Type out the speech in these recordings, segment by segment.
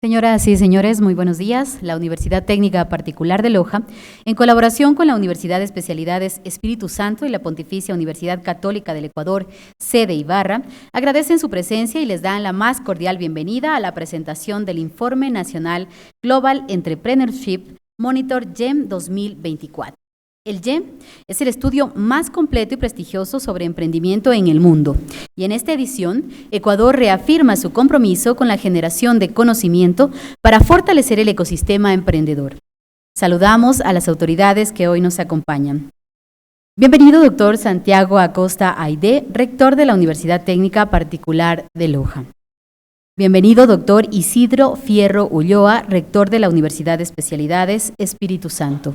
Señoras y señores, muy buenos días. La Universidad Técnica Particular de Loja, en colaboración con la Universidad de Especialidades Espíritu Santo y la Pontificia Universidad Católica del Ecuador, sede Ibarra, agradecen su presencia y les dan la más cordial bienvenida a la presentación del Informe Nacional Global Entrepreneurship Monitor GEM 2024. El GEM es el estudio más completo y prestigioso sobre emprendimiento en el mundo. Y en esta edición, Ecuador reafirma su compromiso con la generación de conocimiento para fortalecer el ecosistema emprendedor. Saludamos a las autoridades que hoy nos acompañan. Bienvenido, doctor Santiago Acosta Aide, rector de la Universidad Técnica Particular de Loja. Bienvenido, doctor Isidro Fierro Ulloa, rector de la Universidad de Especialidades Espíritu Santo.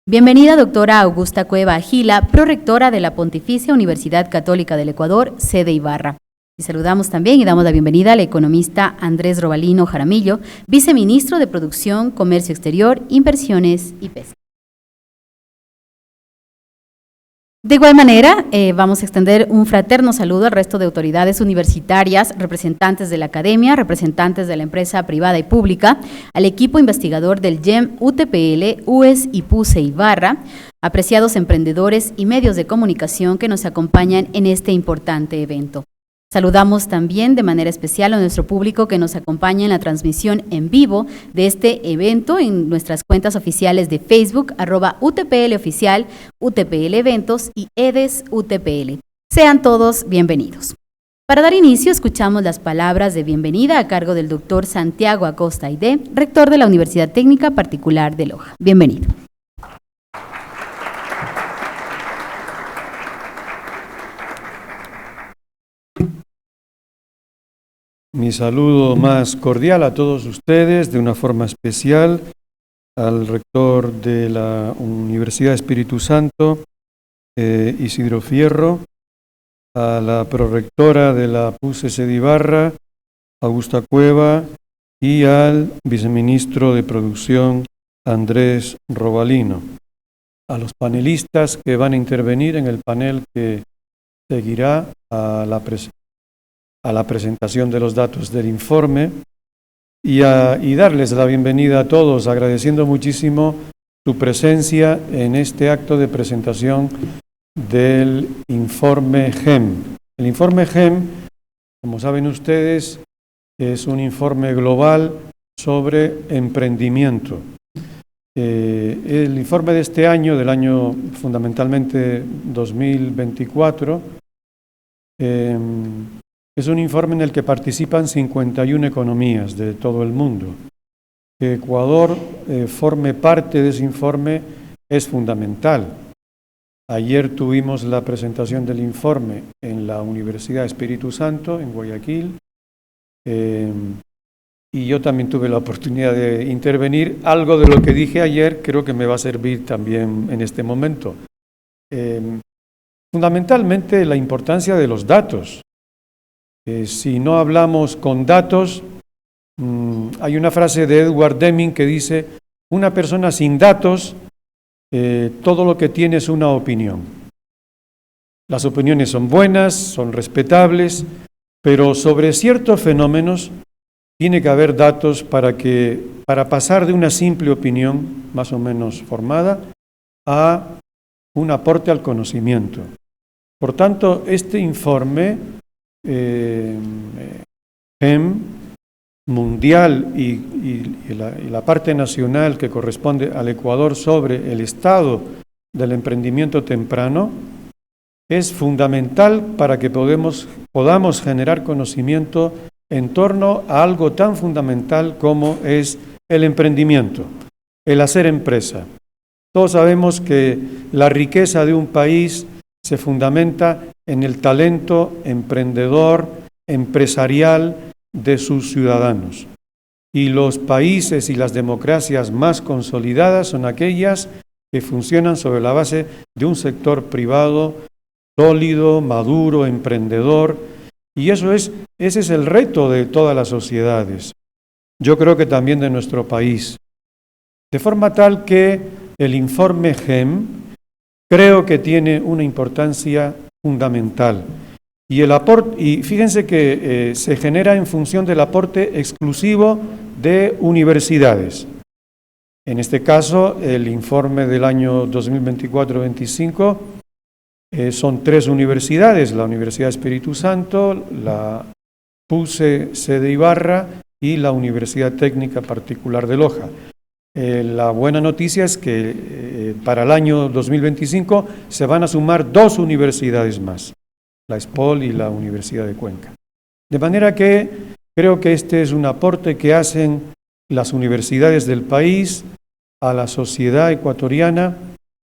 Bienvenida, doctora Augusta Cueva Agila, prorectora de la Pontificia Universidad Católica del Ecuador, sede Ibarra. Y saludamos también y damos la bienvenida al economista Andrés Robalino Jaramillo, viceministro de Producción, Comercio Exterior, Inversiones y Pesca. De igual manera, vamos a extender un fraterno saludo al resto de autoridades universitarias, representantes de la academia, representantes de la empresa privada y pública, al equipo investigador del GEM UTPL, UES y PUCE Ibarra, apreciados emprendedores y medios de comunicación que nos acompañan en este importante evento. Saludamos también de manera especial a nuestro público que nos acompaña en la transmisión en vivo de este evento en nuestras cuentas oficiales de Facebook, @UTPLOficial, UTPL Eventos y EDES UTPL. Sean todos bienvenidos. Para dar inicio, escuchamos las palabras de bienvenida a cargo del doctor Santiago Acosta Aide, rector de la Universidad Técnica Particular de Loja. Bienvenido. Mi saludo más cordial a todos ustedes, de una forma especial al rector de la Universidad Espíritu Santo, Isidro Fierro, a la prorectora de la PUCE sede Ibarra, Augusta Cueva, y al viceministro de Producción, Andrés Robalino. A los panelistas que van a intervenir en el panel que seguirá a la presentación de los datos del informe y darles la bienvenida a todos, agradeciendo muchísimo su presencia en este acto de presentación del informe GEM. El informe GEM, como saben ustedes, es un informe global sobre emprendimiento. El informe de este año, del año fundamentalmente 2024, es un informe en el que participan 51 economías de todo el mundo. Que Ecuador forme parte de ese informe es fundamental. Ayer tuvimos la presentación del informe en la Universidad Espíritu Santo, en Guayaquil, y yo también tuve la oportunidad de intervenir. Algo de lo que dije ayer creo que me va a servir también en este momento. Fundamentalmente la importancia de los datos. Si no hablamos con datos, hay una frase de Edward Deming que dice: una persona sin datos, todo lo que tiene es una opinión. Las opiniones son buenas, son respetables, pero sobre ciertos fenómenos tiene que haber datos para pasar de una simple opinión, más o menos formada, a un aporte al conocimiento. Por tanto, este informe GEM mundial y la parte nacional que corresponde al Ecuador sobre el estado del emprendimiento temprano es fundamental para que podamos generar conocimiento en torno a algo tan fundamental como es el emprendimiento, el hacer empresa. Todos sabemos que la riqueza de un país se fundamenta en el talento emprendedor, empresarial de sus ciudadanos. Y los países y las democracias más consolidadas son aquellas que funcionan sobre la base de un sector privado sólido, maduro, emprendedor. Y ese es el reto de todas las sociedades. Yo creo que también de nuestro país. De forma tal que el informe GEM creo que tiene una importancia fundamental. Y fíjense que se genera en función del aporte exclusivo de universidades. En este caso, el informe del año 2024-25 son 3 universidades, la Universidad Espíritu Santo, la PUCE sede Ibarra y la Universidad Técnica Particular de Loja. La buena noticia es que para el año 2025 se van a sumar 2 universidades más, la ESPOL y la Universidad de Cuenca. De manera que creo que este es un aporte que hacen las universidades del país a la sociedad ecuatoriana,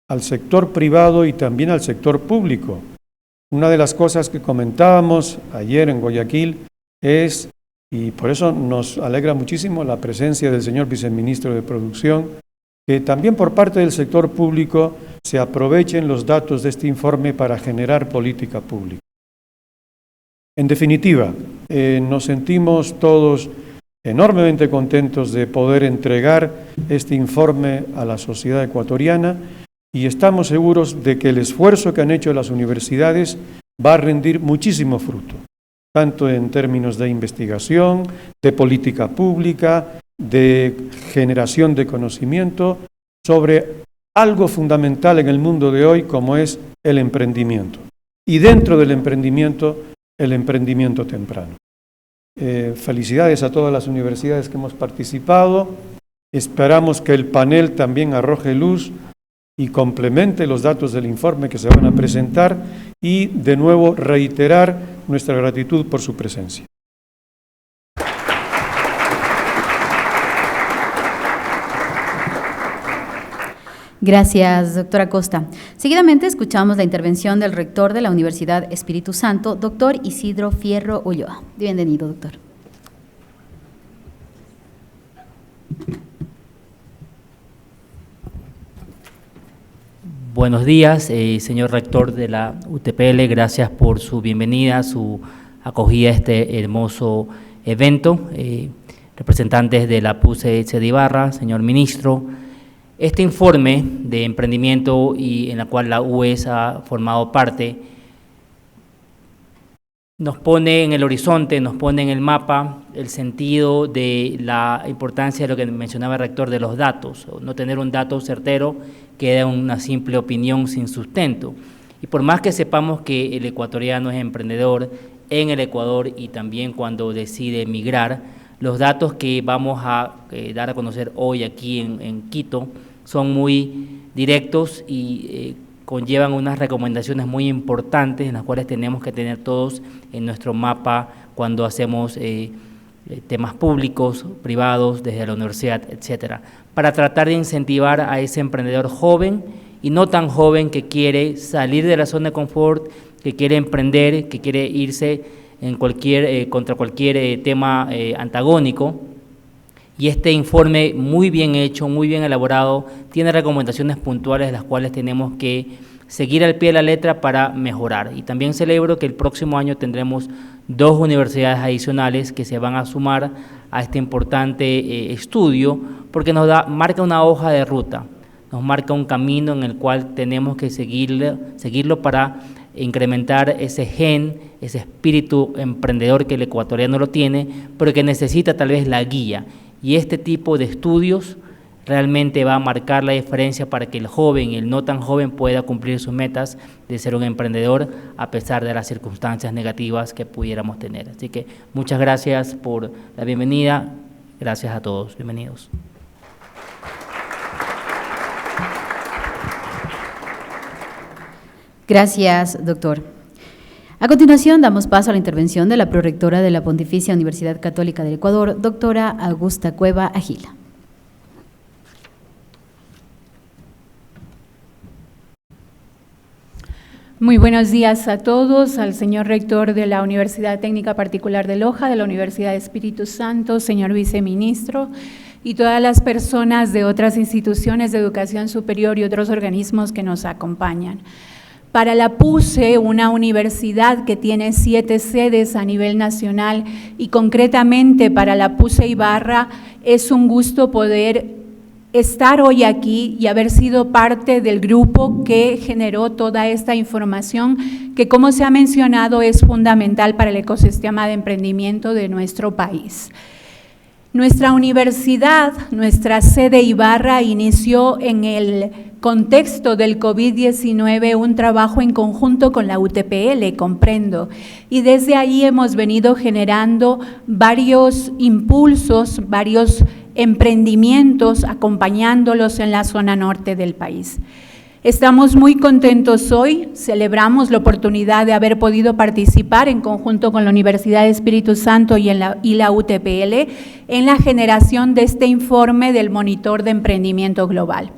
al sector privado y también al sector público. Una de las cosas que comentábamos ayer en Guayaquil es, y por eso nos alegra muchísimo la presencia del señor viceministro de Producción, que también por parte del sector público se aprovechen los datos de este informe para generar política pública. En definitiva, nos sentimos todos enormemente contentos de poder entregar este informe a la sociedad ecuatoriana y estamos seguros de que el esfuerzo que han hecho las universidades va a rendir muchísimo fruto, tanto en términos de investigación, de política pública, de generación de conocimiento sobre algo fundamental en el mundo de hoy como es el emprendimiento. Y dentro del emprendimiento, el emprendimiento temprano. Felicidades a todas las universidades que hemos participado. Esperamos que el panel también arroje luz y complemente los datos del informe que se van a presentar y de nuevo reiterar nuestra gratitud por su presencia. Gracias, doctora Costa. Seguidamente escuchamos la intervención del rector de la Universidad Espíritu Santo, doctor Isidro Fierro Ulloa. Bienvenido, doctor. Buenos días, señor rector de la UTPL. Gracias por su bienvenida, su acogida a este hermoso evento. Representantes de la PUCE sede Ibarra, señor ministro. Este informe de emprendimiento y en la cual la UES ha formado parte nos pone en el horizonte, nos pone en el mapa el sentido de la importancia de lo que mencionaba el rector de los datos. No tener un dato certero queda una simple opinión sin sustento. Y por más que sepamos que el ecuatoriano es emprendedor en el Ecuador y también cuando decide emigrar, los datos que vamos a dar a conocer hoy aquí en Quito son muy directos y conllevan unas recomendaciones muy importantes en las cuales tenemos que tener todos en nuestro mapa cuando hacemos temas públicos, privados, desde la universidad, etcétera, para tratar de incentivar a ese emprendedor joven y no tan joven que quiere salir de la zona de confort, que quiere emprender, que quiere irse en contra cualquier tema antagónico. Y este informe muy bien hecho, muy bien elaborado, tiene recomendaciones puntuales las cuales tenemos que seguir al pie de la letra para mejorar. Y también celebro que el próximo año tendremos 2 universidades adicionales que se van a sumar a este importante estudio, porque marca una hoja de ruta, nos marca un camino en el cual tenemos que seguirlo para incrementar ese gen, ese espíritu emprendedor que el ecuatoriano lo tiene, pero que necesita tal vez la guía. Y este tipo de estudios realmente va a marcar la diferencia para que el joven y el no tan joven pueda cumplir sus metas de ser un emprendedor a pesar de las circunstancias negativas que pudiéramos tener. Así que muchas gracias por la bienvenida. Gracias a todos. Bienvenidos. Gracias, doctor. A continuación, damos paso a la intervención de la prorectora de la Pontificia Universidad Católica del Ecuador, doctora Augusta Cueva Agila. Muy buenos días a todos, al señor rector de la Universidad Técnica Particular de Loja, de la Universidad de Espíritu Santo, señor viceministro, y todas las personas de otras instituciones de educación superior y otros organismos que nos acompañan. Para la PUCE, una universidad que tiene 7 sedes a nivel nacional y concretamente para la PUCE Ibarra, es un gusto poder estar hoy aquí y haber sido parte del grupo que generó toda esta información que, como se ha mencionado, es fundamental para el ecosistema de emprendimiento de nuestro país. Nuestra universidad, nuestra sede Ibarra, inició en el contexto del COVID-19 un trabajo en conjunto con la UTPL, comprendo, y desde ahí hemos venido generando varios impulsos, varios emprendimientos, acompañándolos en la zona norte del país. Estamos muy contentos hoy, celebramos la oportunidad de haber podido participar en conjunto con la Universidad de Espíritu Santo y la UTPL en la generación de este informe del Monitor de Emprendimiento Global.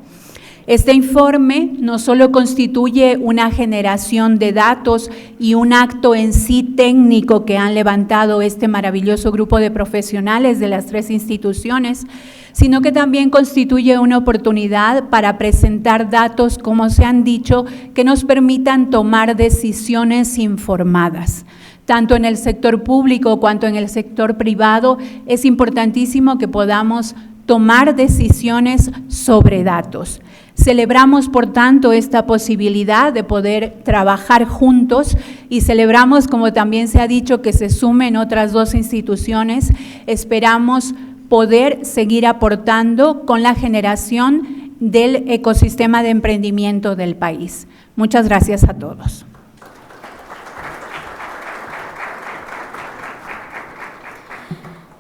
Este informe no solo constituye una generación de datos y un acto en sí técnico que han levantado este maravilloso grupo de profesionales de las tres instituciones, sino que también constituye una oportunidad para presentar datos, como se han dicho, que nos permitan tomar decisiones informadas. Tanto en el sector público cuanto en el sector privado, es importantísimo que podamos tomar decisiones sobre datos. Celebramos, por tanto, esta posibilidad de poder trabajar juntos y celebramos, como también se ha dicho, que se sumen otras dos instituciones. Esperamos poder seguir aportando con la generación del ecosistema de emprendimiento del país. Muchas gracias a todos.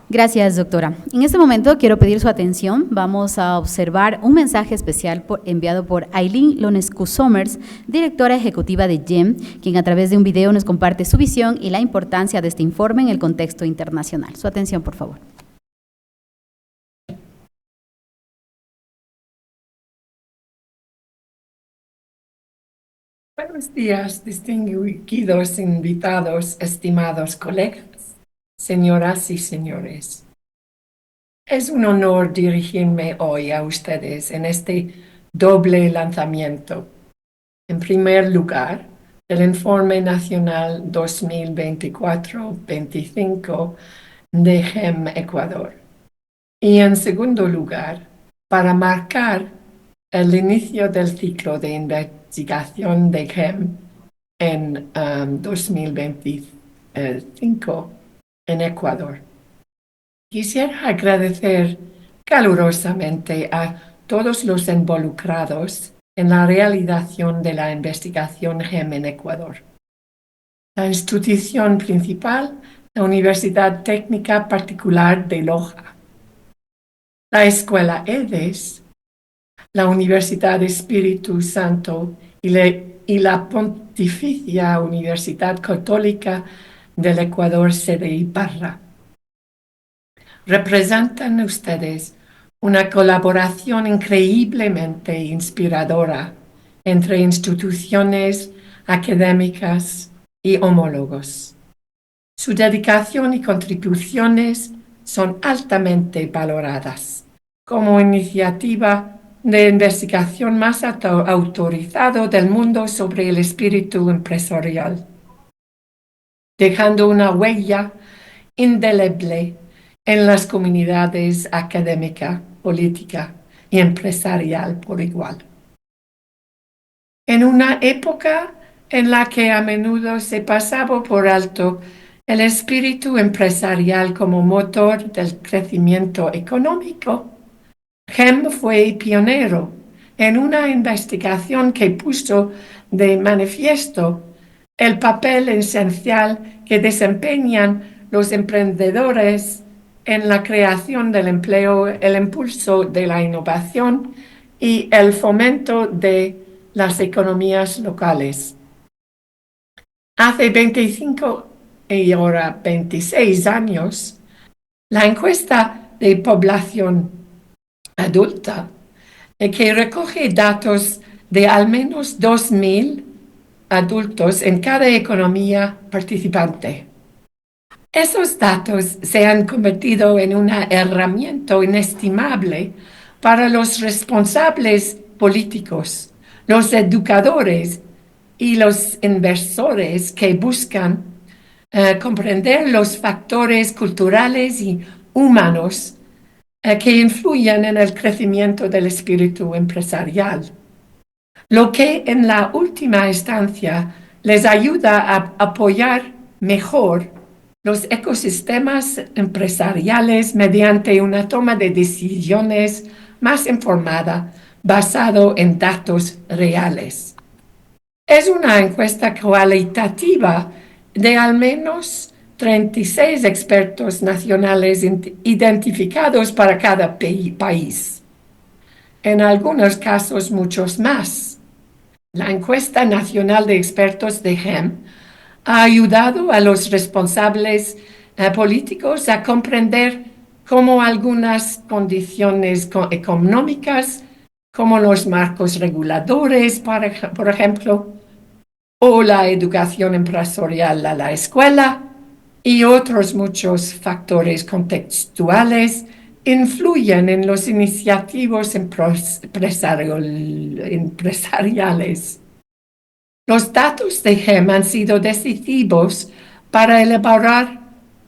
Gracias, doctora. En este momento quiero pedir su atención. Vamos a observar un mensaje especial enviado por Aileen Lonescu Somers, directora ejecutiva de GEM, quien a través de un video nos comparte su visión y la importancia de este informe en el contexto internacional. Su atención, por favor. Buenos días, distinguidos invitados, estimados colegas, señoras y señores. Es un honor dirigirme hoy a ustedes en este doble lanzamiento. En primer lugar, el Informe Nacional 2024-25 de GEM Ecuador. Y en segundo lugar, para marcar el inicio del ciclo de investigación de GEM en 2025 en Ecuador. Quisiera agradecer calurosamente a todos los involucrados en la realización de la investigación GEM en Ecuador. La institución principal, la Universidad Técnica Particular de Loja, la Escuela EDES, la Universidad Espíritu Santo y la Pontificia Universidad Católica del Ecuador, sede Ibarra. Representan ustedes una colaboración increíblemente inspiradora entre instituciones académicas y homólogos. Su dedicación y contribuciones son altamente valoradas como iniciativa de investigación más autorizado del mundo sobre el espíritu empresarial, dejando una huella indeleble en las comunidades académica, política y empresarial por igual. En una época en la que a menudo se pasaba por alto el espíritu empresarial como motor del crecimiento económico, GEM fue pionero en una investigación que puso de manifiesto el papel esencial que desempeñan los emprendedores en la creación del empleo, el impulso de la innovación y el fomento de las economías locales. Hace 25 y ahora 26 años, la encuesta de población adulta, que recoge datos de al menos 2.000 adultos en cada economía participante. Esos datos se han convertido en una herramienta inestimable para los responsables políticos, los educadores y los inversores que buscan comprender los factores culturales y humanos que influyen en el crecimiento del espíritu empresarial, lo que en la última instancia les ayuda a apoyar mejor los ecosistemas empresariales mediante una toma de decisiones más informada, basado en datos reales. Es una encuesta cualitativa de al menos 36 expertos nacionales identificados para cada país. En algunos casos, muchos más. La encuesta nacional de expertos de GEM ha ayudado a los responsables políticos a comprender cómo algunas condiciones económicas, como los marcos reguladores, por ejemplo, o la educación empresarial a la escuela, y otros muchos factores contextuales influyen en los iniciativos empresariales. Los datos de GEM han sido decisivos para elaborar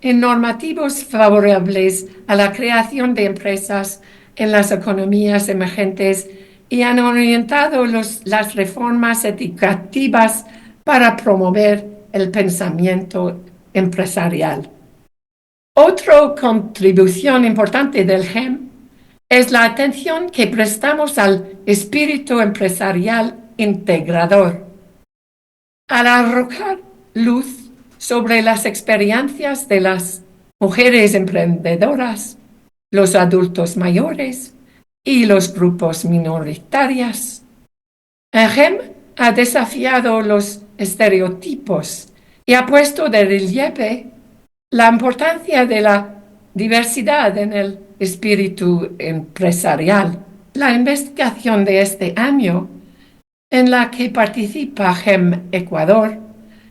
normativos favorables a la creación de empresas en las economías emergentes y han orientado las reformas educativas para promover el pensamiento empresarial. Otra contribución importante del GEM es la atención que prestamos al espíritu empresarial integrador. Al arrojar luz sobre las experiencias de las mujeres emprendedoras, los adultos mayores y los grupos minoritarios, GEM ha desafiado los estereotipos y ha puesto de relieve la importancia de la diversidad en el espíritu empresarial. La investigación de este año, en la que participa GEM Ecuador,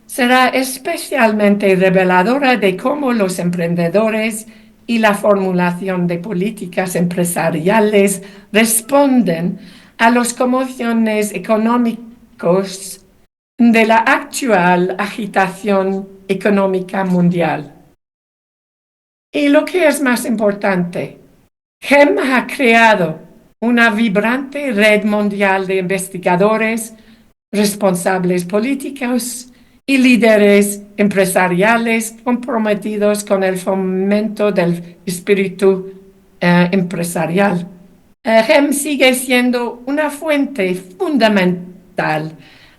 será especialmente reveladora de cómo los emprendedores y la formulación de políticas empresariales responden a las conmociones económicas de la actual agitación económica mundial. Y lo que es más importante, GEM ha creado una vibrante red mundial de investigadores, responsables políticos y líderes empresariales comprometidos con el fomento del espíritu empresarial. GEM sigue siendo una fuente fundamental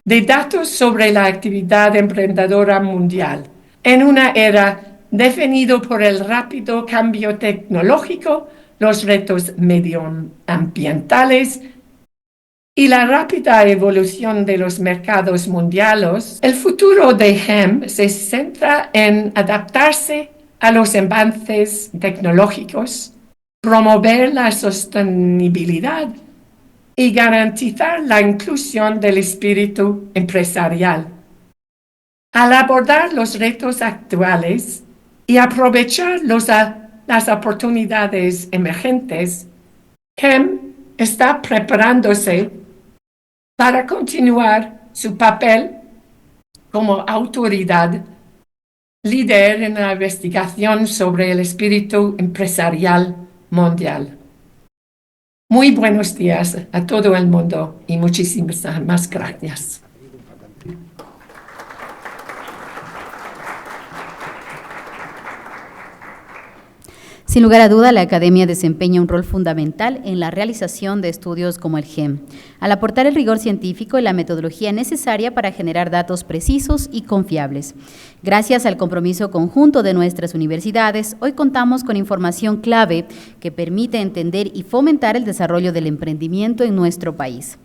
de datos sobre la actividad emprendedora mundial en una era definida por el rápido cambio tecnológico, los retos medioambientales y la rápida evolución de los mercados mundiales. El futuro de GEM se centra en adaptarse a los avances tecnológicos, promover la sostenibilidad y garantizar la inclusión del espíritu empresarial. Al abordar los retos actuales y aprovechar las oportunidades emergentes, GEM está preparándose para continuar su papel como autoridad líder en la investigación sobre el espíritu empresarial mundial. Muy buenos días a todo el mundo y muchísimas más gracias. Sin lugar a duda, la Academia desempeña un rol fundamental en la realización de estudios como el GEM, al aportar el rigor científico y la metodología necesaria para generar datos precisos y confiables. Gracias al compromiso conjunto de nuestras universidades, hoy contamos con información clave que permite entender y fomentar el desarrollo del emprendimiento en nuestro país.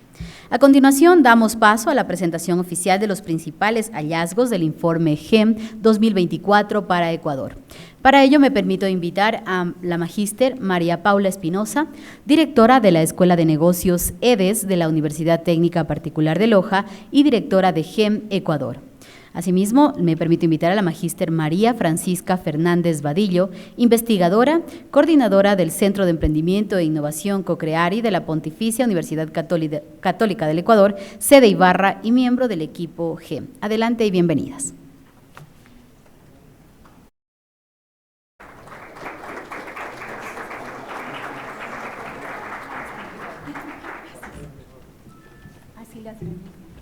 A continuación, damos paso a la presentación oficial de los principales hallazgos del informe GEM 2024 para Ecuador. Para ello, me permito invitar a la magíster María Paula Espinosa, directora de la Escuela de Negocios EDES de la Universidad Técnica Particular de Loja y directora de GEM Ecuador. Asimismo, me permito invitar a la magíster María Francisca Fernández Vadillo, investigadora, coordinadora del Centro de Emprendimiento e Innovación CoCreari de la Pontificia Universidad Católica del Ecuador, sede Ibarra y miembro del equipo GEM. Adelante y bienvenidas.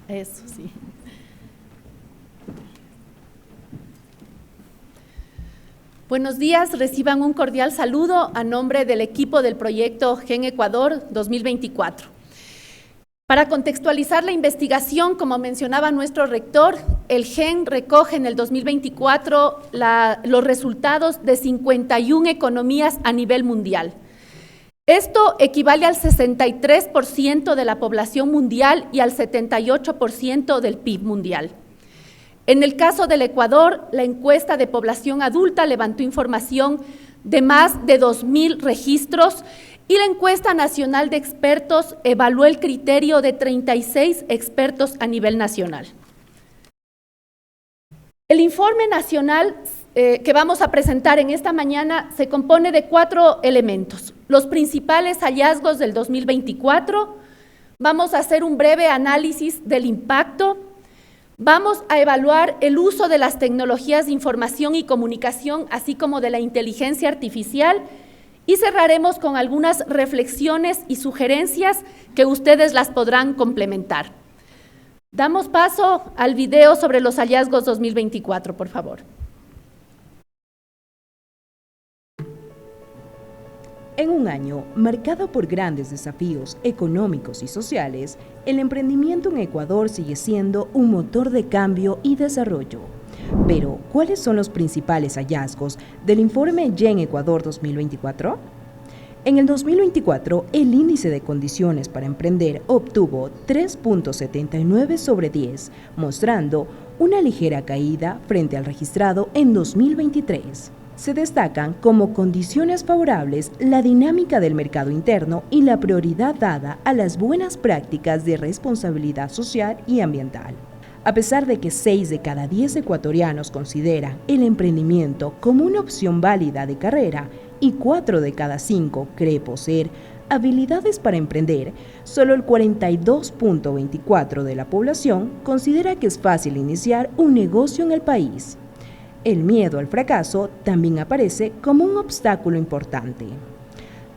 Eso, sí. Buenos días, reciban un cordial saludo a nombre del equipo del proyecto GEN Ecuador 2024. Para contextualizar la investigación, como mencionaba nuestro rector, el GEN recoge en el 2024 los resultados de 51 economías a nivel mundial. Esto equivale al 63% de la población mundial y al 78% del PIB mundial. En el caso del Ecuador, la encuesta de población adulta levantó información de más de 2.000 registros y la encuesta nacional de expertos evaluó el criterio de 36 expertos a nivel nacional. El informe nacional que vamos a presentar en esta mañana se compone de 4 elementos. Los principales hallazgos del 2024, vamos a hacer un breve análisis del impacto, vamos a evaluar el uso de las tecnologías de información y comunicación, así como de la inteligencia artificial, y cerraremos con algunas reflexiones y sugerencias que ustedes las podrán complementar. Damos paso al video sobre los hallazgos 2024, por favor. En un año marcado por grandes desafíos económicos y sociales, el emprendimiento en Ecuador sigue siendo un motor de cambio y desarrollo. Pero, ¿cuáles son los principales hallazgos del informe GEN Ecuador 2024? En el 2024, el índice de condiciones para emprender obtuvo 3.79 sobre 10, mostrando una ligera caída frente al registrado en 2023. Se destacan como condiciones favorables la dinámica del mercado interno y la prioridad dada a las buenas prácticas de responsabilidad social y ambiental. A pesar de que 6 de cada 10 ecuatorianos consideran el emprendimiento como una opción válida de carrera y 4 de cada 5 cree poseer habilidades para emprender, solo el 42.24% de la población considera que es fácil iniciar un negocio en el país. El miedo al fracaso también aparece como un obstáculo importante.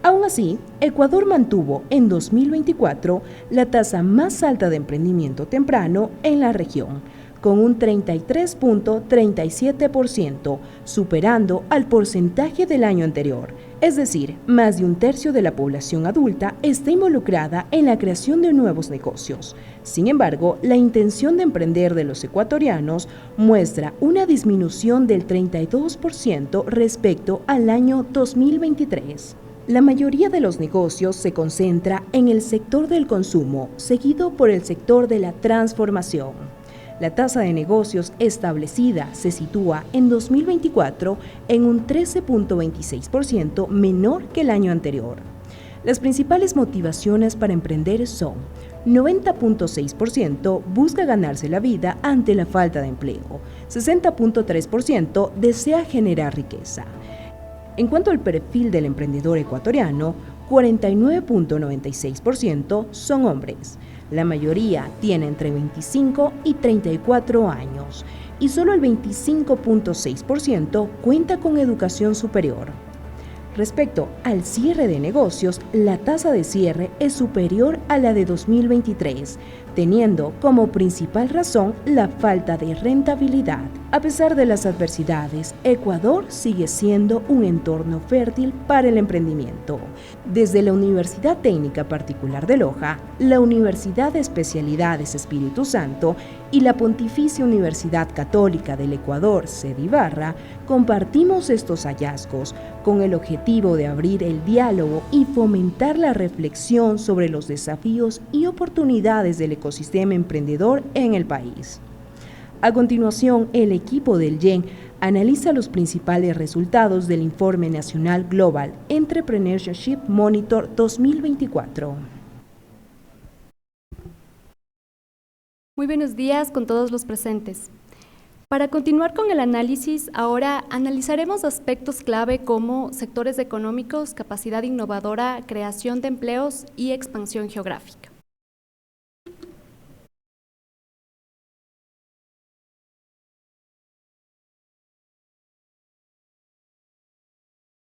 Aún así, Ecuador mantuvo en 2024 la tasa más alta de emprendimiento temprano en la región, con un 33.37%, superando al porcentaje del año anterior. Es decir, más de un tercio de la población adulta está involucrada en la creación de nuevos negocios. Sin embargo, la intención de emprender de los ecuatorianos muestra una disminución del 32% respecto al año 2023. La mayoría de los negocios se concentra en el sector del consumo, seguido por el sector de la transformación. La tasa de negocios establecida se sitúa en 2024 en un 13.26% menor que el año anterior. Las principales motivaciones para emprender son: 90.6% busca ganarse la vida ante la falta de empleo, 60.3% desea generar riqueza. En cuanto al perfil del emprendedor ecuatoriano, 49.96% son hombres. La mayoría tiene entre 25 y 34 años y solo el 25.6% cuenta con educación superior. Respecto al cierre de negocios, la tasa de cierre es superior a la de 2023, teniendo como principal razón la falta de rentabilidad. A pesar de las adversidades, Ecuador sigue siendo un entorno fértil para el emprendimiento. Desde la Universidad Técnica Particular de Loja, la Universidad de Especialidades Espíritu Santo y la Pontificia Universidad Católica del Ecuador, sede Ibarra, compartimos estos hallazgos con el objetivo de abrir el diálogo y fomentar la reflexión sobre los desafíos y oportunidades del ecosistema emprendedor en el país. A continuación, el equipo del GEN analiza los principales resultados del Informe Nacional Global Entrepreneurship Monitor 2024. Muy buenos días con todos los presentes. Para continuar con el análisis, ahora analizaremos aspectos clave como sectores económicos, capacidad innovadora, creación de empleos y expansión geográfica.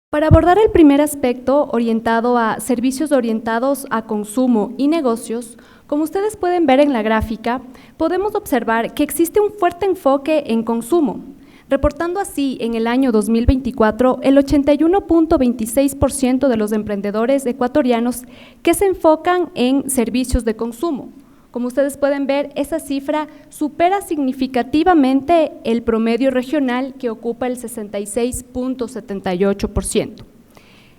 Para abordar el primer aspecto, orientado a servicios orientados a consumo y negocios, como ustedes pueden ver en la gráfica, podemos observar que existe un fuerte enfoque en consumo, reportando así en el año 2024 el 81.26% de los emprendedores ecuatorianos que se enfocan en servicios de consumo. Como ustedes pueden ver, esa cifra supera significativamente el promedio regional que ocupa el 66.78%.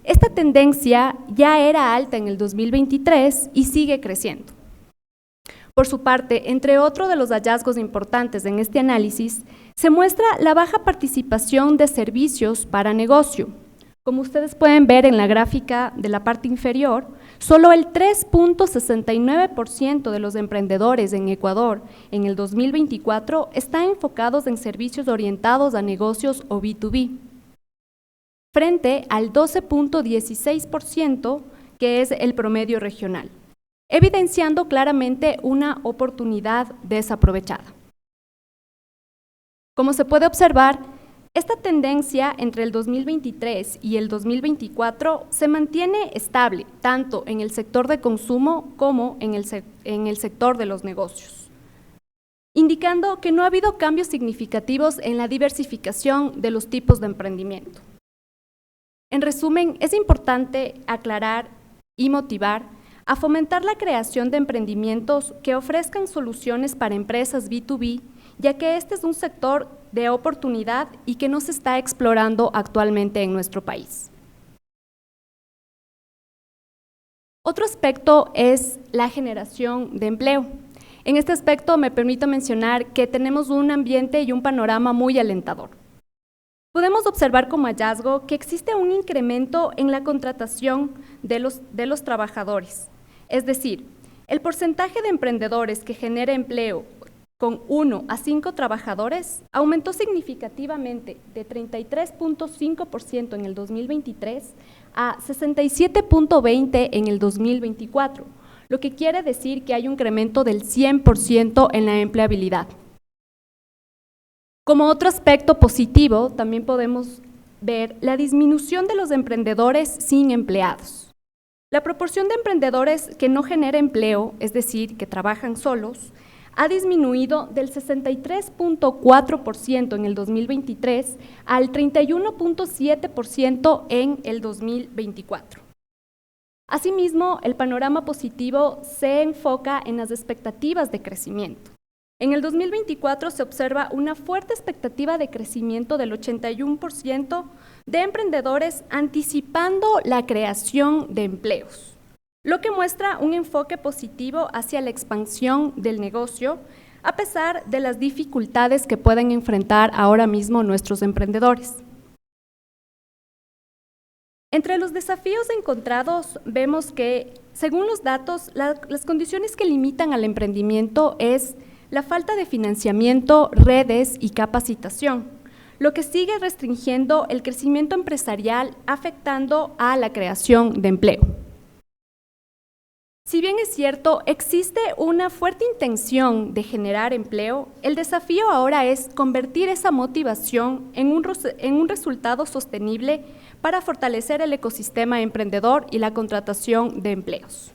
Esta tendencia ya era alta en el 2023 y sigue creciendo. Por su parte, entre otros de los hallazgos importantes en este análisis, se muestra la baja participación de servicios para negocio. Como ustedes pueden ver en la gráfica de la parte inferior, solo el 3.69% de los emprendedores en Ecuador en el 2024 están enfocados en servicios orientados a negocios o B2B, frente al 12.16% que es el promedio regional, evidenciando claramente una oportunidad desaprovechada. Como se puede observar, esta tendencia entre el 2023 y el 2024 se mantiene estable, tanto en el sector de consumo como en el sector de los negocios, indicando que no ha habido cambios significativos en la diversificación de los tipos de emprendimiento. En resumen, es importante aclarar y motivar a fomentar la creación de emprendimientos que ofrezcan soluciones para empresas B2B, ya que este es un sector de oportunidad y que no se está explorando actualmente en nuestro país. Otro aspecto es la generación de empleo. En este aspecto me permito mencionar que tenemos un ambiente y un panorama muy alentador. Podemos observar como hallazgo que existe un incremento en la contratación de los trabajadores, es decir, el porcentaje de emprendedores que genera empleo con 1 a 5 trabajadores aumentó significativamente de 33.5% en el 2023 a 67.20% en el 2024, lo que quiere decir que hay un incremento del 100% en la empleabilidad. Como otro aspecto positivo, también podemos ver la disminución de los emprendedores sin empleados. La proporción de emprendedores que no genera empleo, es decir, que trabajan solos, ha disminuido del 63.4% en el 2023 al 31.7% en el 2024. Asimismo, el panorama positivo se enfoca en las expectativas de crecimiento. En el 2024 se observa una fuerte expectativa de crecimiento del 81% de emprendedores anticipando la creación de empleos, lo que muestra un enfoque positivo hacia la expansión del negocio, a pesar de las dificultades que pueden enfrentar ahora mismo nuestros emprendedores. Entre los desafíos encontrados vemos que, según los datos, las condiciones que limitan al emprendimiento es la falta de financiamiento, redes y capacitación, lo que sigue restringiendo el crecimiento empresarial, afectando a la creación de empleo. Si bien es cierto, existe una fuerte intención de generar empleo, el desafío ahora es convertir esa motivación en un resultado sostenible para fortalecer el ecosistema emprendedor y la contratación de empleados.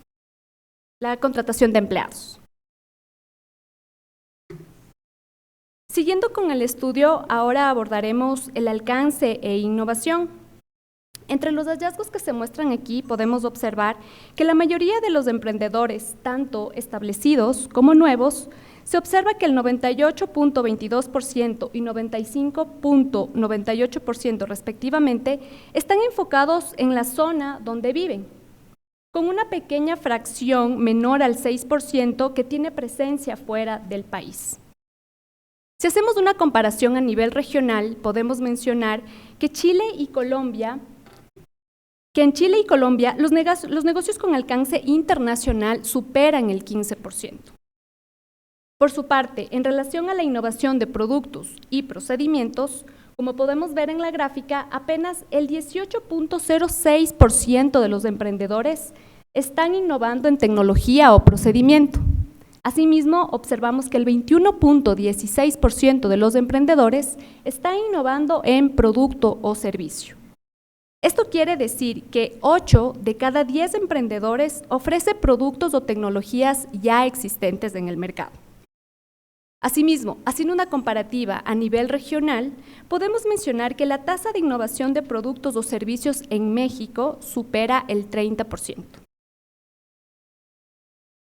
Siguiendo con el estudio, ahora abordaremos el alcance e innovación. Entre los hallazgos que se muestran aquí podemos observar que la mayoría de los emprendedores, tanto establecidos como nuevos, se observa que el 98.22% y 95.98% respectivamente están enfocados en la zona donde viven, con una pequeña fracción menor al 6% que tiene presencia fuera del país. Si hacemos una comparación a nivel regional, podemos mencionar que en Chile y Colombia los negocios con alcance internacional superan el 15%. Por su parte, en relación a la innovación de productos y procedimientos, como podemos ver en la gráfica, apenas el 18.06% de los emprendedores están innovando en tecnología o procedimiento. Asimismo, observamos que el 21.16% de los emprendedores están innovando en producto o servicio. Esto quiere decir que 8 de cada 10 emprendedores ofrece productos o tecnologías ya existentes en el mercado. Asimismo, haciendo una comparativa a nivel regional, podemos mencionar que la tasa de innovación de productos o servicios en México supera el 30%.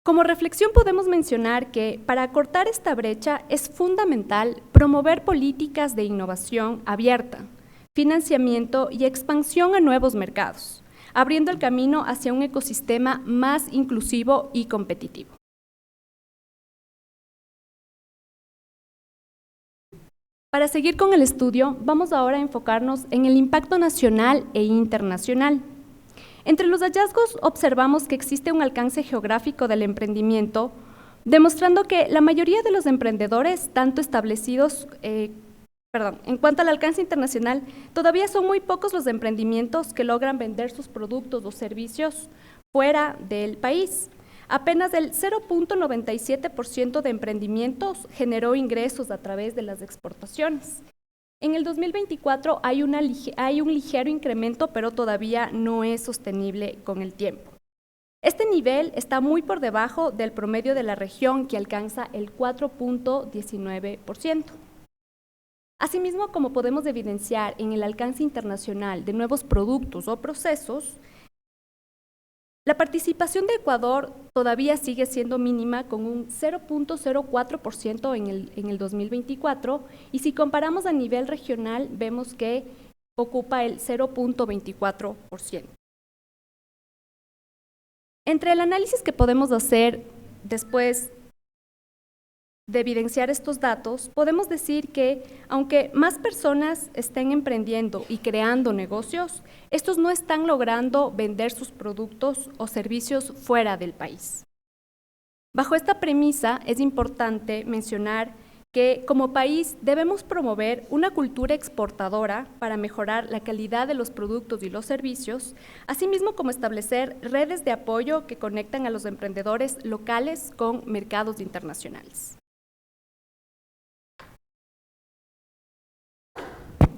Como reflexión podemos mencionar que para acortar esta brecha es fundamental promover políticas de innovación abierta, financiamiento y expansión a nuevos mercados, abriendo el camino hacia un ecosistema más inclusivo y competitivo. Para seguir con el estudio, vamos ahora a enfocarnos en el impacto nacional e internacional. Entre los hallazgos observamos que existe un alcance geográfico del emprendimiento, demostrando que la mayoría de los emprendedores, tanto establecidos, en cuanto al alcance internacional, todavía son muy pocos los emprendimientos que logran vender sus productos o servicios fuera del país. Apenas el 0.97% de emprendimientos generó ingresos a través de las exportaciones. En el 2024 hay un ligero incremento, pero todavía no es sostenible con el tiempo. Este nivel está muy por debajo del promedio de la región, que alcanza el 4.19%. Asimismo, como podemos evidenciar en el alcance internacional de nuevos productos o procesos, la participación de Ecuador todavía sigue siendo mínima, con un 0.04% en el 2024, y si comparamos a nivel regional vemos que ocupa el 0.24%. Entre el análisis que podemos hacer después de evidenciar estos datos, podemos decir que aunque más personas estén emprendiendo y creando negocios, estos no están logrando vender sus productos o servicios fuera del país. Bajo esta premisa, es importante mencionar que como país debemos promover una cultura exportadora para mejorar la calidad de los productos y los servicios, asimismo como establecer redes de apoyo que conectan a los emprendedores locales con mercados internacionales.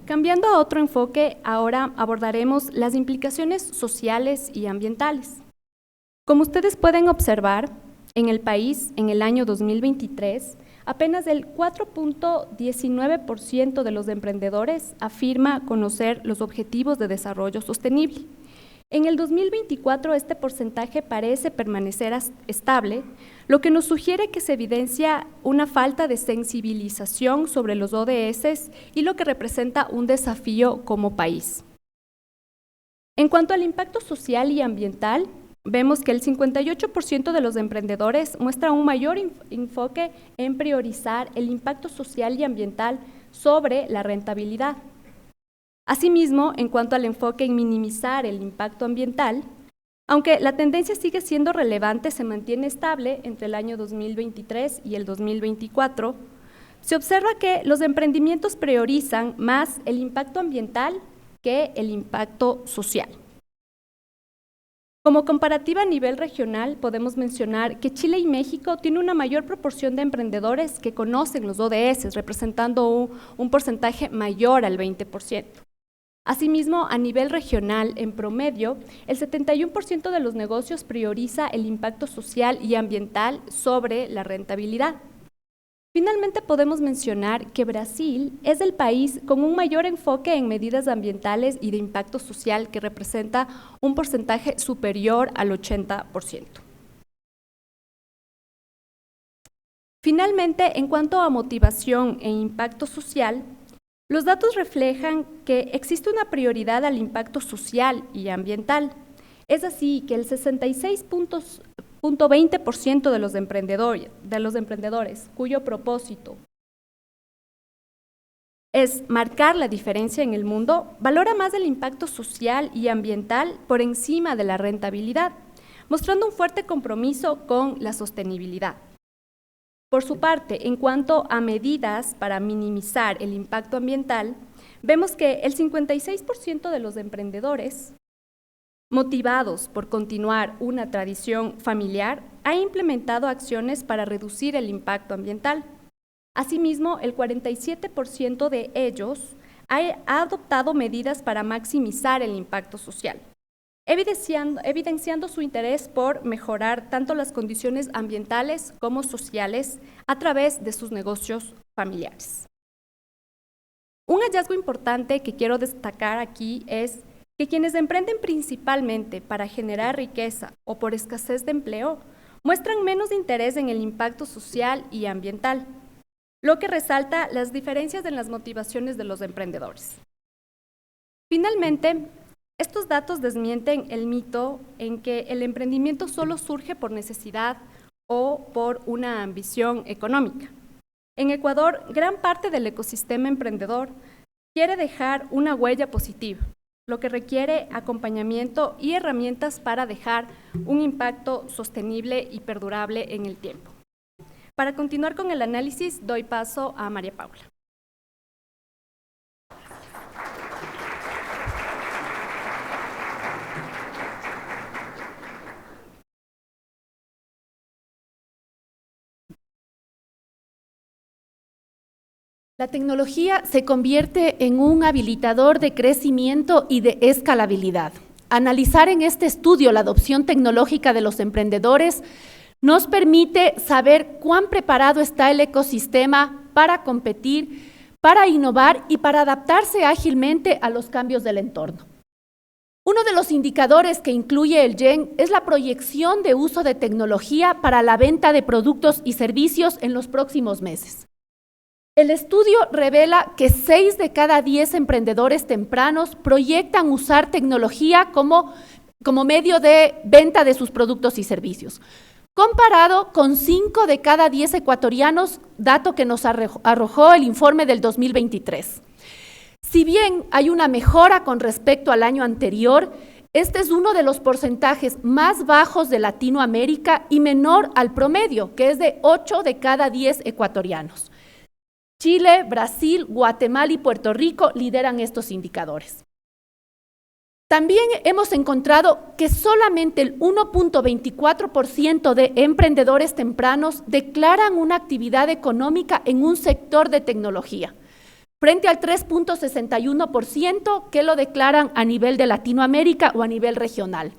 Cambiando a otro enfoque, ahora abordaremos las implicaciones sociales y ambientales. Como ustedes pueden observar, en el país, en el año 2023, apenas el 4.19% de los emprendedores afirma conocer los objetivos de desarrollo sostenible. En el 2024 este porcentaje parece permanecer estable, lo que nos sugiere que se evidencia una falta de sensibilización sobre los ODS y lo que representa un desafío como país. En cuanto al impacto social y ambiental, vemos que el 58% de los emprendedores muestra un mayor enfoque en priorizar el impacto social y ambiental sobre la rentabilidad. Asimismo, en cuanto al enfoque en minimizar el impacto ambiental, aunque la tendencia sigue siendo relevante, se mantiene estable entre el año 2023 y el 2024, se observa que los emprendimientos priorizan más el impacto ambiental que el impacto social. Como comparativa a nivel regional, podemos mencionar que Chile y México tienen una mayor proporción de emprendedores que conocen los ODS, representando un porcentaje mayor al 20%. Asimismo, a nivel regional, en promedio, el 71% de los negocios prioriza el impacto social y ambiental sobre la rentabilidad. Finalmente, podemos mencionar que Brasil es el país con un mayor enfoque en medidas ambientales y de impacto social, que representa un porcentaje superior al 80%. Finalmente, en cuanto a motivación e impacto social, los datos reflejan que existe una prioridad al impacto social y ambiental. Es así que el 66.20% de los emprendedores cuyo propósito es marcar la diferencia en el mundo, valora más el impacto social y ambiental por encima de la rentabilidad, mostrando un fuerte compromiso con la sostenibilidad. Por su parte, en cuanto a medidas para minimizar el impacto ambiental, vemos que el 56% de los emprendedores, motivados por continuar una tradición familiar, ha implementado acciones para reducir el impacto ambiental. Asimismo, el 47% de ellos ha adoptado medidas para maximizar el impacto social. evidenciando su interés por mejorar tanto las condiciones ambientales como sociales a través de sus negocios familiares. Un hallazgo importante que quiero destacar aquí es que quienes emprenden principalmente para generar riqueza o por escasez de empleo muestran menos interés en el impacto social y ambiental, lo que resalta las diferencias en las motivaciones de los emprendedores. Finalmente, estos datos desmienten el mito en que el emprendimiento solo surge por necesidad o por una ambición económica. En Ecuador, gran parte del ecosistema emprendedor quiere dejar una huella positiva, lo que requiere acompañamiento y herramientas para dejar un impacto sostenible y perdurable en el tiempo. Para continuar con el análisis, doy paso a María Paula. La tecnología se convierte en un habilitador de crecimiento y de escalabilidad. Analizar en este estudio la adopción tecnológica de los emprendedores nos permite saber cuán preparado está el ecosistema para competir, para innovar y para adaptarse ágilmente a los cambios del entorno. Uno de los indicadores que incluye el GEN es la proyección de uso de tecnología para la venta de productos y servicios en los próximos meses. El estudio revela que 6 de cada 10 emprendedores tempranos proyectan usar tecnología como medio de venta de sus productos y servicios, comparado con 5 de cada 10 ecuatorianos, dato que nos arrojó el informe del 2023. Si bien hay una mejora con respecto al año anterior, este es uno de los porcentajes más bajos de Latinoamérica y menor al promedio, que es de 8 de cada 10 ecuatorianos. Chile, Brasil, Guatemala y Puerto Rico lideran estos indicadores. También hemos encontrado que solamente el 1.24% de emprendedores tempranos declaran una actividad económica en un sector de tecnología, frente al 3.61% que lo declaran a nivel de Latinoamérica o a nivel regional.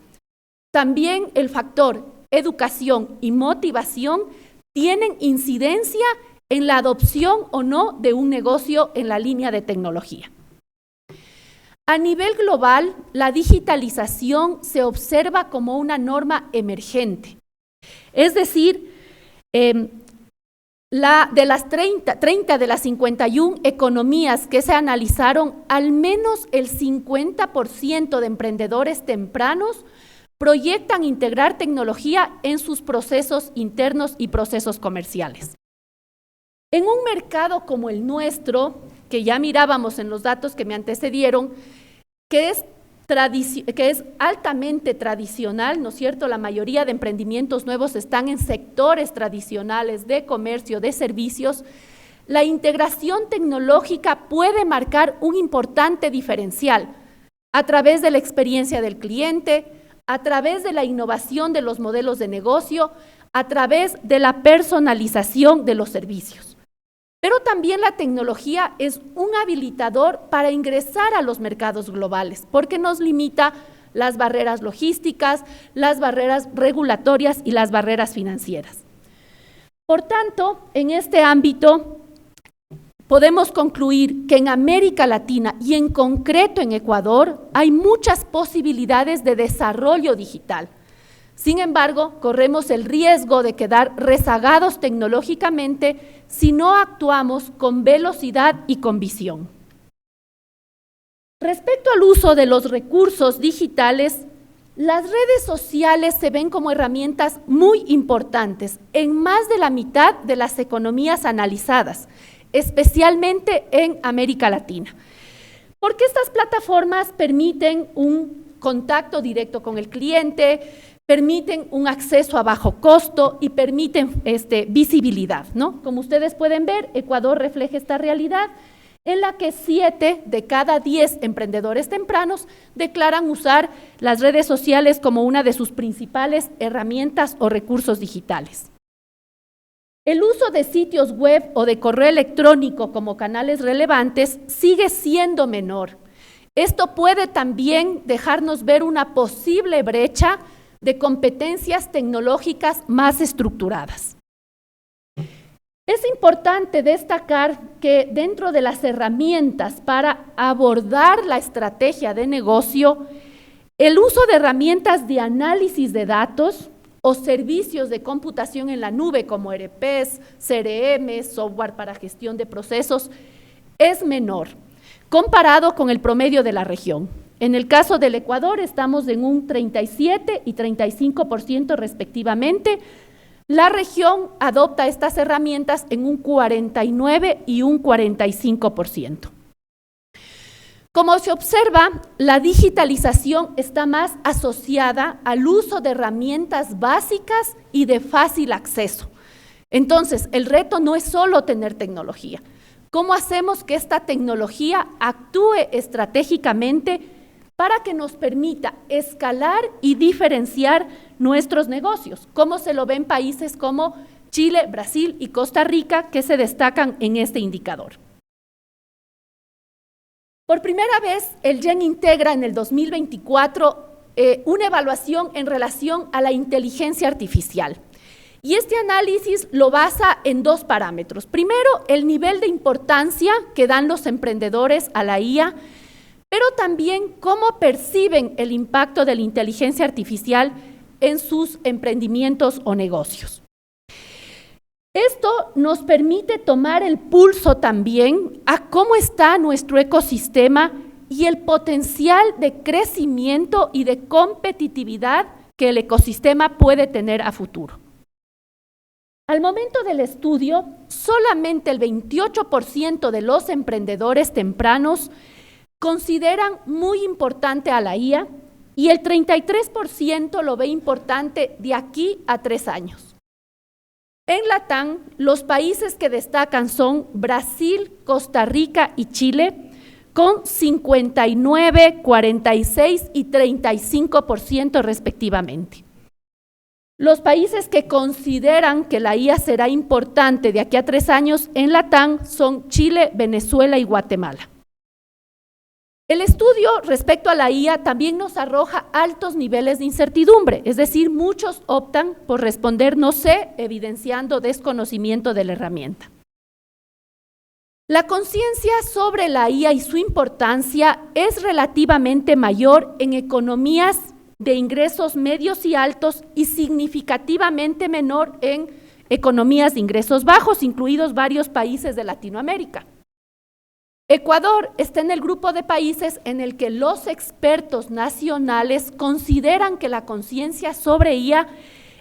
También el factor educación y motivación tienen incidencia en la adopción o no de un negocio en la línea de tecnología. A nivel global, la digitalización se observa como una norma emergente. Es decir, de las 30 de las 51 economías que se analizaron, al menos el 50% de emprendedores tempranos proyectan integrar tecnología en sus procesos internos y procesos comerciales. En un mercado como el nuestro, que ya mirábamos en los datos que me antecedieron, que es altamente tradicional, ¿no es cierto? La mayoría de emprendimientos nuevos están en sectores tradicionales de comercio, de servicios. La integración tecnológica puede marcar un importante diferencial a través de la experiencia del cliente, a través de la innovación de los modelos de negocio, a través de la personalización de los servicios. Pero también la tecnología es un habilitador para ingresar a los mercados globales, porque nos limita las barreras logísticas, las barreras regulatorias y las barreras financieras. Por tanto, en este ámbito, podemos concluir que en América Latina y en concreto en Ecuador hay muchas posibilidades de desarrollo digital. Sin embargo, corremos el riesgo de quedar rezagados tecnológicamente si no actuamos con velocidad y con visión. Respecto al uso de los recursos digitales, las redes sociales se ven como herramientas muy importantes en más de la mitad de las economías analizadas, especialmente en América Latina, porque estas plataformas permiten un contacto directo con el cliente, permiten un acceso a bajo costo y permiten visibilidad, ¿no? Como ustedes pueden ver, Ecuador refleja esta realidad en la que 7 de cada 10 emprendedores tempranos declaran usar las redes sociales como una de sus principales herramientas o recursos digitales. El uso de sitios web o de correo electrónico como canales relevantes sigue siendo menor. Esto puede también dejarnos ver una posible brecha de competencias tecnológicas más estructuradas. Es importante destacar que dentro de las herramientas para abordar la estrategia de negocio, el uso de herramientas de análisis de datos o servicios de computación en la nube como ERPs, CRM, software para gestión de procesos, es menor comparado con el promedio de la región. En el caso del Ecuador estamos en un 37 y 35% respectivamente. La región adopta estas herramientas en un 49 y un 45%. Como se observa, la digitalización está más asociada al uso de herramientas básicas y de fácil acceso. Entonces, el reto no es solo tener tecnología. ¿Cómo hacemos que esta tecnología actúe estratégicamente para que nos permita escalar y diferenciar nuestros negocios? ¿Cómo se lo ven países como Chile, Brasil y Costa Rica, que se destacan en este indicador? Por primera vez, el YEN integra en el 2024 una evaluación en relación a la inteligencia artificial. Y este análisis lo basa en dos parámetros. Primero, el nivel de importancia que dan los emprendedores a la IA, pero también cómo perciben el impacto de la inteligencia artificial en sus emprendimientos o negocios. Esto nos permite tomar el pulso también a cómo está nuestro ecosistema y el potencial de crecimiento y de competitividad que el ecosistema puede tener a futuro. Al momento del estudio, solamente el 28% de los emprendedores tempranos consideran muy importante a la IA y el 33% lo ve importante de aquí a 3 años. En LATAM, los países que destacan son Brasil, Costa Rica y Chile, con 59, 46 y 35% respectivamente. Los países que consideran que la IA será importante de aquí a 3 años en LATAM son Chile, Venezuela y Guatemala. El estudio respecto a la IA también nos arroja altos niveles de incertidumbre, es decir, muchos optan por responder no sé, evidenciando desconocimiento de la herramienta. La conciencia sobre la IA y su importancia es relativamente mayor en economías de ingresos medios y altos y significativamente menor en economías de ingresos bajos, incluidos varios países de Latinoamérica. Ecuador está en el grupo de países en el que los expertos nacionales consideran que la conciencia sobre IA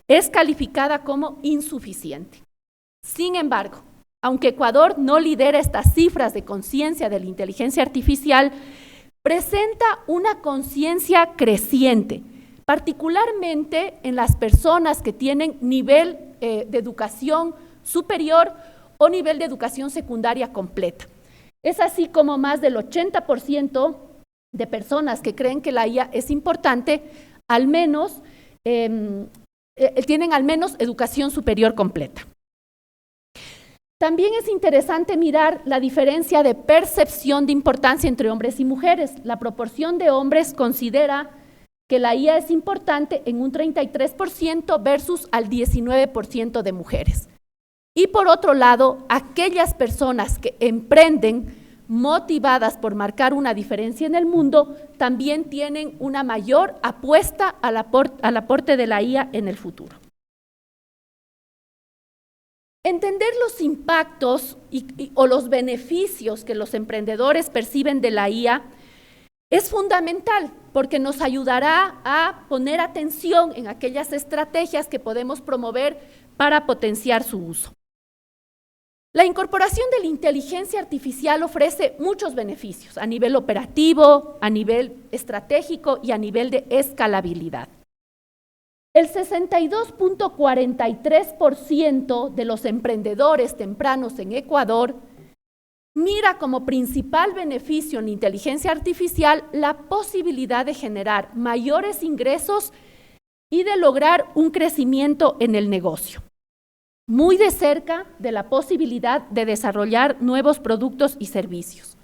es calificada como insuficiente. Sin embargo, aunque Ecuador no lidera estas cifras de conciencia de la inteligencia artificial, presenta una conciencia creciente, particularmente en las personas que tienen nivel de educación superior o nivel de educación secundaria completa. Es así como más del 80% de personas que creen que la IA es importante, al menos tienen al menos educación superior completa. También es interesante mirar la diferencia de percepción de importancia entre hombres y mujeres. La proporción de hombres considera que la IA es importante en un 33% versus al 19% de mujeres. Y por otro lado, aquellas personas que emprenden motivadas por marcar una diferencia en el mundo, también tienen una mayor apuesta al aporte de la IA en el futuro. Entender los impactos o los beneficios que los emprendedores perciben de la IA es fundamental porque nos ayudará a poner atención en aquellas estrategias que podemos promover para potenciar su uso. La incorporación de la inteligencia artificial ofrece muchos beneficios a nivel operativo, a nivel estratégico y a nivel de escalabilidad. El 62.43% de los emprendedores tempranos en Ecuador mira como principal beneficio en la inteligencia artificial la posibilidad de generar mayores ingresos y de lograr un crecimiento en el negocio, muy de cerca de la posibilidad de desarrollar nuevos productos y servicios.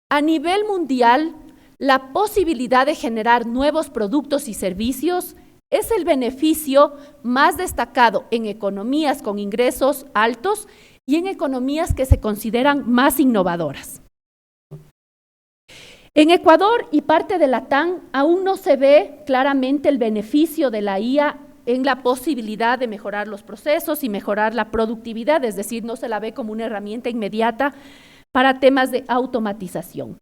A nivel mundial, la posibilidad de generar nuevos productos y servicios es el beneficio más destacado en economías con ingresos altos y en economías que se consideran más innovadoras. En Ecuador y parte de Latam aún no se ve claramente el beneficio de la IA en la posibilidad de mejorar los procesos y mejorar la productividad, es decir, no se la ve como una herramienta inmediata para temas de automatización.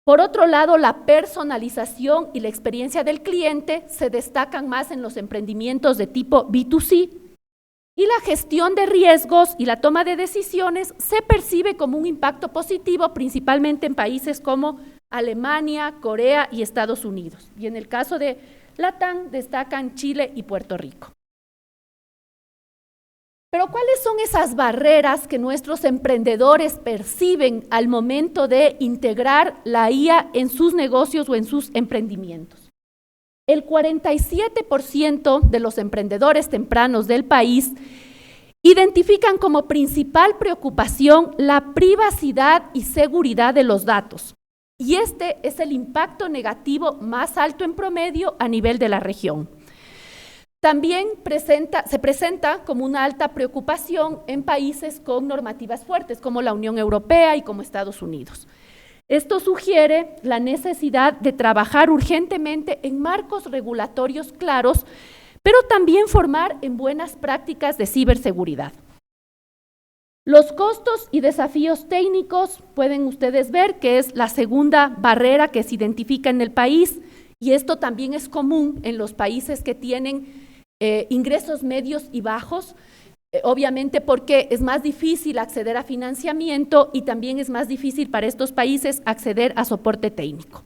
Por otro lado, la personalización y la experiencia del cliente se destacan más en los emprendimientos de tipo B2C y la gestión de riesgos y la toma de decisiones se percibe como un impacto positivo, principalmente en países como Alemania, Corea y Estados Unidos. Y en el caso de Latam destacan Chile y Puerto Rico. Pero ¿cuáles son esas barreras que nuestros emprendedores perciben al momento de integrar la IA en sus negocios o en sus emprendimientos? El 47% de los emprendedores tempranos del país identifican como principal preocupación la privacidad y seguridad de los datos. Y este es el impacto negativo más alto en promedio a nivel de la región. También se presenta como una alta preocupación en países con normativas fuertes, como la Unión Europea y como Estados Unidos. Esto sugiere la necesidad de trabajar urgentemente en marcos regulatorios claros, pero también formar en buenas prácticas de ciberseguridad. Los costos y desafíos técnicos pueden ustedes ver que es la segunda barrera que se identifica en el país, y esto también es común en los países que tienen ingresos medios y bajos, obviamente porque es más difícil acceder a financiamiento y también es más difícil para estos países acceder a soporte técnico.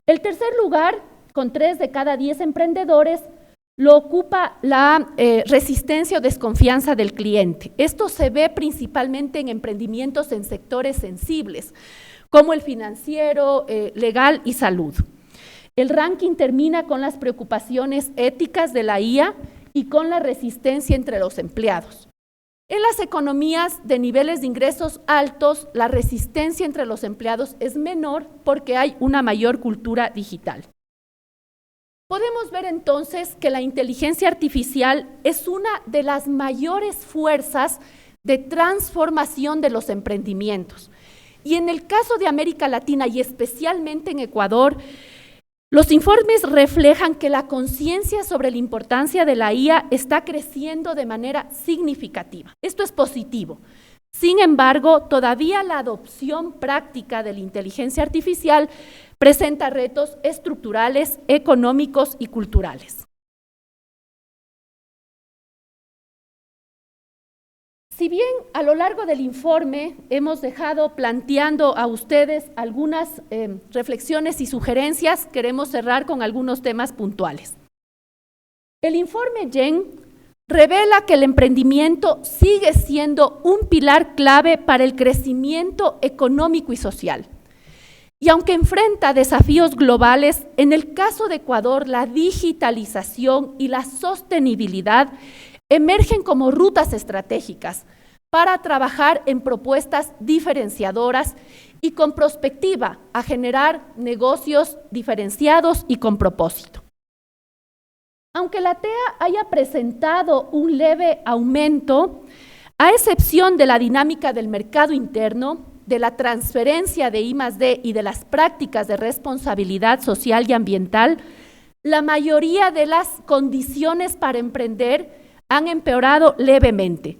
El tercer lugar, con 3 de cada 10 emprendedores, lo ocupa la resistencia o desconfianza del cliente. Esto se ve principalmente en emprendimientos en sectores sensibles, como el financiero, legal y salud. El ranking termina con las preocupaciones éticas de la IA y con la resistencia entre los empleados. En las economías de niveles de ingresos altos, la resistencia entre los empleados es menor porque hay una mayor cultura digital. Podemos ver entonces que la inteligencia artificial es una de las mayores fuerzas de transformación de los emprendimientos. Y en el caso de América Latina y especialmente en Ecuador, los informes reflejan que la conciencia sobre la importancia de la IA está creciendo de manera significativa. Esto es positivo. Sin embargo, todavía la adopción práctica de la inteligencia artificial presenta retos estructurales, económicos y culturales. Si bien a lo largo del informe hemos dejado planteando a ustedes algunas reflexiones y sugerencias, queremos cerrar con algunos temas puntuales. El informe Yen revela que el emprendimiento sigue siendo un pilar clave para el crecimiento económico y social. Y aunque enfrenta desafíos globales, en el caso de Ecuador, la digitalización y la sostenibilidad emergen como rutas estratégicas para trabajar en propuestas diferenciadoras y con perspectiva a generar negocios diferenciados y con propósito. Aunque la TEA haya presentado un leve aumento, a excepción de la dinámica del mercado interno, de la transferencia de I+D y de las prácticas de responsabilidad social y ambiental, la mayoría de las condiciones para emprender han empeorado levemente,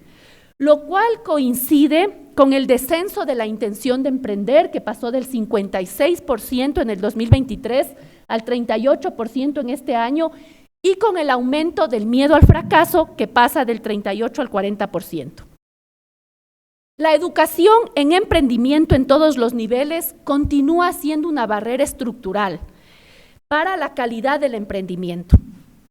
lo cual coincide con el descenso de la intención de emprender, que pasó del 56% en el 2023 al 38% en este año, y con el aumento del miedo al fracaso, que pasa del 38 al 40%. La educación en emprendimiento en todos los niveles continúa siendo una barrera estructural para la calidad del emprendimiento.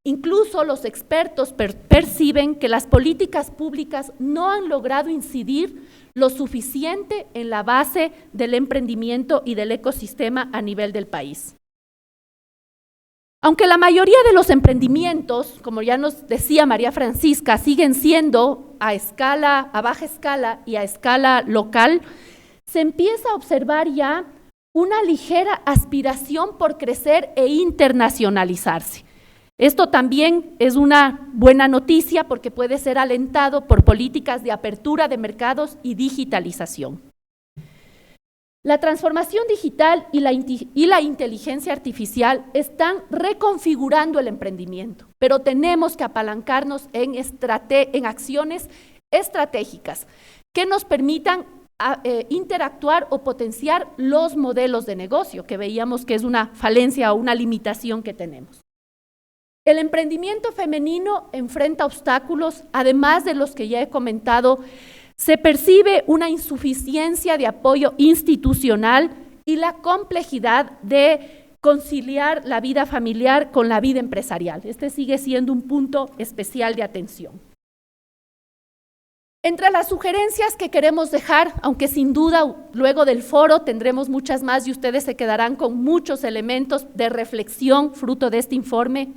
Incluso los expertos perciben que las políticas públicas no han logrado incidir lo suficiente en la base del emprendimiento y del ecosistema a nivel del país. Aunque la mayoría de los emprendimientos, como ya nos decía María Francisca, siguen siendo a baja escala y a escala local, se empieza a observar ya una ligera aspiración por crecer e internacionalizarse. Esto también es una buena noticia porque puede ser alentado por políticas de apertura de mercados y digitalización. La transformación digital y la inteligencia artificial están reconfigurando el emprendimiento, pero tenemos que apalancarnos en acciones estratégicas que nos permitan interactuar o potenciar los modelos de negocio, que veíamos que es una falencia o una limitación que tenemos. El emprendimiento femenino enfrenta obstáculos, además de los que ya he comentado. Se percibe una insuficiencia de apoyo institucional y la complejidad de conciliar la vida familiar con la vida empresarial. Este sigue siendo un punto especial de atención. Entre las sugerencias que queremos dejar, aunque sin duda luego del foro tendremos muchas más y ustedes se quedarán con muchos elementos de reflexión fruto de este informe,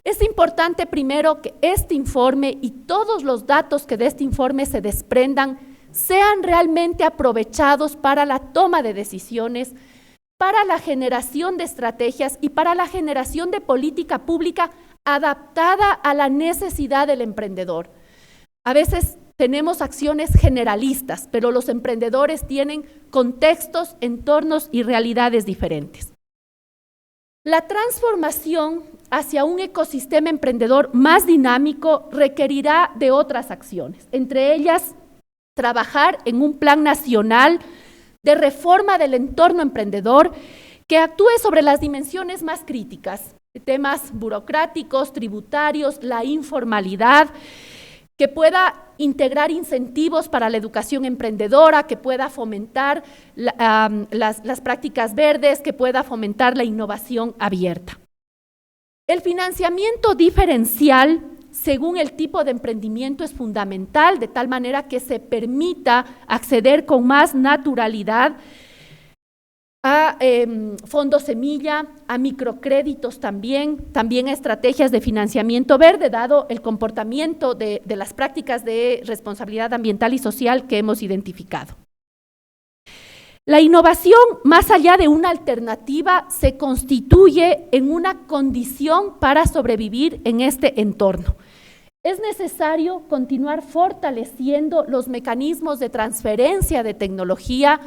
es importante primero que este informe y todos los datos que de este informe se desprendan sean realmente aprovechados para la toma de decisiones, para la generación de estrategias y para la generación de política pública adaptada a la necesidad del emprendedor. A veces tenemos acciones generalistas, pero los emprendedores tienen contextos, entornos y realidades diferentes. La transformación hacia un ecosistema emprendedor más dinámico requerirá de otras acciones, entre ellas trabajar en un plan nacional de reforma del entorno emprendedor que actúe sobre las dimensiones más críticas, temas burocráticos, tributarios, la informalidad, que pueda integrar incentivos para la educación emprendedora, que pueda fomentar las prácticas verdes, que pueda fomentar la innovación abierta. El financiamiento diferencial, según el tipo de emprendimiento, es fundamental, de tal manera que se permita acceder con más naturalidad a fondos semilla, a microcréditos también a estrategias de financiamiento verde, dado el comportamiento de las prácticas de responsabilidad ambiental y social que hemos identificado. La innovación, más allá de una alternativa, se constituye en una condición para sobrevivir en este entorno. Es necesario continuar fortaleciendo los mecanismos de transferencia de tecnología,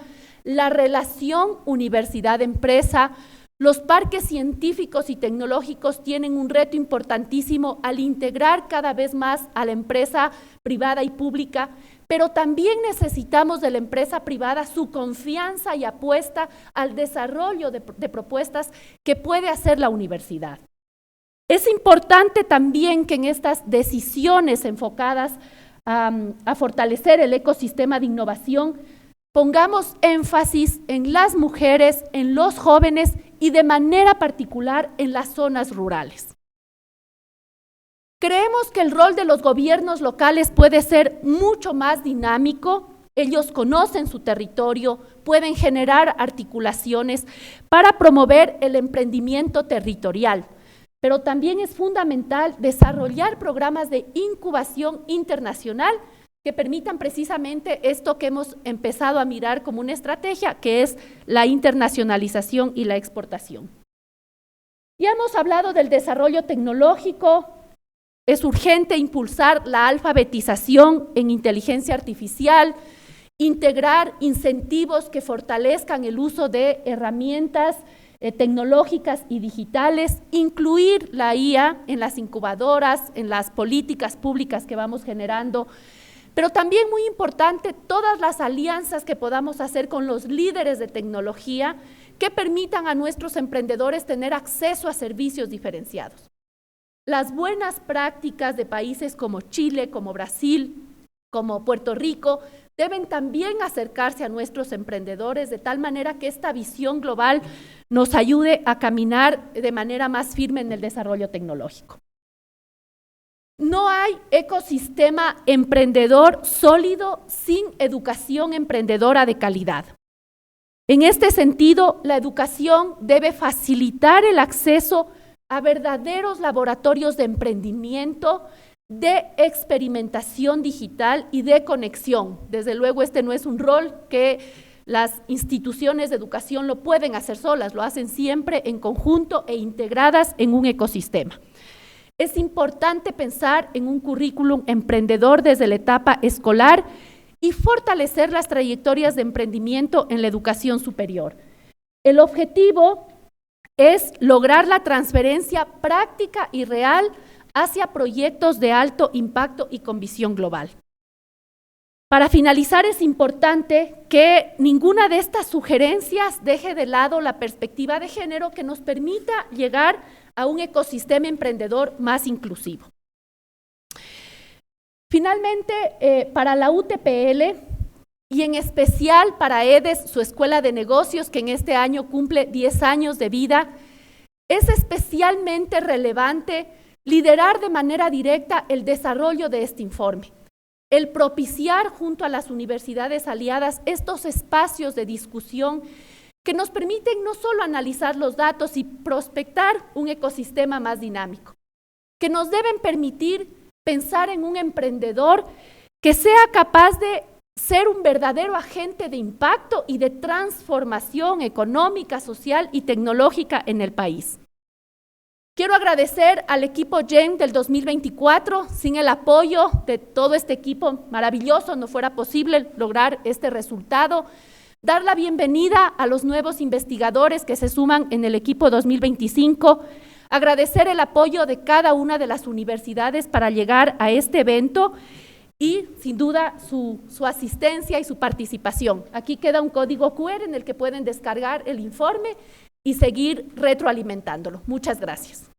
la relación universidad-empresa. Los parques científicos y tecnológicos tienen un reto importantísimo al integrar cada vez más a la empresa privada y pública, pero también necesitamos de la empresa privada su confianza y apuesta al desarrollo de propuestas que puede hacer la universidad. Es importante también que en estas decisiones enfocadas a fortalecer el ecosistema de innovación pongamos énfasis en las mujeres, en los jóvenes y de manera particular en las zonas rurales. Creemos que el rol de los gobiernos locales puede ser mucho más dinámico. Ellos conocen su territorio, pueden generar articulaciones para promover el emprendimiento territorial, pero también es fundamental desarrollar programas de incubación internacional que permitan precisamente esto que hemos empezado a mirar como una estrategia, que es la internacionalización y la exportación. Ya hemos hablado del desarrollo tecnológico. Es urgente impulsar la alfabetización en inteligencia artificial, integrar incentivos que fortalezcan el uso de herramientas tecnológicas y digitales, incluir la IA en las incubadoras, en las políticas públicas que vamos generando, pero también muy importante todas las alianzas que podamos hacer con los líderes de tecnología que permitan a nuestros emprendedores tener acceso a servicios diferenciados. Las buenas prácticas de países como Chile, como Brasil, como Puerto Rico, deben también acercarse a nuestros emprendedores de tal manera que esta visión global nos ayude a caminar de manera más firme en el desarrollo tecnológico. No hay ecosistema emprendedor sólido sin educación emprendedora de calidad. En este sentido, la educación debe facilitar el acceso a verdaderos laboratorios de emprendimiento, de experimentación digital y de conexión. Desde luego, este no es un rol que las instituciones de educación lo pueden hacer solas, lo hacen siempre en conjunto e integradas en un ecosistema. Es importante pensar en un currículum emprendedor desde la etapa escolar y fortalecer las trayectorias de emprendimiento en la educación superior. El objetivo es lograr la transferencia práctica y real hacia proyectos de alto impacto y con visión global. Para finalizar, es importante que ninguna de estas sugerencias deje de lado la perspectiva de género que nos permita llegar a un ecosistema emprendedor más inclusivo. Finalmente, para la UTPL y en especial para EDES, su escuela de negocios, que en este año cumple 10 años de vida, es especialmente relevante liderar de manera directa el desarrollo de este informe. El propiciar junto a las universidades aliadas estos espacios de discusión que nos permiten no solo analizar los datos y prospectar un ecosistema más dinámico, que nos deben permitir pensar en un emprendedor que sea capaz de ser un verdadero agente de impacto y de transformación económica, social y tecnológica en el país. Quiero agradecer al equipo GEM del 2024. Sin el apoyo de todo este equipo maravilloso no fuera posible lograr este resultado. Dar la bienvenida a los nuevos investigadores que se suman en el equipo 2025. Agradecer el apoyo de cada una de las universidades para llegar a este evento y, sin duda, su asistencia y su participación. Aquí queda un código QR en el que pueden descargar el informe y seguir retroalimentándolo. Muchas gracias.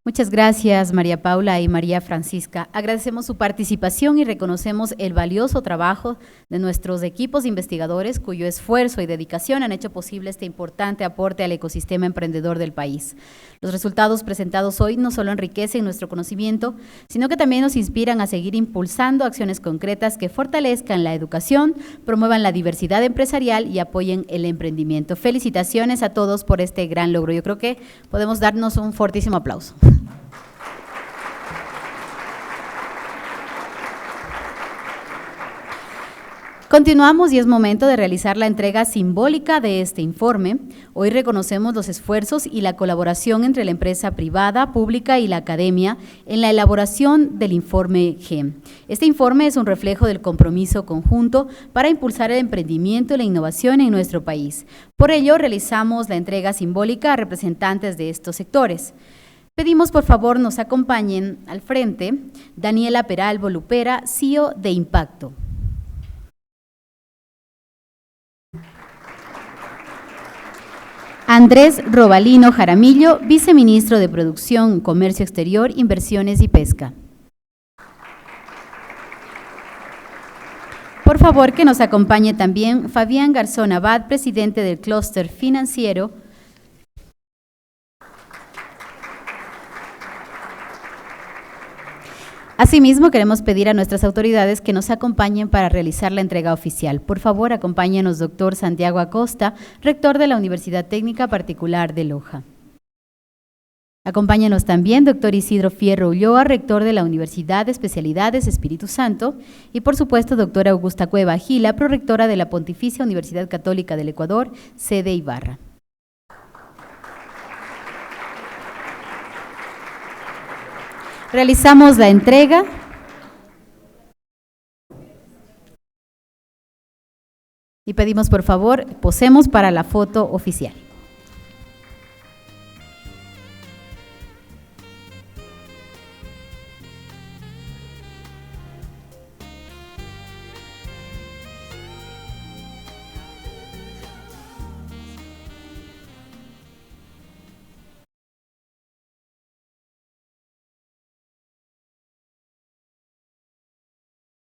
Muchas gracias, María Paula y María Francisca. Agradecemos su participación y reconocemos el valioso trabajo de nuestros equipos investigadores, cuyo esfuerzo y dedicación han hecho posible este importante aporte al ecosistema emprendedor del país. Los resultados presentados hoy no solo enriquecen nuestro conocimiento, sino que también nos inspiran a seguir impulsando acciones concretas que fortalezcan la educación, promuevan la diversidad empresarial y apoyen el emprendimiento. Felicitaciones a todos por este gran logro. Yo creo que podemos darnos un fortísimo aplauso. Continuamos y es momento de realizar la entrega simbólica de este informe. Hoy reconocemos los esfuerzos y la colaboración entre la empresa privada, pública y la academia en la elaboración del informe GEM. Este informe es un reflejo del compromiso conjunto para impulsar el emprendimiento y la innovación en nuestro país. Por ello, realizamos la entrega simbólica a representantes de estos sectores. Pedimos, por favor, nos acompañen al frente Daniela Peralbo Lupera, CEO de Impacto. Andrés Robalino Jaramillo, viceministro de Producción, Comercio Exterior, Inversiones y Pesca. Por favor, que nos acompañe también Fabián Garzón Abad, presidente del Clúster Financiero. Asimismo, queremos pedir a nuestras autoridades que nos acompañen para realizar la entrega oficial. Por favor, acompáñenos, doctor Santiago Acosta, rector de la Universidad Técnica Particular de Loja. Acompáñanos también, doctor Isidro Fierro Ulloa, rector de la Universidad de Especialidades Espíritu Santo, y por supuesto, doctora Augusta Cueva Gila, prorectora de la Pontificia Universidad Católica del Ecuador, sede Ibarra. Realizamos la entrega. Y pedimos, por favor, posemos para la foto oficial.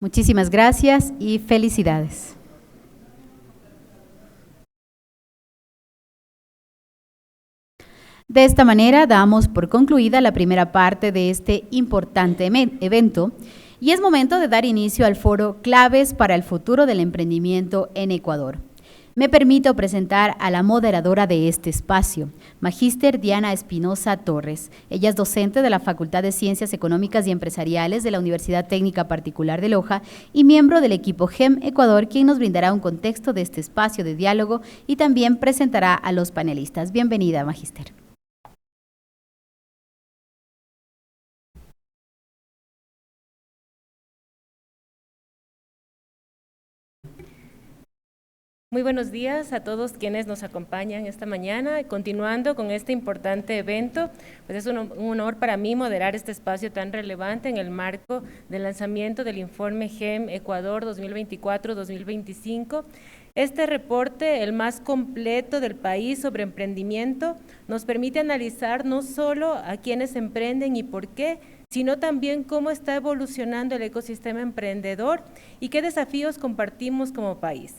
Muchísimas gracias y felicidades. De esta manera damos por concluida la primera parte de este importante evento y es momento de dar inicio al foro Claves para el futuro del emprendimiento en Ecuador. Me permito presentar a la moderadora de este espacio, Magíster Diana Espinosa Torres. Ella es docente de la Facultad de Ciencias Económicas y Empresariales de la Universidad Técnica Particular de Loja y miembro del equipo GEM Ecuador, quien nos brindará un contexto de este espacio de diálogo y también presentará a los panelistas. Bienvenida, Magíster. Muy buenos días a todos quienes nos acompañan esta mañana. Continuando con este importante evento, pues es un honor para mí moderar este espacio tan relevante en el marco del lanzamiento del informe GEM Ecuador 2024-2025. Este reporte, el más completo del país sobre emprendimiento, nos permite analizar no solo a quienes emprenden y por qué, sino también cómo está evolucionando el ecosistema emprendedor y qué desafíos compartimos como país.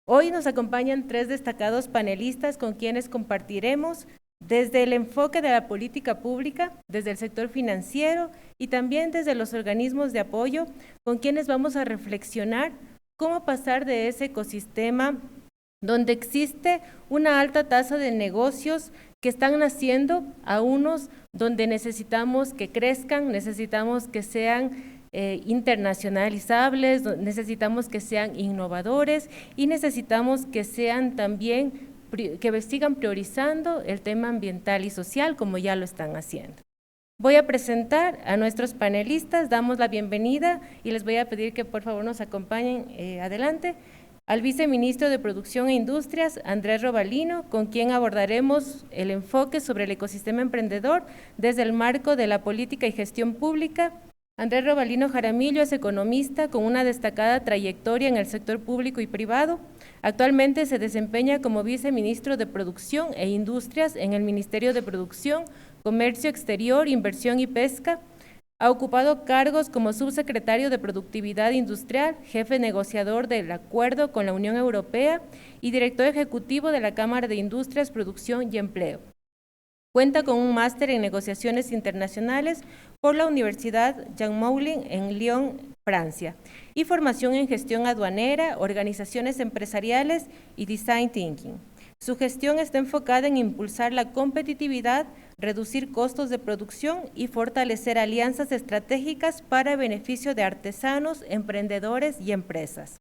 Hoy nos acompañan 3 destacados panelistas con quienes compartiremos desde el enfoque de la política pública, desde el sector financiero y también desde los organismos de apoyo, con quienes vamos a reflexionar cómo pasar de ese ecosistema donde existe una alta tasa de negocios que están naciendo a unos donde necesitamos que crezcan, necesitamos que sean internacionalizables, necesitamos que sean innovadores y necesitamos que sean también, que sigan priorizando el tema ambiental y social como ya lo están haciendo. Voy a presentar a nuestros panelistas, damos la bienvenida y les voy a pedir que por favor nos acompañen adelante al viceministro de Producción e Industrias, Andrés Robalino, con quien abordaremos el enfoque sobre el ecosistema emprendedor desde el marco de la política y gestión pública. Andrés Robalino Jaramillo es economista con una destacada trayectoria en el sector público y privado. Actualmente se desempeña como viceministro de Producción e Industrias en el Ministerio de Producción, Comercio Exterior, Inversión y Pesca. Ha ocupado cargos como subsecretario de Productividad Industrial, jefe negociador del acuerdo con la Unión Europea y director ejecutivo de la Cámara de Industrias, Producción y Empleo. Cuenta con un máster en negociaciones internacionales por la Universidad Jean Moulin en Lyon, Francia, y formación en gestión aduanera, organizaciones empresariales y design thinking. Su gestión está enfocada en impulsar la competitividad, reducir costos de producción y fortalecer alianzas estratégicas para beneficio de artesanos, emprendedores y empresas.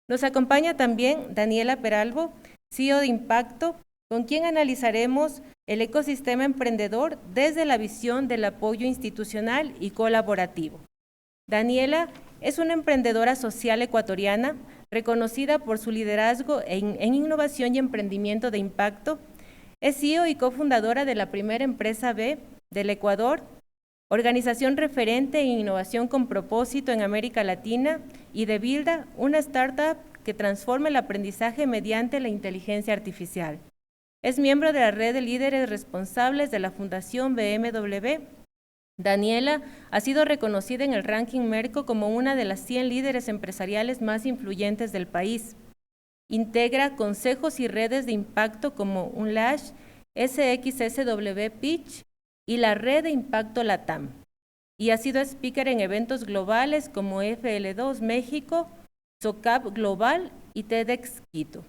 Nos acompaña también Daniela Peralbo, CEO de Impacto, con quien analizaremos el ecosistema emprendedor desde la visión del apoyo institucional y colaborativo. Daniela es una emprendedora social ecuatoriana reconocida por su liderazgo en innovación y emprendimiento de impacto. Es CEO y cofundadora de la primera empresa B del Ecuador, organización referente en innovación con propósito en América Latina, y de Builda, una startup que transforma el aprendizaje mediante la inteligencia artificial. Es miembro de la red de líderes responsables de la Fundación BMW. Daniela ha sido reconocida en el ranking Merco como una de las 100 líderes empresariales más influyentes del país. Integra consejos y redes de impacto como UNLASH, SXSW Pitch y la Red de Impacto LATAM. Y ha sido speaker en eventos globales como FL2 México, SOCAP Global y TEDx Quito.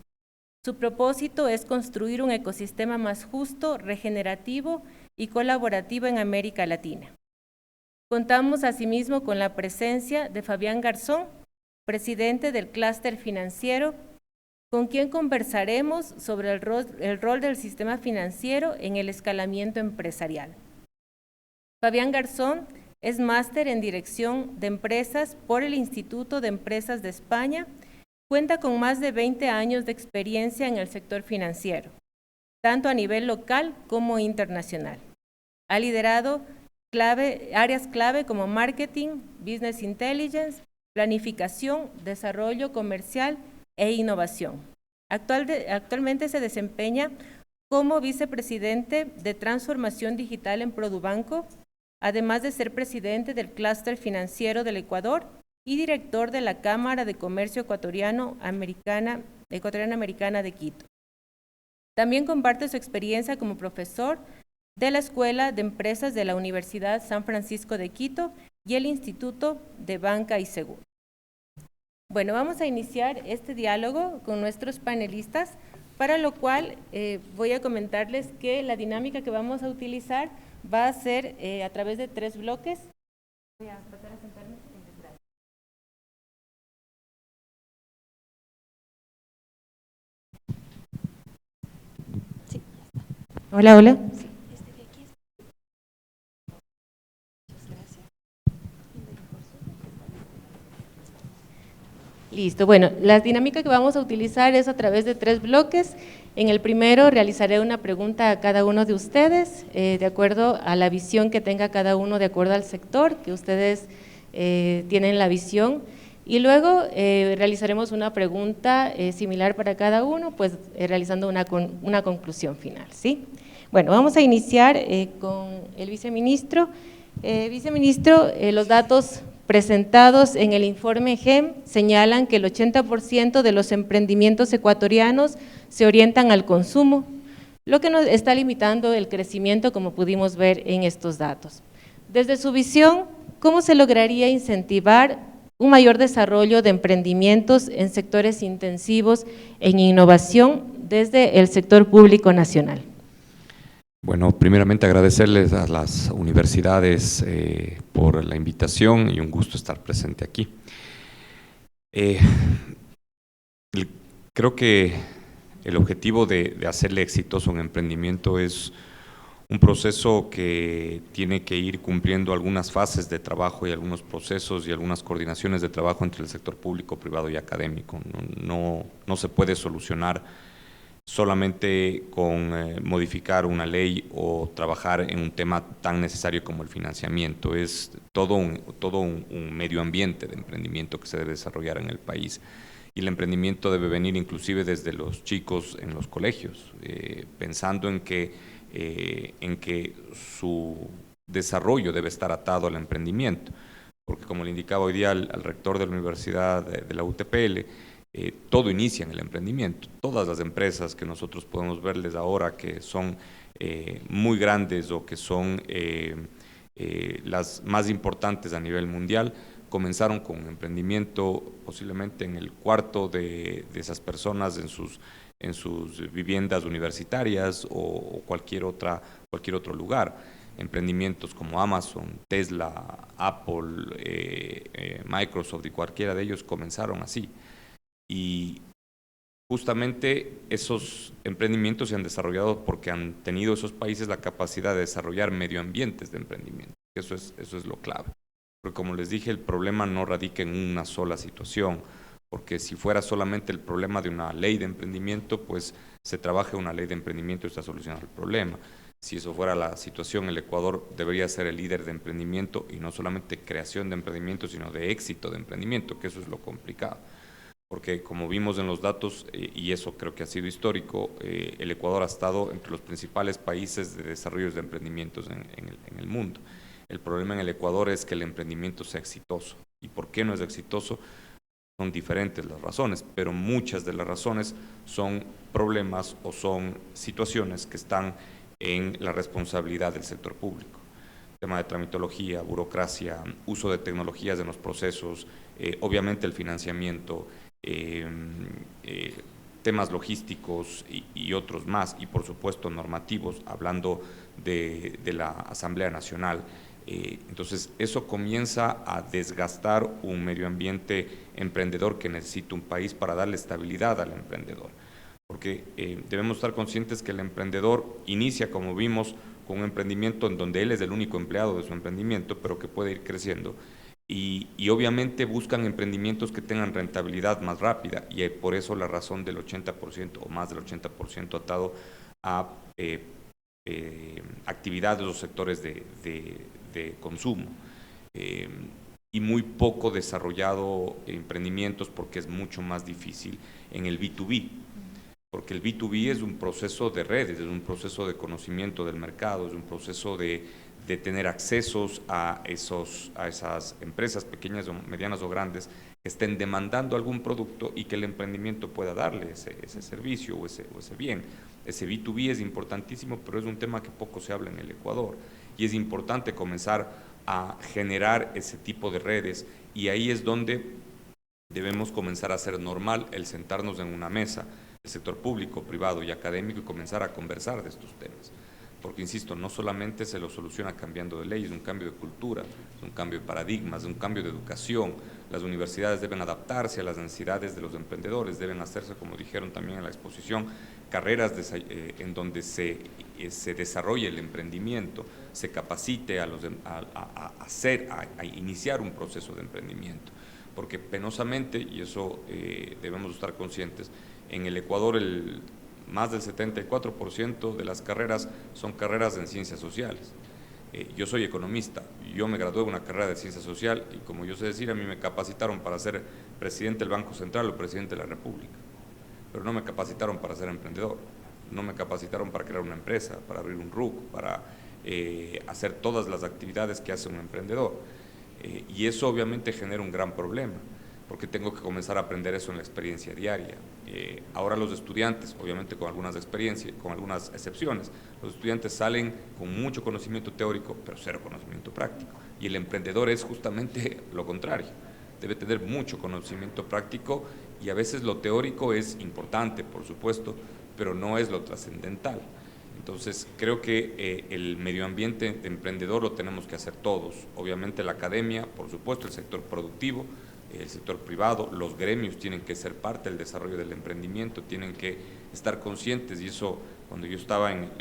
Su propósito es construir un ecosistema más justo, regenerativo y colaborativo en América Latina. Contamos asimismo con la presencia de Fabián Garzón, presidente del Clúster Financiero, con quien conversaremos sobre el rol del sistema financiero en el escalamiento empresarial. Fabián Garzón es máster en Dirección de Empresas por el Instituto de Empresas de España. Cuenta con más de 20 años de experiencia en el sector financiero, tanto a nivel local como internacional. Ha liderado áreas clave como marketing, business intelligence, planificación, desarrollo comercial e innovación. Actualmente se desempeña como vicepresidente de transformación digital en Produbanco, además de ser presidente del Clúster Financiero del Ecuador y director de la Cámara de Comercio Ecuatoriana-Americana de Quito. También comparte su experiencia como profesor de la Escuela de Empresas de la Universidad San Francisco de Quito y el Instituto de Banca y Seguro. Bueno, vamos a iniciar este diálogo con nuestros panelistas, para lo cual voy a comentarles que la dinámica que vamos a utilizar va a ser a través de 3 bloques. Voy a pasar a sentarme en el brazo. Sí, ya está. Hola, hola. Sí, este de aquí es. Muchas gracias. Listo, bueno, la dinámica que vamos a utilizar es a través de 3 bloques. En el primero realizaré una pregunta a cada uno de ustedes, de acuerdo a la visión que tenga cada uno, de acuerdo al sector que ustedes tienen la visión, y luego realizaremos una pregunta similar para cada uno, pues realizando una conclusión final, ¿sí? Bueno, vamos a iniciar con el viceministro. Viceministro, los datos presentados en el informe GEM señalan que el 80% de los emprendimientos ecuatorianos se orientan al consumo, lo que nos está limitando el crecimiento, como pudimos ver en estos datos. Desde su visión, ¿cómo se lograría incentivar un mayor desarrollo de emprendimientos en sectores intensivos en innovación desde el sector público nacional? Bueno, primeramente agradecerles a las universidades por la invitación y un gusto estar presente aquí. Creo que el objetivo de hacerle exitoso un emprendimiento es un proceso que tiene que ir cumpliendo algunas fases de trabajo y algunos procesos y algunas coordinaciones de trabajo entre el sector público, privado y académico. No se puede solucionar solamente con modificar una ley o trabajar en un tema tan necesario como el financiamiento. Es todo un medio ambiente de emprendimiento que se debe desarrollar en el país, y el emprendimiento debe venir inclusive desde los chicos en los colegios, pensando en que su desarrollo debe estar atado al emprendimiento, porque como le indicaba hoy día al rector de la Universidad de la UTPL, todo inicia en el emprendimiento. Todas las empresas que nosotros podemos verles ahora que son muy grandes o que son las más importantes a nivel mundial, comenzaron con un emprendimiento posiblemente en el cuarto de esas personas en sus viviendas universitarias o cualquier otro lugar. Emprendimientos como Amazon, Tesla, Apple, Microsoft y cualquiera de ellos comenzaron así. Y justamente esos emprendimientos se han desarrollado porque han tenido esos países la capacidad de desarrollar medio ambientes de emprendimiento. Eso es lo clave. Porque como les dije, el problema no radica en una sola situación, porque si fuera solamente el problema de una ley de emprendimiento, pues se trabaja una ley de emprendimiento y está solucionado el problema. Si eso fuera la situación, el Ecuador debería ser el líder de emprendimiento, y no solamente creación de emprendimiento, sino de éxito de emprendimiento, que eso es lo complicado. Porque como vimos en los datos, y eso creo que ha sido histórico, el Ecuador ha estado entre los principales países de desarrollo de emprendimientos en el mundo. El problema en el Ecuador es que el emprendimiento sea exitoso. ¿Y por qué no es exitoso? Son diferentes las razones, pero muchas de las razones son problemas o son situaciones que están en la responsabilidad del sector público. Tema de tramitología, burocracia, uso de tecnologías en los procesos, obviamente el financiamiento, temas logísticos y otros más, y por supuesto normativos, hablando de la Asamblea Nacional. Entonces eso comienza a desgastar un medio ambiente emprendedor que necesita un país para darle estabilidad al emprendedor, porque debemos estar conscientes que el emprendedor inicia, como vimos, con un emprendimiento en donde él es el único empleado de su emprendimiento, pero que puede ir creciendo, y obviamente buscan emprendimientos que tengan rentabilidad más rápida, y por eso la razón del 80% o más del 80% atado a actividades o sectores de consumo, y muy poco desarrollado emprendimientos, porque es mucho más difícil en el B2B, porque el B2B es un proceso de redes, es un proceso de conocimiento del mercado, es un proceso de tener accesos a esas empresas pequeñas o medianas o grandes que estén demandando algún producto y que el emprendimiento pueda darle ese servicio o ese bien. Ese B2B es importantísimo, pero es un tema que poco se habla en el Ecuador, y es importante comenzar a generar ese tipo de redes, y ahí es donde debemos comenzar a hacer normal el sentarnos en una mesa, el sector público, privado y académico, y comenzar a conversar de estos temas. Porque, insisto, no solamente se lo soluciona cambiando de ley, es un cambio de cultura, es un cambio de paradigmas, es un cambio de educación. Las universidades deben adaptarse a las necesidades de los emprendedores, deben hacerse, como dijeron también en la exposición, carreras en donde se desarrolle el emprendimiento, se capacite a iniciar un proceso de emprendimiento. Porque penosamente, y eso debemos estar conscientes, en el Ecuador más del 74% de las carreras son carreras en ciencias sociales. Yo soy economista, yo me gradué de una carrera de ciencia social y, como yo sé decir, a mí me capacitaron para ser presidente del Banco Central o presidente de la República, pero no me capacitaron para ser emprendedor, no me capacitaron para crear una empresa, para abrir un RUC, para hacer todas las actividades que hace un emprendedor. Y eso obviamente genera un gran problema, porque tengo que comenzar a aprender eso en la experiencia diaria. Ahora los estudiantes, obviamente con algunas excepciones, los estudiantes salen con mucho conocimiento teórico, pero cero conocimiento práctico. Y el emprendedor es justamente lo contrario, debe tener mucho conocimiento práctico, y a veces lo teórico es importante, por supuesto, pero no es lo trascendental. Entonces, creo que el medio ambiente de emprendedor lo tenemos que hacer todos, obviamente la academia, por supuesto el sector productivo, el sector privado, los gremios tienen que ser parte del desarrollo del emprendimiento, tienen que estar conscientes, y eso cuando yo estaba en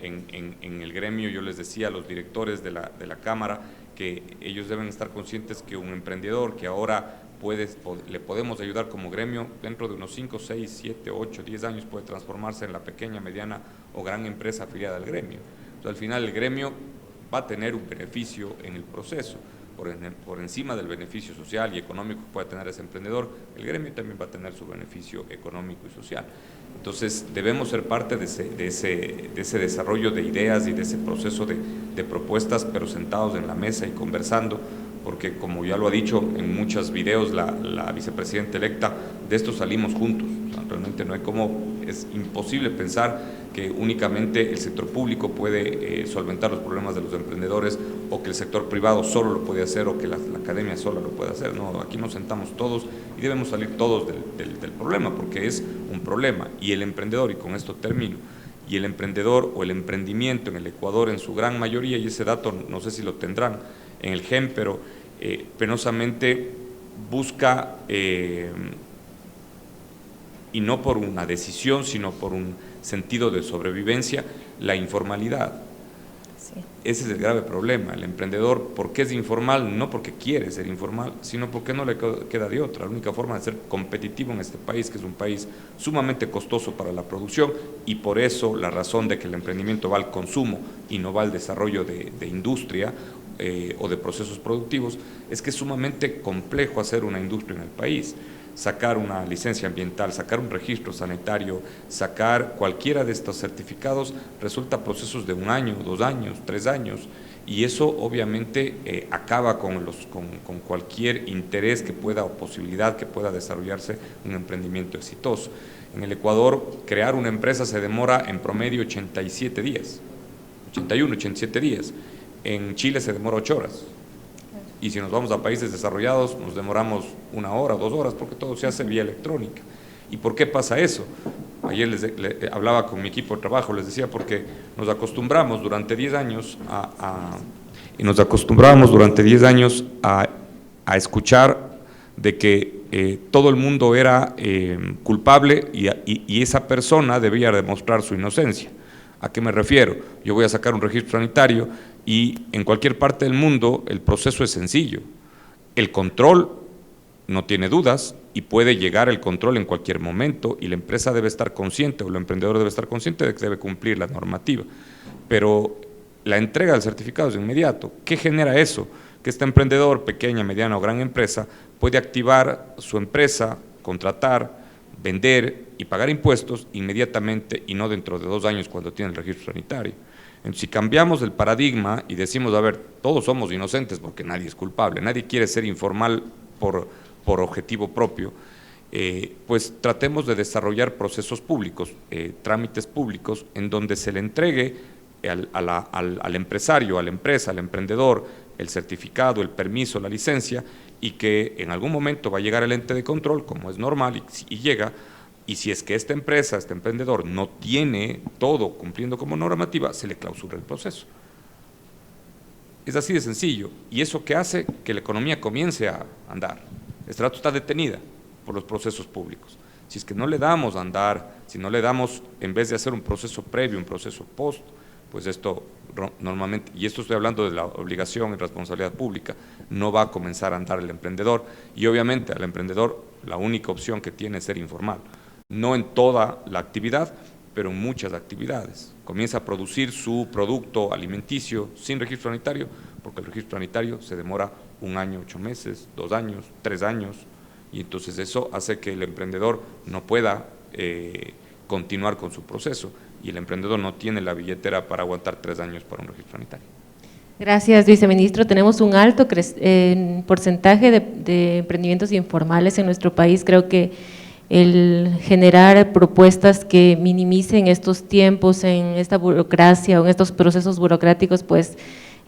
el gremio yo les decía a los directores de la Cámara que ellos deben estar conscientes que un emprendedor que ahora le podemos ayudar como gremio, dentro de unos 5, 6, 7, 8, 10 años puede transformarse en la pequeña, mediana o gran empresa afiliada al gremio. Entonces, al final el gremio va a tener un beneficio en el proceso. Por encima del beneficio social y económico que pueda tener ese emprendedor, el gremio también va a tener su beneficio económico y social. Entonces, debemos ser parte de ese desarrollo de ideas y de ese proceso de propuestas, pero sentados en la mesa y conversando, porque, como ya lo ha dicho en muchos videos la vicepresidenta electa, de esto salimos juntos. O sea, realmente no hay es imposible pensar que únicamente el sector público puede solventar los problemas de los emprendedores, o que el sector privado solo lo puede hacer, o que la academia sola lo puede hacer. No, aquí nos sentamos todos y debemos salir todos del problema, porque es un problema. Y el emprendedor, y con esto termino, y el emprendedor o el emprendimiento en el Ecuador en su gran mayoría, y ese dato no sé si lo tendrán en el GEM, pero penosamente busca, y no por una decisión, sino por un sentido de sobrevivencia, la informalidad. Sí. Ese es el grave problema. El emprendedor, ¿por qué es informal? No porque quiere ser informal, sino porque no le queda de otra. La única forma de ser competitivo en este país, que es un país sumamente costoso para la producción, y por eso la razón de que el emprendimiento va al consumo y no va al desarrollo de industria o de procesos productivos, es que es sumamente complejo hacer una industria en el país. Sacar una licencia ambiental, sacar un registro sanitario, sacar cualquiera de estos certificados, resulta procesos de 1 año, 2 años, 3 años, y eso obviamente acaba con cualquier interés que pueda, o posibilidad que pueda desarrollarse un emprendimiento exitoso. En el Ecuador, crear una empresa se demora en promedio 87 días, 81, 87 días. En Chile se demora 8 horas. Y si nos vamos a países desarrollados, nos demoramos 1 hora, 2 horas, porque todo se hace vía electrónica. ¿Y por qué pasa eso? Ayer hablaba con mi equipo de trabajo, les decía, porque nos acostumbramos durante 10 años a escuchar de que todo el mundo era culpable y esa persona debía demostrar su inocencia. ¿A qué me refiero? Yo voy a sacar un registro sanitario y en cualquier parte del mundo el proceso es sencillo. El control no tiene dudas y puede llegar el control en cualquier momento, y la empresa debe estar consciente, o el emprendedor debe estar consciente de que debe cumplir la normativa. Pero la entrega del certificado es inmediato. ¿Qué genera eso? Que este emprendedor, pequeña, mediana o gran empresa, puede activar su empresa, contratar, vender y pagar impuestos inmediatamente, y no dentro de 2 años cuando tiene el registro sanitario. Entonces, si cambiamos el paradigma y decimos, a ver, todos somos inocentes porque nadie es culpable, nadie quiere ser informal por objetivo propio, pues tratemos de desarrollar procesos públicos, trámites públicos, en donde se le entregue al empresario, a la empresa, al emprendedor, el certificado, el permiso, la licencia, y que en algún momento va a llegar el ente de control, como es normal, y llega, y si es que esta empresa, este emprendedor no tiene todo cumpliendo como normativa, se le clausura el proceso. Es así de sencillo, y eso que hace que la economía comience a andar. Esta rato está detenida por los procesos públicos. Si es que no le damos a andar, si no le damos, en vez de hacer un proceso previo, un proceso post, pues esto normalmente, y esto estoy hablando de la obligación y responsabilidad pública, no va a comenzar a andar el emprendedor, y obviamente al emprendedor la única opción que tiene es ser informal, no en toda la actividad, pero en muchas actividades. Comienza a producir su producto alimenticio sin registro sanitario, porque el registro sanitario se demora 1 año, 8 meses, 2 años, 3 años, y entonces eso hace que el emprendedor no pueda continuar con su proceso, y el emprendedor no tiene la billetera para aguantar 3 años para un registro sanitario. Gracias, viceministro. Tenemos un alto porcentaje de emprendimientos informales en nuestro país. Creo que el generar propuestas que minimicen estos tiempos en esta burocracia o en estos procesos burocráticos, pues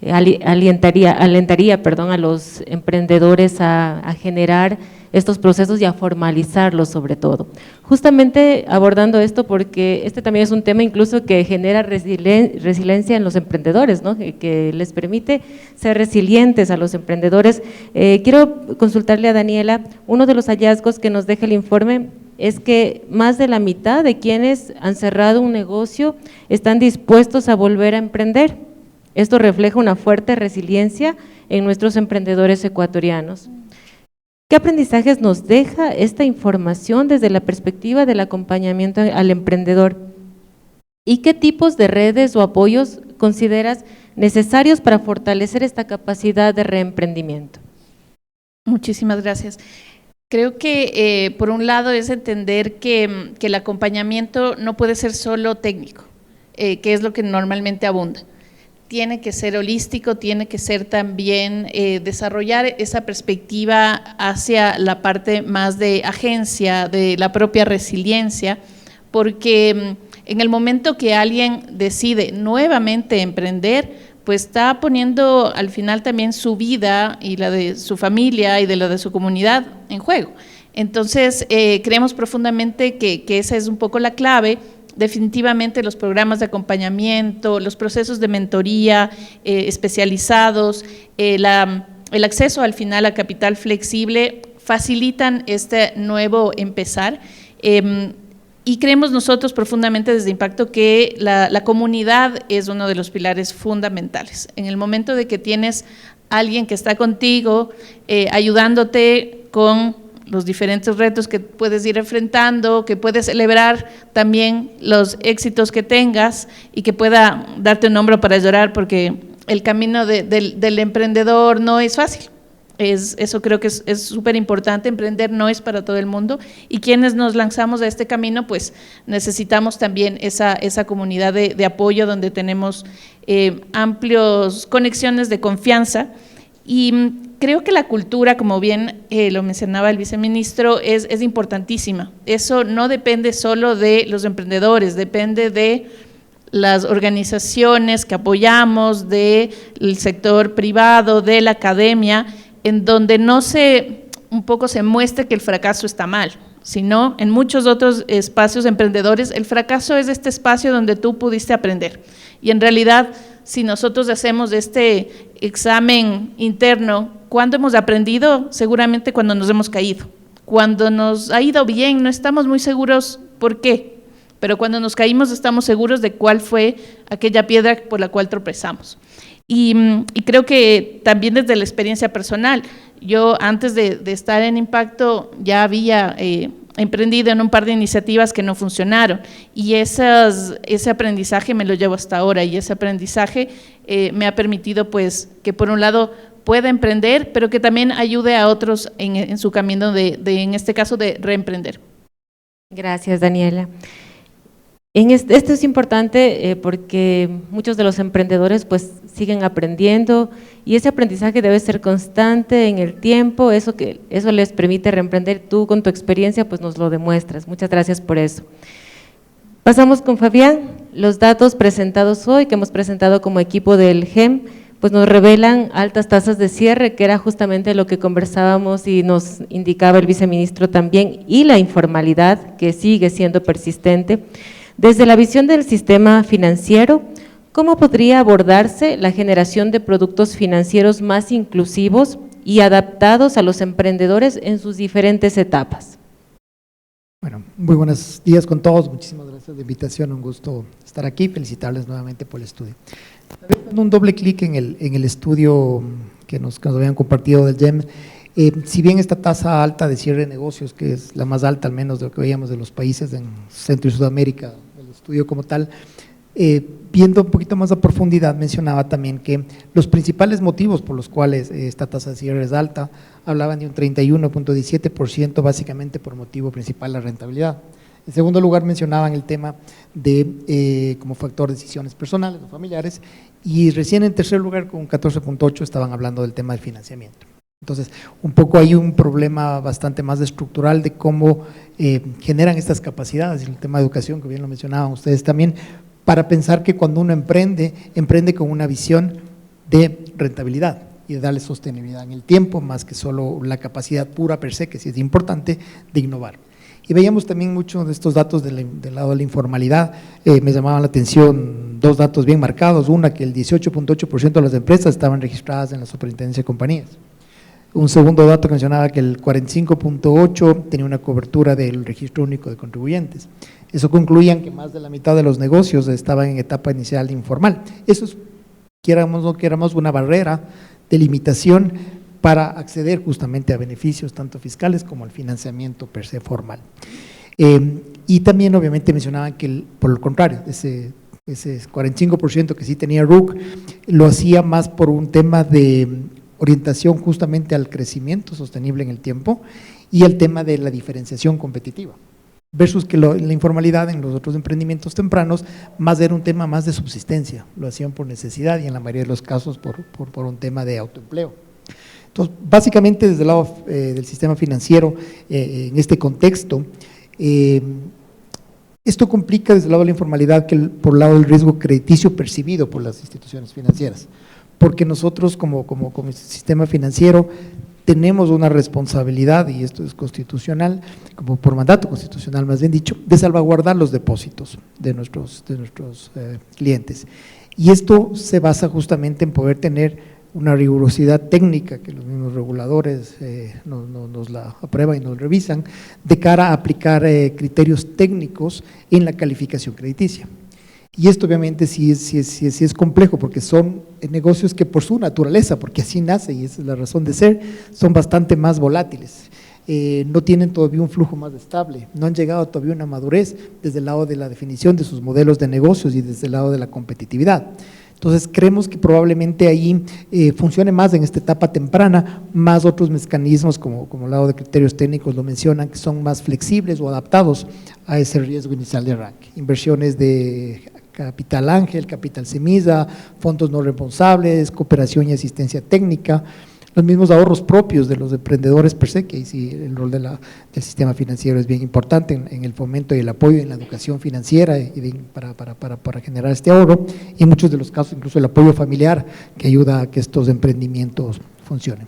alentaría a los emprendedores a generar estos procesos y a formalizarlos sobre todo. Justamente abordando esto, porque este también es un tema incluso que genera resiliencia en los emprendedores, ¿no? Que les permite ser resilientes a los emprendedores. Quiero consultarle a Daniela, uno de los hallazgos que nos deja el informe es que más de la mitad de quienes han cerrado un negocio están dispuestos a volver a emprender. Esto refleja una fuerte resiliencia en nuestros emprendedores ecuatorianos. ¿Qué aprendizajes nos deja esta información desde la perspectiva del acompañamiento al emprendedor? ¿Y qué tipos de redes o apoyos consideras necesarios para fortalecer esta capacidad de reemprendimiento? Muchísimas gracias. Creo que por un lado es entender que el acompañamiento no puede ser solo técnico, que es lo que normalmente abunda. Tiene que ser holístico, tiene que ser también desarrollar esa perspectiva hacia la parte más de agencia, de la propia resiliencia, porque en el momento que alguien decide nuevamente emprender, pues está poniendo al final también su vida y la de su familia y de la de su comunidad en juego. Entonces, creemos profundamente que esa es un poco la clave. Definitivamente los programas de acompañamiento, los procesos de mentoría especializados, el acceso al final a capital flexible facilitan este nuevo empezar. Y creemos nosotros profundamente desde Impacto que la comunidad es uno de los pilares fundamentales. En el momento de que tienes alguien que está contigo, ayudándote con los diferentes retos que puedes ir enfrentando, que puedes celebrar también los éxitos que tengas y que pueda darte un hombro para llorar, porque el camino del emprendedor no es fácil. Eso creo que es súper importante. Emprender no es para todo el mundo, y quienes nos lanzamos a este camino pues necesitamos también esa comunidad de apoyo donde tenemos amplias conexiones de confianza. Y creo que la cultura, como bien lo mencionaba el viceministro, es importantísima. Eso no depende solo de los emprendedores, depende de las organizaciones que apoyamos, del sector privado, de la academia, en donde un poco se muestre que el fracaso está mal, sino en muchos otros espacios emprendedores, el fracaso es este espacio donde tú pudiste aprender. Y en realidad, si nosotros hacemos este examen interno, ¿cuándo hemos aprendido? Seguramente cuando nos hemos caído. Cuando nos ha ido bien, no estamos muy seguros por qué, pero cuando nos caímos estamos seguros de cuál fue aquella piedra por la cual tropezamos. Y creo que también desde la experiencia personal, yo antes de estar en Impacto ya había emprendido en un par de iniciativas que no funcionaron, y ese aprendizaje me lo llevo hasta ahora, y ese aprendizaje me ha permitido pues que por un lado pueda emprender, pero que también ayude a otros en su camino en este caso de reemprender. Gracias, Daniela. Esto es importante porque muchos de los emprendedores pues siguen aprendiendo, y ese aprendizaje debe ser constante en el tiempo. Eso les permite reemprender. Tú con tu experiencia pues nos lo demuestras. Muchas gracias por eso. Pasamos con Fabián. Los datos presentados hoy, que hemos presentado como equipo del GEM, pues nos revelan altas tasas de cierre, que era justamente lo que conversábamos y nos indicaba el viceministro también, y la informalidad que sigue siendo persistente. Desde la visión del sistema financiero, ¿cómo podría abordarse la generación de productos financieros más inclusivos y adaptados a los emprendedores en sus diferentes etapas? Bueno, muy buenos días con todos, muchísimas gracias por la invitación, un gusto estar aquí, felicitarles nuevamente por el estudio. Dando un doble clic en el estudio que nos habían compartido del GEM, si bien esta tasa alta de cierre de negocios, que es la más alta al menos de lo que veíamos de los países en Centro y Sudamérica, el estudio como tal, viendo un poquito más a profundidad, mencionaba también que los principales motivos por los cuales esta tasa de cierre es alta, hablaban de un 31.17%, básicamente por motivo principal la rentabilidad. En segundo lugar, mencionaban el tema de como factor de decisiones personales o familiares, y recién en tercer lugar, con un 14.8%, estaban hablando del tema del financiamiento. Entonces, un poco hay un problema bastante más estructural de cómo generan estas capacidades, y el tema de educación, que bien lo mencionaban ustedes también, para pensar que cuando uno emprende con una visión de rentabilidad y de darle sostenibilidad en el tiempo, más que solo la capacidad pura per se, que sí es importante, de innovar. Y veíamos también muchos de estos datos del lado de la informalidad, me llamaban la atención dos datos bien marcados, una que el 18.8% de las empresas estaban registradas en la superintendencia de compañías. Un segundo dato que mencionaba que el 45.8% tenía una cobertura del registro único de contribuyentes. Eso concluían que más de la mitad de los negocios estaban en etapa inicial informal. Eso es, quieramos o no quieramos, una barrera de limitación para acceder justamente a beneficios tanto fiscales como al financiamiento per se formal. Y también obviamente mencionaban que por el contrario, ese 45% que sí tenía RUC, lo hacía más por un tema de orientación justamente al crecimiento sostenible en el tiempo y el tema de la diferenciación competitiva, versus que la informalidad en los otros emprendimientos tempranos más era un tema más de subsistencia, lo hacían por necesidad y en la mayoría de los casos por un tema de autoempleo. Entonces, básicamente desde el lado del sistema financiero, en este contexto, esto complica desde el lado de la informalidad que por el lado del riesgo crediticio percibido por las instituciones financieras, porque nosotros como sistema financiero tenemos una responsabilidad, y esto es constitucional, como por mandato constitucional más bien dicho, de salvaguardar los depósitos de nuestros clientes. Y esto se basa justamente en poder tener una rigurosidad técnica que los mismos reguladores nos la aprueban y nos revisan, de cara a aplicar criterios técnicos en la calificación crediticia. Y esto obviamente sí es complejo, porque son negocios que por su naturaleza, porque así nace y esa es la razón de ser, son bastante más volátiles, no tienen todavía un flujo más estable, no han llegado todavía a una madurez desde el lado de la definición de sus modelos de negocios y desde el lado de la competitividad. Entonces creemos que probablemente ahí funcione más en esta etapa temprana, más otros mecanismos como el lado de criterios técnicos lo mencionan, que son más flexibles o adaptados a ese riesgo inicial de arranque. Inversiones de capital ángel, capital semilla, fondos no responsables, cooperación y asistencia técnica, los mismos ahorros propios de los emprendedores per se, que ahí sí el rol del sistema financiero es bien importante en el fomento y el apoyo en la educación financiera para generar este ahorro, y en muchos de los casos incluso el apoyo familiar que ayuda a que estos emprendimientos funcionen.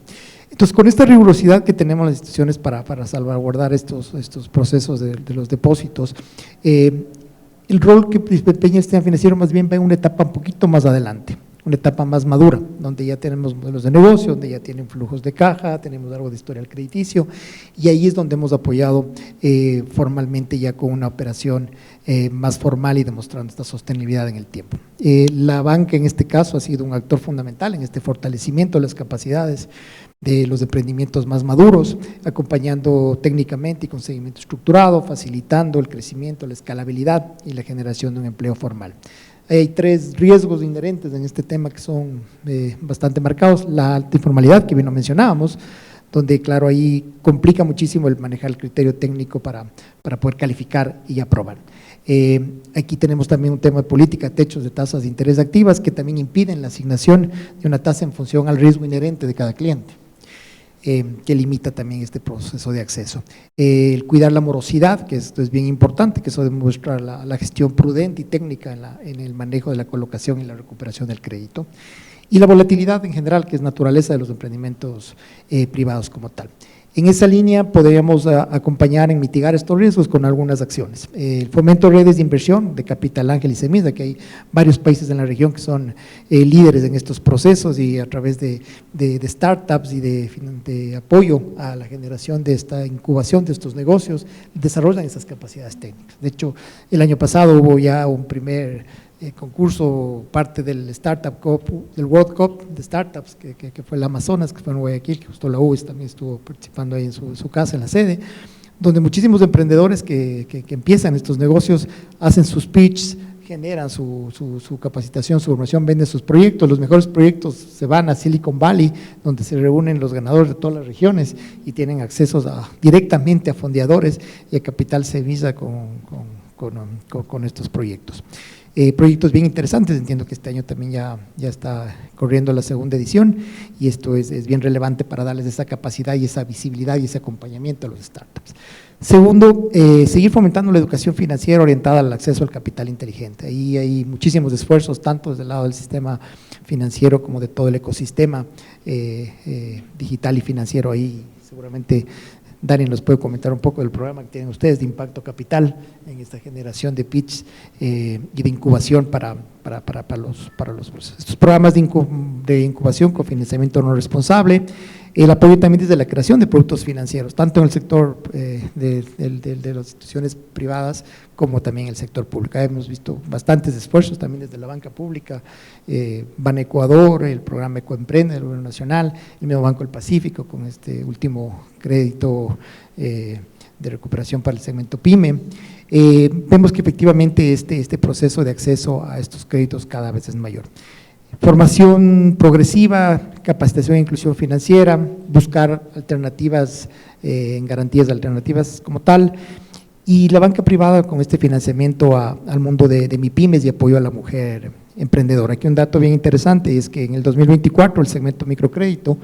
Entonces, con esta rigurosidad que tenemos las instituciones para salvaguardar estos procesos de los depósitos, el rol que desempeña el sistema financiero más bien va en una etapa un poquito más adelante, una etapa más madura, donde ya tenemos modelos de negocio, donde ya tienen flujos de caja, tenemos algo de historial crediticio, y ahí es donde hemos apoyado formalmente ya con una operación más formal y demostrando esta sostenibilidad en el tiempo. La banca en este caso ha sido un actor fundamental en este fortalecimiento de las capacidades de los emprendimientos más maduros, acompañando técnicamente y con seguimiento estructurado, facilitando el crecimiento, la escalabilidad y la generación de un empleo formal. Hay tres riesgos inherentes en este tema que son bastante marcados: la alta informalidad, que bien lo mencionábamos, donde claro ahí complica muchísimo el manejar el criterio técnico para poder calificar y aprobar. Aquí tenemos también un tema de política, techos de tasas de interés activas, que también impiden la asignación de una tasa en función al riesgo inherente de cada cliente, que limita también este proceso de acceso. El cuidar la morosidad, que esto es bien importante, que eso demuestra la gestión prudente y técnica en el manejo de la colocación y la recuperación del crédito. y la volatilidad en general, que es naturaleza de los emprendimientos privados como tal. En esa línea podríamos acompañar en mitigar estos riesgos con algunas acciones. El fomento de redes de inversión de Capital Ángel y Semisa, que hay varios países en la región que son líderes en estos procesos, y a través de startups y de apoyo a la generación de esta incubación de estos negocios, desarrollan esas capacidades técnicas. De hecho, el año pasado hubo ya un primer concurso, parte del Startup Cup, del World Cup de Startups, que fue el Amazonas, que fue en Guayaquil, que justo la UES también estuvo participando ahí en su casa, en la sede, donde muchísimos emprendedores que empiezan estos negocios hacen sus pitches, generan su capacitación, su formación, venden sus proyectos. Los mejores proyectos se van a Silicon Valley, donde se reúnen los ganadores de todas las regiones y tienen acceso directamente a fondeadores y a capital Semisa con estos proyectos. Proyectos bien interesantes. Entiendo que este año también ya está corriendo la segunda edición, y esto es bien relevante para darles esa capacidad y esa visibilidad y ese acompañamiento a los startups. Segundo, seguir fomentando la educación financiera orientada al acceso al capital inteligente. Ahí hay muchísimos esfuerzos, tanto desde el lado del sistema financiero como de todo el ecosistema digital y financiero. Ahí seguramente Dani nos puede comentar un poco del programa que tienen ustedes de impacto capital en esta generación de pitch y de incubación para estos programas de incubación con financiamiento no responsable. El apoyo también desde la creación de productos financieros, tanto en el sector de las instituciones privadas como también en el sector público. Hemos visto bastantes esfuerzos también desde la banca pública, Ban Ecuador, el programa Ecoemprende del Gobierno Nacional, el mismo Banco del Pacífico con este último crédito de recuperación para el segmento PYME. Vemos que efectivamente este proceso de acceso a estos créditos cada vez es mayor. Formación progresiva, capacitación e inclusión financiera, buscar alternativas en garantías alternativas como tal, y la banca privada con este financiamiento al mundo de MIPYMES y apoyo a la mujer emprendedora. Aquí un dato bien interesante es que en el 2024 el segmento microcrédito,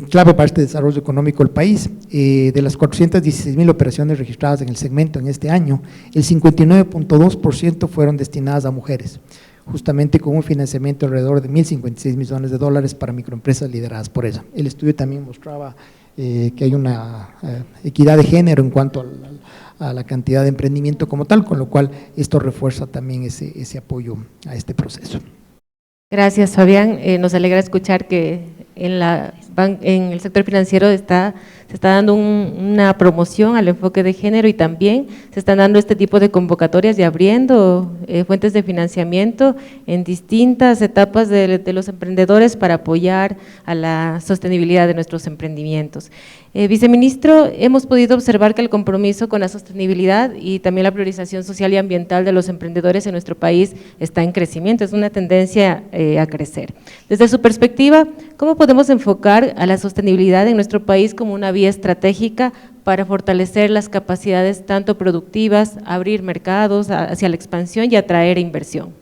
clave para este desarrollo económico del país, de las 416,000 operaciones registradas en el segmento en este año, el 59.2% fueron destinadas a mujeres, justamente con un financiamiento alrededor de $1,056 millones para microempresas lideradas por ella. El estudio también mostraba que hay una equidad de género en cuanto a la cantidad de emprendimiento como tal, con lo cual esto refuerza también ese apoyo a este proceso. Gracias, Fabián. Nos alegra escuchar que en el sector financiero se está dando una promoción al enfoque de género, y también se están dando este tipo de convocatorias y abriendo fuentes de financiamiento en distintas etapas de los emprendedores para apoyar a la sostenibilidad de nuestros emprendimientos. Viceministro, hemos podido observar que el compromiso con la sostenibilidad y también la priorización social y ambiental de los emprendedores en nuestro país está en crecimiento, es una tendencia a crecer. Desde su perspectiva, ¿cómo podemos enfocar a la sostenibilidad en nuestro país como una vía estratégica para fortalecer las capacidades tanto productivas, abrir mercados hacia la expansión y atraer inversión?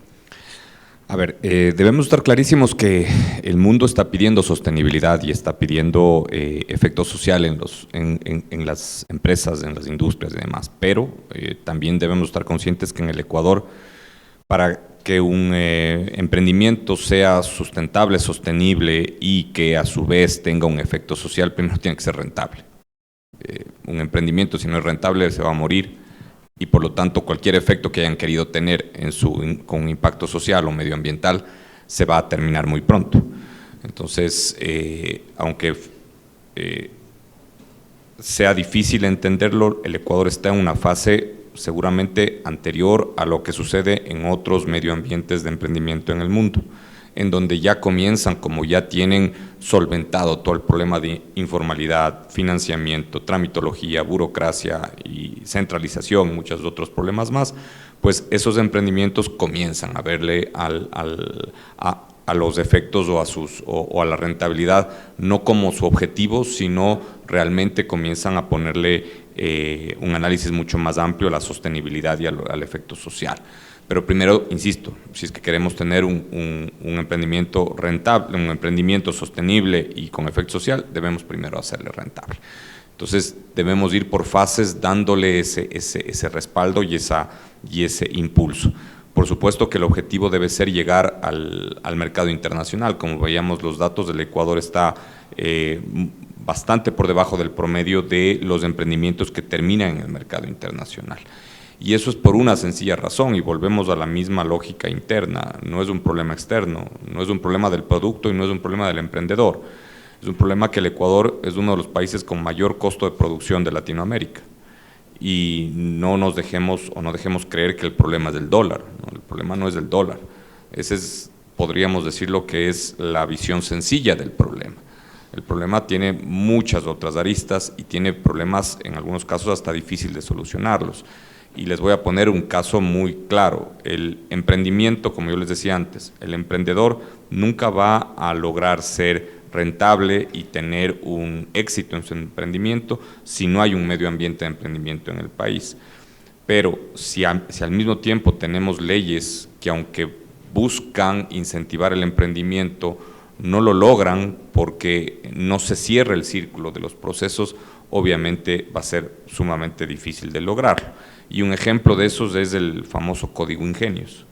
A ver, debemos estar clarísimos que el mundo está pidiendo sostenibilidad y está pidiendo efecto social en las empresas, en las industrias y demás, pero también debemos estar conscientes que en el Ecuador, para que un emprendimiento sea sustentable, sostenible y que a su vez tenga un efecto social, primero tiene que ser rentable. Un emprendimiento, si no es rentable, se va a morir, y por lo tanto cualquier efecto que hayan querido tener con impacto social o medioambiental se va a terminar muy pronto. Entonces, aunque sea difícil entenderlo, el Ecuador está en una fase seguramente anterior a lo que sucede en otros medioambientes de emprendimiento en el mundo, en donde ya comienzan, como ya tienen solventado todo el problema de informalidad, financiamiento, tramitología, burocracia y centralización, muchos otros problemas más, pues esos emprendimientos comienzan a verle a los efectos o a la rentabilidad no como su objetivo, sino realmente comienzan a ponerle un análisis mucho más amplio a la sostenibilidad y al efecto social. Pero primero, insisto, si es que queremos tener un emprendimiento rentable, un emprendimiento sostenible y con efecto social, debemos primero hacerle rentable. Entonces, debemos ir por fases dándole ese respaldo y ese impulso. por supuesto que el objetivo debe ser llegar al mercado internacional. Como veíamos, los datos del Ecuador está bastante por debajo del promedio de los emprendimientos que terminan en el mercado internacional. Y eso es por una sencilla razón, y volvemos a la misma lógica interna. No es un problema externo, no es un problema del producto y no es un problema del emprendedor. Es un problema que el Ecuador es uno de los países con mayor costo de producción de Latinoamérica. Y no nos dejemos o no dejemos creer que el problema es del dólar, ¿no? El problema no es del dólar. Ese es, podríamos decir, lo que es la visión sencilla del problema. El problema tiene muchas otras aristas y tiene problemas, en algunos casos, hasta difícil de solucionarlos. Y les voy a poner un caso muy claro. El emprendimiento, como yo les decía antes, el emprendedor nunca va a lograr ser rentable y tener un éxito en su emprendimiento si no hay un medio ambiente de emprendimiento en el país. Pero si al mismo tiempo tenemos leyes que, aunque buscan incentivar el emprendimiento, no lo logran porque no se cierra el círculo de los procesos, obviamente va a ser sumamente difícil de lograrlo. Y un ejemplo de esos es el famoso Código Ingenios.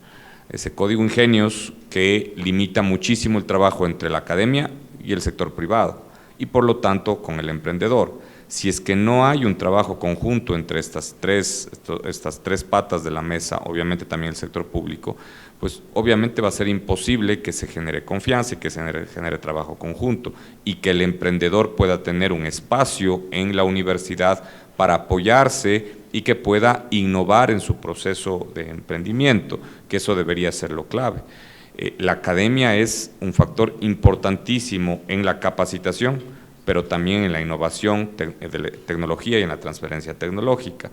Ese Código Ingenios que limita muchísimo el trabajo entre la academia y el sector privado, y por lo tanto con el emprendedor. Si es que no hay un trabajo conjunto entre estas tres patas de la mesa, obviamente también el sector público, pues obviamente va a ser imposible que se genere confianza y que se genere trabajo conjunto, y que el emprendedor pueda tener un espacio en la universidad para apoyarse y que pueda innovar en su proceso de emprendimiento, que eso debería ser lo clave. La academia es un factor importantísimo en la capacitación, pero también en la innovación de tecnología y en la transferencia tecnológica.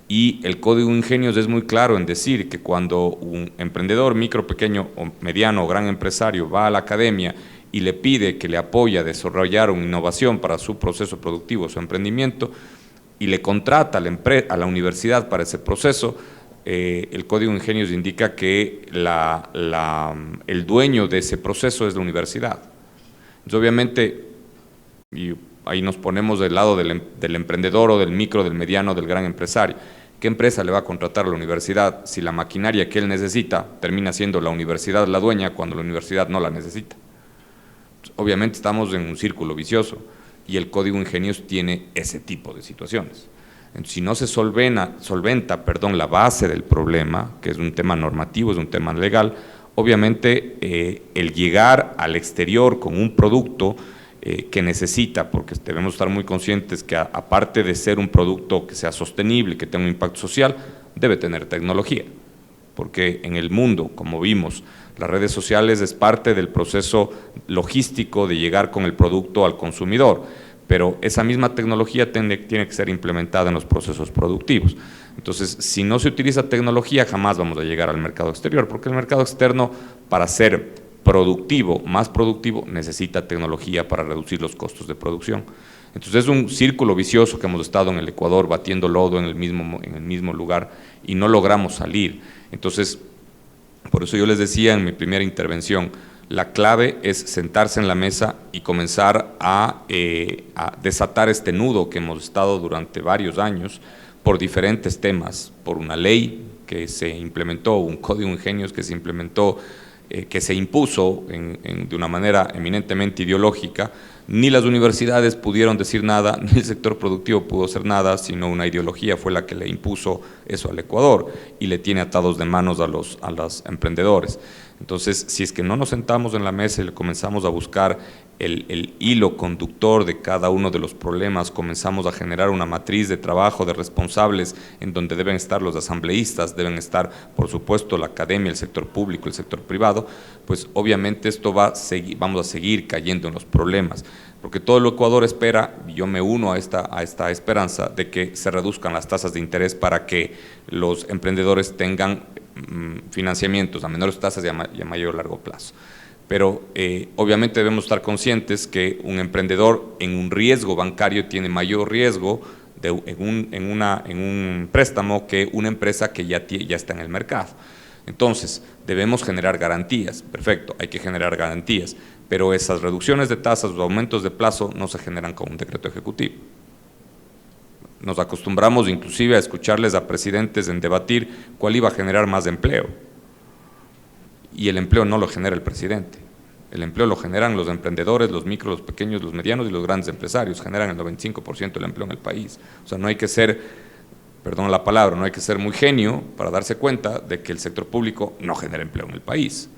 Y el Código Ingenios es muy claro en decir que cuando un emprendedor micro, pequeño, o mediano o gran empresario va a la academia y le pide que le apoye a desarrollar una innovación para su proceso productivo, su emprendimiento, y le contrata a la universidad para ese proceso, el Código Ingenios indica que el dueño de ese proceso es la universidad. Entonces, obviamente, y ahí nos ponemos del lado del emprendedor o del micro, del mediano, del gran empresario. ¿Qué empresa le va a contratar a la universidad si la maquinaria que él necesita termina siendo la universidad la dueña cuando la universidad no la necesita? Obviamente estamos en un círculo vicioso y el Código Ingenios tiene ese tipo de situaciones. Si no se solventa la base del problema, que es un tema normativo, es un tema legal, obviamente el llegar al exterior con un producto que necesita, porque debemos estar muy conscientes que aparte de ser un producto que sea sostenible, que tenga un impacto social, debe tener tecnología, porque en el mundo, como vimos, las redes sociales es parte del proceso logístico de llegar con el producto al consumidor, pero esa misma tecnología tiene que ser implementada en los procesos productivos. Entonces, si no se utiliza tecnología, jamás vamos a llegar al mercado exterior, porque el mercado externo, para ser productivo, más productivo, necesita tecnología para reducir los costos de producción. Entonces es un círculo vicioso que hemos estado en el Ecuador batiendo lodo en el mismo lugar y no logramos salir. Entonces, por eso yo les decía en mi primera intervención, la clave es sentarse en la mesa y comenzar a desatar este nudo que hemos estado durante varios años por diferentes temas, por una ley que se implementó, un Código Ingenios que se implementó, que se impuso de una manera eminentemente ideológica. Ni las universidades pudieron decir nada, ni el sector productivo pudo hacer nada, sino una ideología fue la que le impuso eso al Ecuador y le tiene atados de manos a los emprendedores. Entonces, si es que no nos sentamos en la mesa y le comenzamos a buscar el hilo conductor de cada uno de los problemas, comenzamos a generar una matriz de trabajo de responsables en donde deben estar los asambleístas, deben estar, por supuesto, la academia, el sector público, el sector privado, pues obviamente esto vamos a seguir cayendo en los problemas, porque todo el Ecuador espera, y yo me uno a esta esperanza, de que se reduzcan las tasas de interés para que los emprendedores tengan financiamientos a menores tasas y a mayor largo plazo. Pero obviamente debemos estar conscientes que un emprendedor en un riesgo bancario tiene mayor riesgo en un préstamo que una empresa que ya está en el mercado. Entonces, debemos generar garantías, perfecto, hay que generar garantías, pero esas reducciones de tasas o aumentos de plazo no se generan con un decreto ejecutivo. Nos acostumbramos inclusive a escucharles a presidentes en debatir cuál iba a generar más empleo. y el empleo no lo genera el presidente. El empleo lo generan los emprendedores, los micros, los pequeños, los medianos y los grandes empresarios, generan el 95% del empleo en el país. O sea, no hay que ser, perdón la palabra, no hay que ser muy genio para darse cuenta de que el sector público no genera empleo en el país.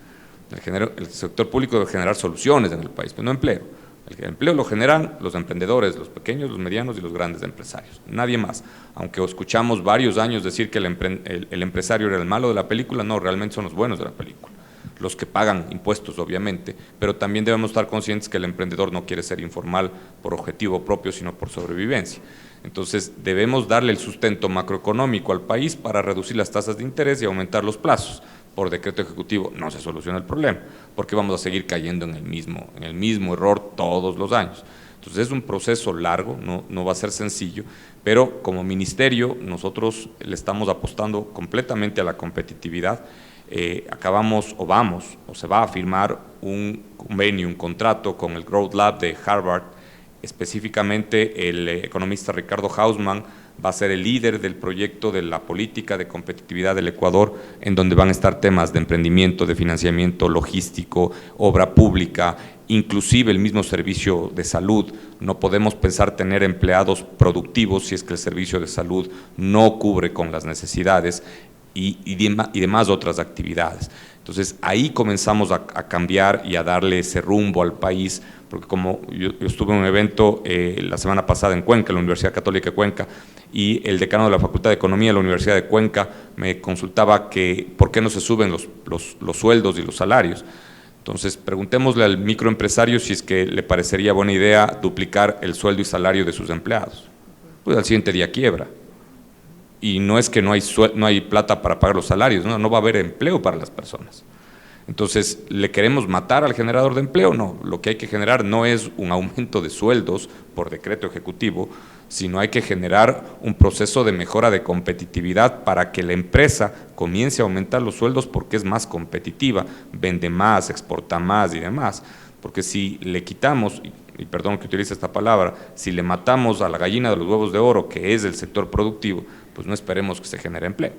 El sector público debe generar soluciones en el país, pero no empleo. El empleo lo generan los emprendedores, los pequeños, los medianos y los grandes empresarios, nadie más. Aunque escuchamos varios años decir que el empresario era el malo de la película, no, realmente son los buenos de la película, los que pagan impuestos obviamente, pero también debemos estar conscientes que el emprendedor no quiere ser informal por objetivo propio, sino por sobrevivencia. Entonces debemos darle el sustento macroeconómico al país para reducir las tasas de interés y aumentar los plazos. Por decreto ejecutivo no se soluciona el problema, porque vamos a seguir cayendo en el mismo error todos los años. Entonces es un proceso largo, no va a ser sencillo, pero como ministerio nosotros le estamos apostando completamente a la competitividad. Acabamos o se va a firmar un convenio, un contrato con el Growth Lab de Harvard. Específicamente el economista Ricardo Hausmann va a ser el líder del proyecto de la política de competitividad del Ecuador, en donde van a estar temas de emprendimiento, de financiamiento logístico, obra pública, inclusive el mismo servicio de salud. No podemos pensar tener empleados productivos si es que el servicio de salud no cubre con las necesidades y demás otras actividades. Entonces ahí comenzamos a cambiar y a darle ese rumbo al país, porque como yo estuve en un evento la semana pasada en Cuenca, en la Universidad Católica de Cuenca, y el decano de la Facultad de Economía de la Universidad de Cuenca me consultaba que por qué no se suben los sueldos y los salarios. Entonces preguntémosle al microempresario si es que le parecería buena idea duplicar el sueldo y salario de sus empleados. Pues al siguiente día quiebra. Y no es que no hay plata para pagar los salarios, no va a haber empleo para las personas. Entonces, ¿le queremos matar al generador de empleo? No, lo que hay que generar no es un aumento de sueldos por decreto ejecutivo, sino hay que generar un proceso de mejora de competitividad para que la empresa comience a aumentar los sueldos porque es más competitiva, vende más, exporta más y demás. Porque si le quitamos, y perdón que utilice esta palabra, si le matamos a la gallina de los huevos de oro, que es el sector productivo, pues no esperemos que se genere empleo.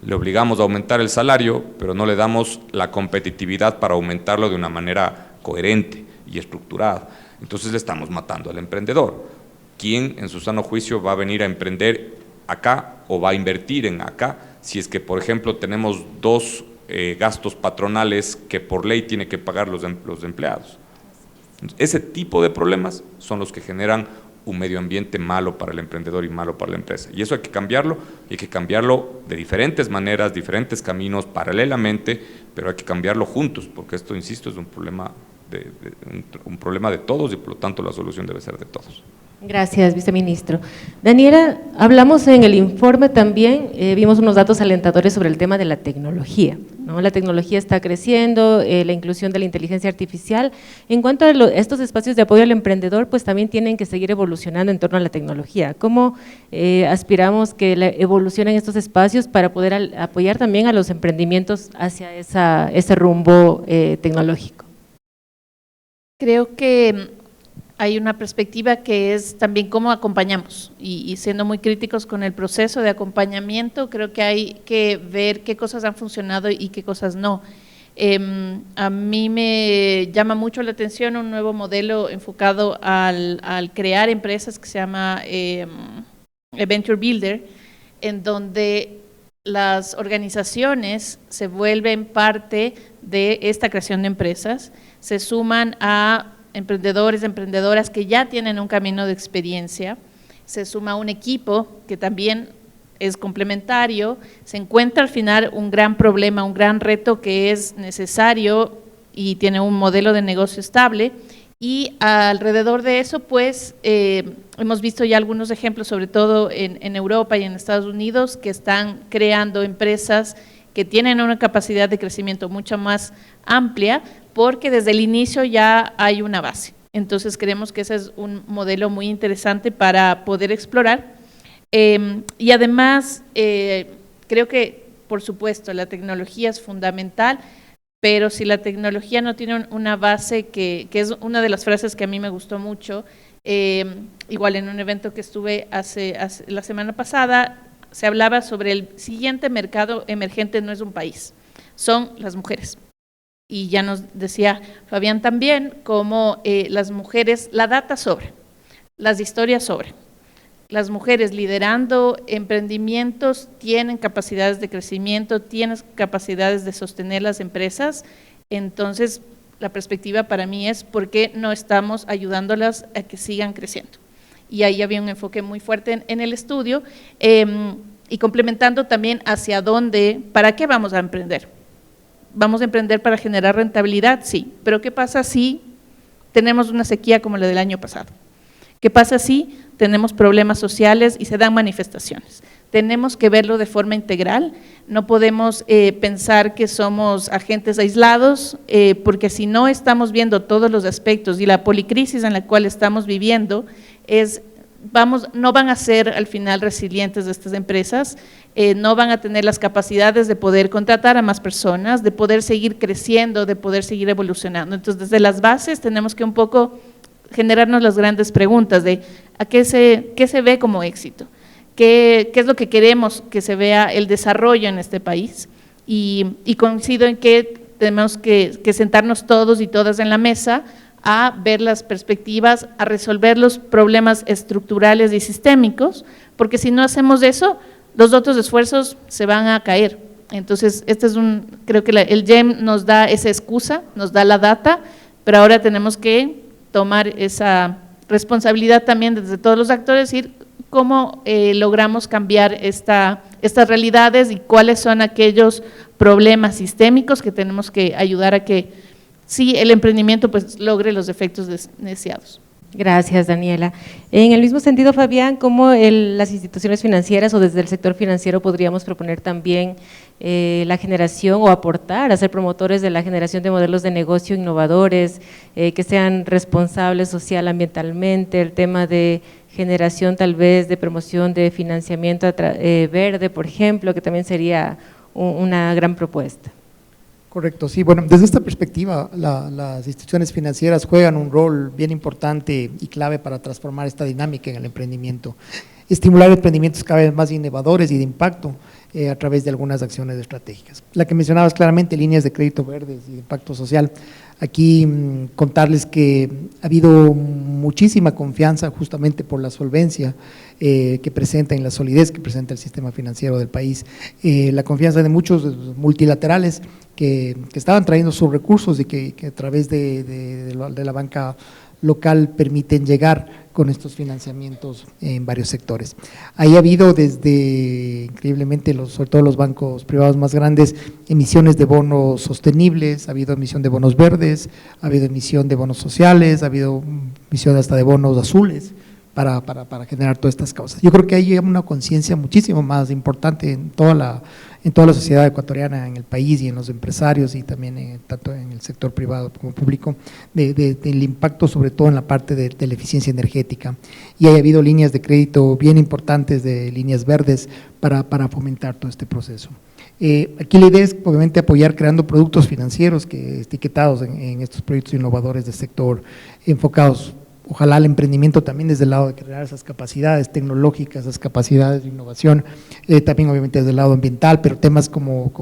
Le obligamos a aumentar el salario, pero no le damos la competitividad para aumentarlo de una manera coherente y estructurada. Entonces le estamos matando al emprendedor. ¿Quién en su sano juicio va a venir a emprender acá o va a invertir en acá si es que, por ejemplo, tenemos dos gastos patronales que por ley tiene que pagar los empleados? Ese tipo de problemas son los que generan un medio ambiente malo para el emprendedor y malo para la empresa. Y eso hay que cambiarlo de diferentes maneras, diferentes caminos, paralelamente, pero hay que cambiarlo juntos, porque esto, insisto, es un problema de todos y por lo tanto la solución debe ser de todos. Gracias, viceministro. Daniela, hablamos en el informe también, vimos unos datos alentadores sobre el tema de la tecnología, ¿no? La tecnología está creciendo, la inclusión de la inteligencia artificial. En cuanto a estos espacios de apoyo al emprendedor, pues también tienen que seguir evolucionando en torno a la tecnología. ¿Cómo aspiramos que evolucionen estos espacios para poder apoyar también a los emprendimientos hacia ese rumbo tecnológico? Creo que hay una perspectiva que es también cómo acompañamos y siendo muy críticos con el proceso de acompañamiento, creo que hay que ver qué cosas han funcionado y qué cosas no. A mí me llama mucho la atención un nuevo modelo enfocado al crear empresas que se llama Venture Builder, en donde las organizaciones se vuelven parte de esta creación de empresas, se suman a emprendedores, emprendedoras que ya tienen un camino de experiencia, se suma un equipo que también es complementario, se encuentra al final un gran problema, un gran reto que es necesario y tiene un modelo de negocio estable, y alrededor de eso pues hemos visto ya algunos ejemplos, sobre todo en Europa y en Estados Unidos, que están creando empresas que tienen una capacidad de crecimiento mucho más amplia, porque desde el inicio ya hay una base. Entonces creemos que ese es un modelo muy interesante para poder explorar. Y además, creo que, por supuesto, la tecnología es fundamental, pero si la tecnología no tiene una base, que es una de las frases que a mí me gustó mucho, igual en un evento que estuve la semana pasada, se hablaba sobre el siguiente mercado emergente, no es un país, son las mujeres. y ya nos decía Fabián también, cómo las mujeres, la data sobra, las historias sobran. Las mujeres liderando emprendimientos tienen capacidades de crecimiento, tienen capacidades de sostener las empresas, entonces la perspectiva para mí es por qué no estamos ayudándolas a que sigan creciendo. Y ahí había un enfoque muy fuerte en el estudio y complementando también hacia dónde, ¿para qué vamos a emprender? ¿Vamos a emprender para generar rentabilidad? Sí, pero ¿qué pasa si tenemos una sequía como la del año pasado? ¿Qué pasa si tenemos problemas sociales y se dan manifestaciones? Tenemos que verlo de forma integral, no podemos pensar que somos agentes aislados, porque si no estamos viendo todos los aspectos y la policrisis en la cual estamos viviendo, no van a ser al final resilientes de estas empresas, no van a tener las capacidades de poder contratar a más personas, de poder seguir creciendo, de poder seguir evolucionando. Entonces, desde las bases tenemos que un poco generarnos las grandes preguntas de qué se ve como éxito, qué es lo que queremos que se vea el desarrollo en este país, y coincido en que tenemos que sentarnos todos y todas en la mesa a ver las perspectivas, a resolver los problemas estructurales y sistémicos, porque si no hacemos eso, los otros esfuerzos se van a caer. Entonces, creo que el GEM nos da esa excusa, nos da la data, pero ahora tenemos que tomar esa responsabilidad también desde todos los actores, decir cómo logramos cambiar estas realidades y cuáles son aquellos problemas sistémicos que tenemos que ayudar a que sí el emprendimiento pues logre los efectos deseados. Gracias, Daniela. En el mismo sentido, Fabián, ¿cómo las instituciones financieras o desde el sector financiero podríamos proponer también la generación o aportar a ser promotores de la generación de modelos de negocio innovadores, que sean responsables social, ambientalmente, el tema de generación tal vez de promoción de financiamiento verde, por ejemplo, que también sería una gran propuesta? Correcto, sí. Bueno, desde esta perspectiva, las instituciones financieras juegan un rol bien importante y clave para transformar esta dinámica en el emprendimiento. Estimular emprendimientos cada vez más innovadores y de impacto a través de algunas acciones estratégicas. La que mencionabas claramente, líneas de crédito verdes y de impacto social. Aquí contarles que ha habido muchísima confianza justamente por la solvencia que presenta y la solidez que presenta el sistema financiero del país, la confianza de muchos multilaterales que estaban trayendo sus recursos y que a través de la banca local permiten llegar con estos financiamientos en varios sectores. Ahí ha habido desde, increíblemente, sobre todo los bancos privados más grandes, emisiones de bonos sostenibles, ha habido emisión de bonos verdes, ha habido emisión de bonos sociales, ha habido emisión hasta de bonos azules para generar todas estas causas. Yo creo que hay una conciencia muchísimo más importante en toda la sociedad ecuatoriana, en el país y en los empresarios y también tanto en el sector privado como público, del impacto sobre todo en la parte de la eficiencia energética. Y ha habido líneas de crédito bien importantes, de líneas verdes para fomentar todo este proceso. Aquí la idea es obviamente apoyar creando productos financieros etiquetados en estos proyectos innovadores del sector, enfocados ojalá al emprendimiento también desde el lado de crear esas capacidades tecnológicas, esas capacidades de innovación, también obviamente desde el lado ambiental, pero temas como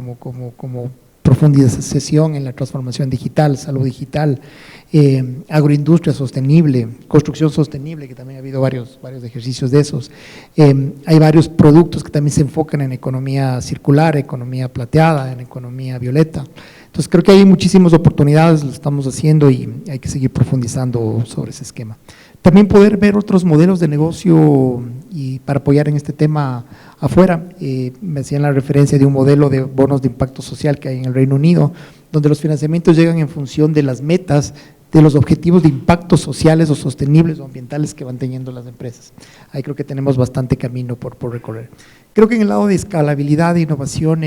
profundización en la transformación digital, salud digital, agroindustria sostenible, construcción sostenible, que también ha habido varios ejercicios de esos. Hay varios productos que también se enfocan en economía circular, economía plateada, en economía violeta. Entonces creo que hay muchísimas oportunidades, lo estamos haciendo y hay que seguir profundizando sobre ese esquema. También poder ver otros modelos de negocio y para apoyar en este tema afuera. Me hacían la referencia de un modelo de bonos de impacto social que hay en el Reino Unido, donde los financiamientos llegan en función de las metas, de los objetivos de impactos sociales o sostenibles o ambientales que van teniendo las empresas. Ahí creo que tenemos bastante camino por recorrer. Creo que en el lado de escalabilidad e innovación,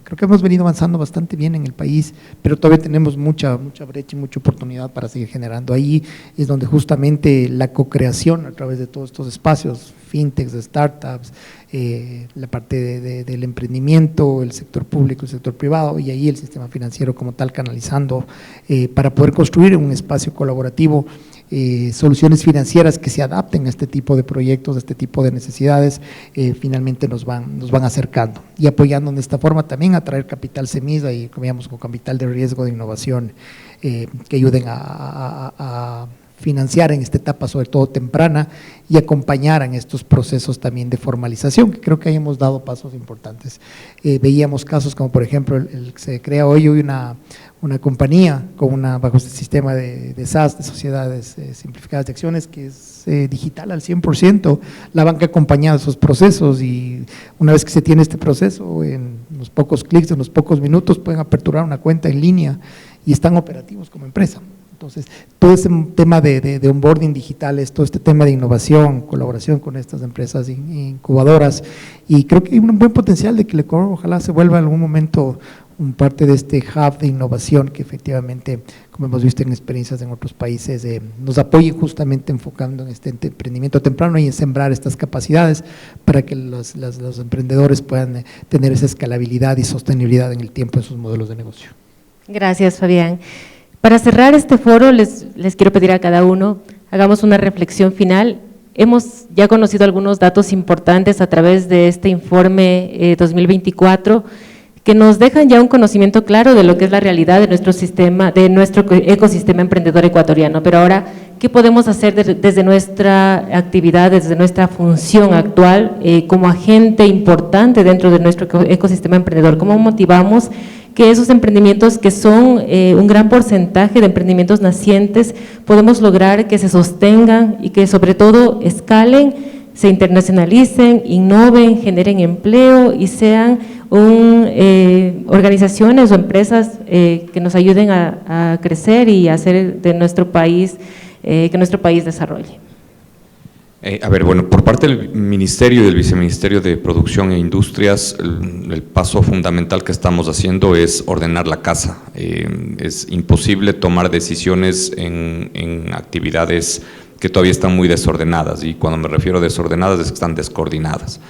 creo que hemos venido avanzando bastante bien en el país, pero todavía tenemos mucha brecha y mucha oportunidad para seguir generando. Ahí es donde justamente la co-creación a través de todos estos espacios, fintechs, startups, la parte del emprendimiento, el sector público, el sector privado y ahí el sistema financiero como tal canalizando para poder construir un espacio colaborativo soluciones financieras que se adapten a este tipo de proyectos, a este tipo de necesidades, finalmente nos van acercando y apoyando de esta forma también a traer capital semilla y, como digamos, con capital de riesgo de innovación que ayuden a financiar en esta etapa, sobre todo temprana, y acompañar en estos procesos también de formalización, que creo que ahí hemos dado pasos importantes. Veíamos casos como, por ejemplo, el que se crea hoy una compañía bajo este sistema de SaaS, de sociedades simplificadas de acciones, que es digital al 100%, la banca acompañada de esos procesos, y una vez que se tiene este proceso, en unos pocos clics, en unos pocos minutos, pueden aperturar una cuenta en línea y están operativos como empresa. Entonces, todo ese tema de onboarding digital, todo este tema de innovación, colaboración con estas empresas incubadoras, y creo que hay un buen potencial de que el Ecuador ojalá se vuelva en algún momento un parte de este hub de innovación que efectivamente, como hemos visto en experiencias en otros países, nos apoye justamente enfocando en este emprendimiento temprano y en sembrar estas capacidades para que los emprendedores puedan tener esa escalabilidad y sostenibilidad en el tiempo en sus modelos de negocio. Gracias, Fabián. Para cerrar este foro, les quiero pedir a cada uno, hagamos una reflexión final. Hemos ya conocido algunos datos importantes a través de este informe 2024, que nos dejan ya un conocimiento claro de lo que es la realidad de nuestro sistema, de nuestro ecosistema emprendedor ecuatoriano. Pero ahora, ¿qué podemos hacer desde nuestra actividad, desde nuestra función actual como agente importante dentro de nuestro ecosistema emprendedor? ¿Cómo motivamos que esos emprendimientos, que son un gran porcentaje de emprendimientos nacientes, podemos lograr que se sostengan y que sobre todo escalen, se internacionalicen, innoven, generen empleo y sean organizaciones o empresas que nos ayuden a crecer y a hacer de nuestro país, que nuestro país desarrolle? Bueno, por parte del Ministerio y del Viceministerio de Producción e Industrias, el paso fundamental que estamos haciendo es ordenar la casa. Es imposible tomar decisiones en actividades que todavía están muy desordenadas, y cuando me refiero a desordenadas es que están descoordinadas.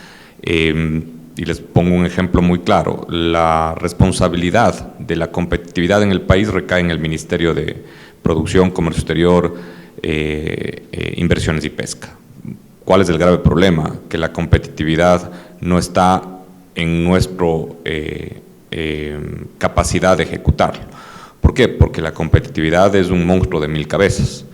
Y les pongo un ejemplo muy claro: la responsabilidad de la competitividad en el país recae en el Ministerio de Producción, Comercio Exterior, Inversiones y Pesca. ¿Cuál es el grave problema? Que la competitividad no está en nuestra capacidad de ejecutarlo. ¿Por qué? Porque la competitividad es un monstruo de 1000 cabezas.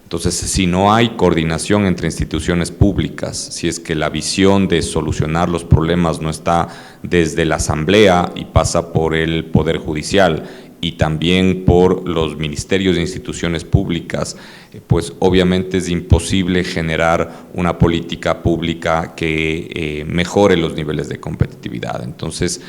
Entonces, si no hay coordinación entre instituciones públicas, si es que la visión de solucionar los problemas no está desde la Asamblea y pasa por el Poder Judicial y también por los ministerios e instituciones públicas, pues obviamente es imposible generar una política pública que mejore los niveles de competitividad. Entonces,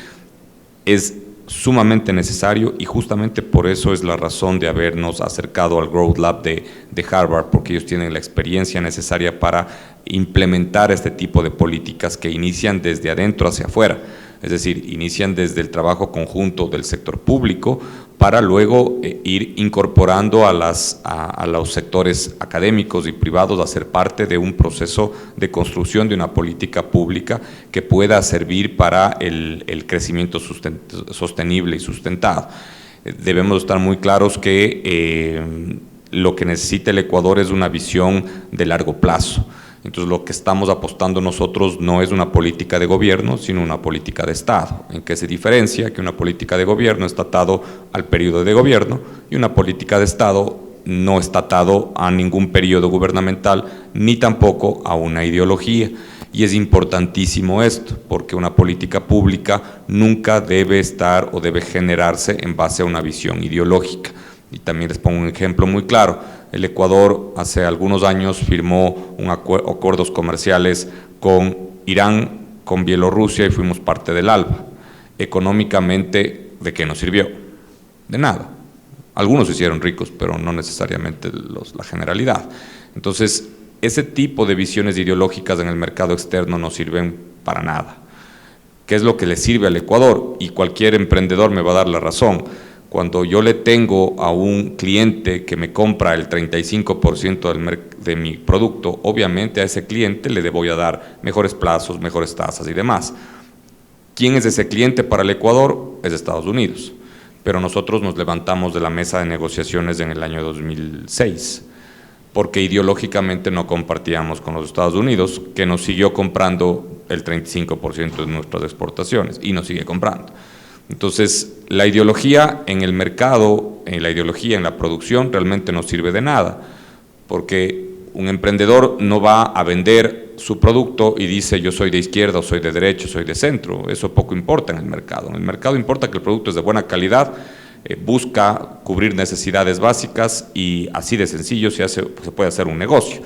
es sumamente necesario, y justamente por eso es la razón de habernos acercado al Growth Lab de Harvard, porque ellos tienen la experiencia necesaria para implementar este tipo de políticas que inician desde adentro hacia afuera. Es decir, inician desde el trabajo conjunto del sector público para luego ir incorporando a los sectores académicos y privados a ser parte de un proceso de construcción de una política pública que pueda servir para el crecimiento sostenible y sustentado. Debemos estar muy claros que lo que necesita el Ecuador es una visión de largo plazo. Entonces, lo que estamos apostando nosotros no es una política de gobierno, sino una política de Estado. ¿En qué se diferencia? Que una política de gobierno está atado al periodo de gobierno, y una política de Estado no está atado a ningún periodo gubernamental, ni tampoco a una ideología. Y es importantísimo esto, porque una política pública nunca debe estar o debe generarse en base a una visión ideológica. Y también les pongo un ejemplo muy claro: el Ecuador hace algunos años firmó acuerdos comerciales con Irán, con Bielorrusia, y fuimos parte del ALBA. Económicamente, ¿de qué nos sirvió? De nada. Algunos se hicieron ricos, pero no necesariamente la generalidad. Entonces, ese tipo de visiones ideológicas en el mercado externo no sirven para nada. ¿Qué es lo que le sirve al Ecuador? Y cualquier emprendedor me va a dar la razón. Cuando yo le tengo a un cliente que me compra el 35% de mi producto, obviamente a ese cliente le voy a dar mejores plazos, mejores tasas y demás. ¿Quién es ese cliente para el Ecuador? Es Estados Unidos. Pero nosotros nos levantamos de la mesa de negociaciones en el año 2006. porque ideológicamente no compartíamos con los Estados Unidos, que nos siguió comprando el 35% de nuestras exportaciones y nos sigue comprando. Entonces, la ideología en el mercado, la ideología en la producción realmente no sirve de nada, porque un emprendedor no va a vender su producto y dice yo soy de izquierda, o soy de derecha, soy de centro. Eso poco importa en el mercado. En el mercado importa que el producto es de buena calidad, busca cubrir necesidades básicas y así de sencillo se puede hacer un negocio.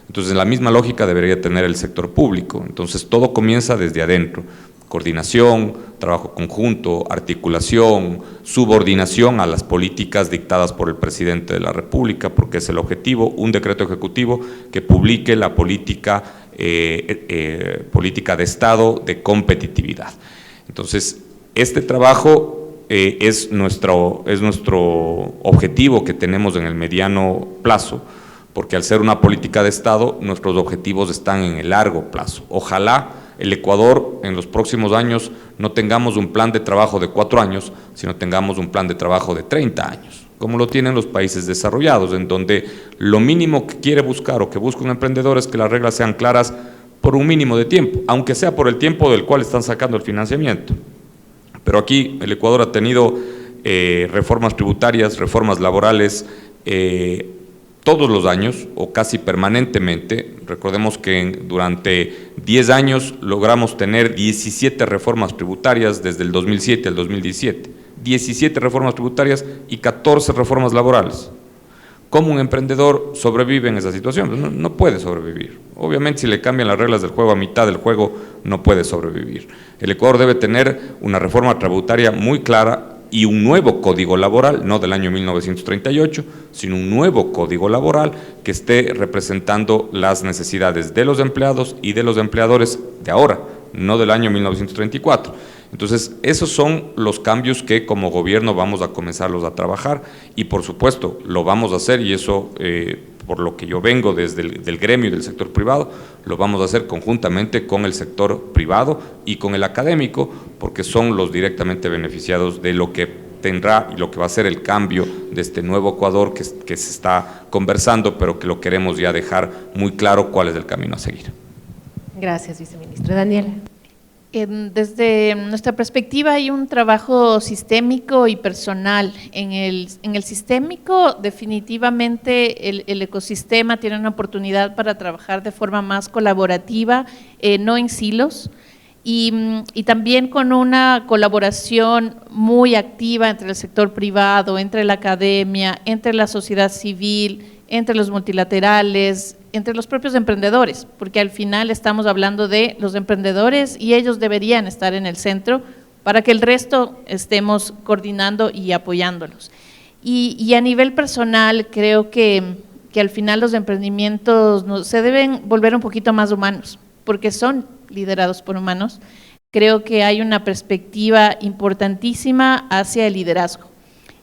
Entonces, la misma lógica debería tener el sector público. Entonces, todo comienza desde adentro. Coordinación, trabajo conjunto, articulación, subordinación a las políticas dictadas por el presidente de la República, porque es el objetivo, un decreto ejecutivo que publique la política de Estado de competitividad. Entonces, este trabajo es nuestro objetivo que tenemos en el mediano plazo, porque al ser una política de Estado, nuestros objetivos están en el largo plazo. Ojalá el Ecuador en los próximos años no tengamos un plan de trabajo de 4 años, sino tengamos un plan de trabajo de 30 años, como lo tienen los países desarrollados, en donde lo mínimo que quiere buscar o que busca un emprendedor es que las reglas sean claras por un mínimo de tiempo, aunque sea por el tiempo del cual están sacando el financiamiento. Pero aquí el Ecuador ha tenido reformas tributarias, reformas laborales, todos los años o casi permanentemente. Recordemos que durante 10 años logramos tener 17 reformas tributarias desde el 2007 al 2017, 17 reformas tributarias y 14 reformas laborales. ¿Cómo un emprendedor sobrevive en esa situación? No puede sobrevivir. Obviamente, si le cambian las reglas del juego a mitad del juego, no puede sobrevivir. El Ecuador debe tener una reforma tributaria muy clara y un nuevo código laboral, no del año 1938, sino un nuevo código laboral que esté representando las necesidades de los empleados y de los empleadores de ahora, no del año 1934. Entonces, esos son los cambios que como gobierno vamos a comenzarlos a trabajar y por supuesto lo vamos a hacer, y eso por lo que yo vengo desde del gremio y del sector privado, lo vamos a hacer conjuntamente con el sector privado y con el académico, porque son los directamente beneficiados de lo que tendrá y lo que va a ser el cambio de este nuevo Ecuador que se está conversando, pero que lo queremos ya dejar muy claro cuál es el camino a seguir. Gracias, viceministro. Daniela. Desde nuestra perspectiva hay un trabajo sistémico y personal. En el sistémico, definitivamente el ecosistema tiene una oportunidad para trabajar de forma más colaborativa, no en silos, y también con una colaboración muy activa entre el sector privado, entre la academia, entre la sociedad civil, entre los multilaterales, entre los propios emprendedores, porque al final estamos hablando de los emprendedores y ellos deberían estar en el centro para que el resto estemos coordinando y apoyándolos. Y a nivel personal, creo que al final los emprendimientos se deben volver un poquito más humanos, porque son liderados por humanos. Creo que hay una perspectiva importantísima hacia el liderazgo.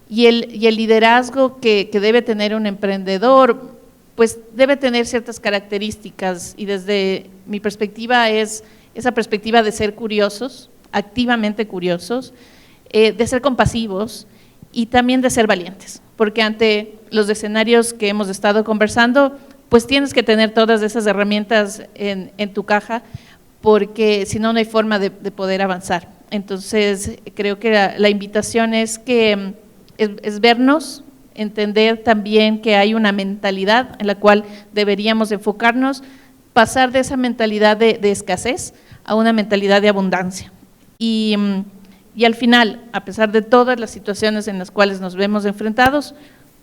Y el liderazgo que debe tener un emprendedor, pues debe tener ciertas características, y desde mi perspectiva es esa perspectiva de ser curiosos, activamente curiosos, de ser compasivos y también de ser valientes, porque ante los escenarios que hemos estado conversando, pues tienes que tener todas esas herramientas en tu caja, porque si no, no hay forma de poder avanzar. Entonces, creo que la invitación es que es vernos, entender también que hay una mentalidad en la cual deberíamos enfocarnos, pasar de esa mentalidad de escasez a una mentalidad de abundancia. Y al final, a pesar de todas las situaciones en las cuales nos vemos enfrentados,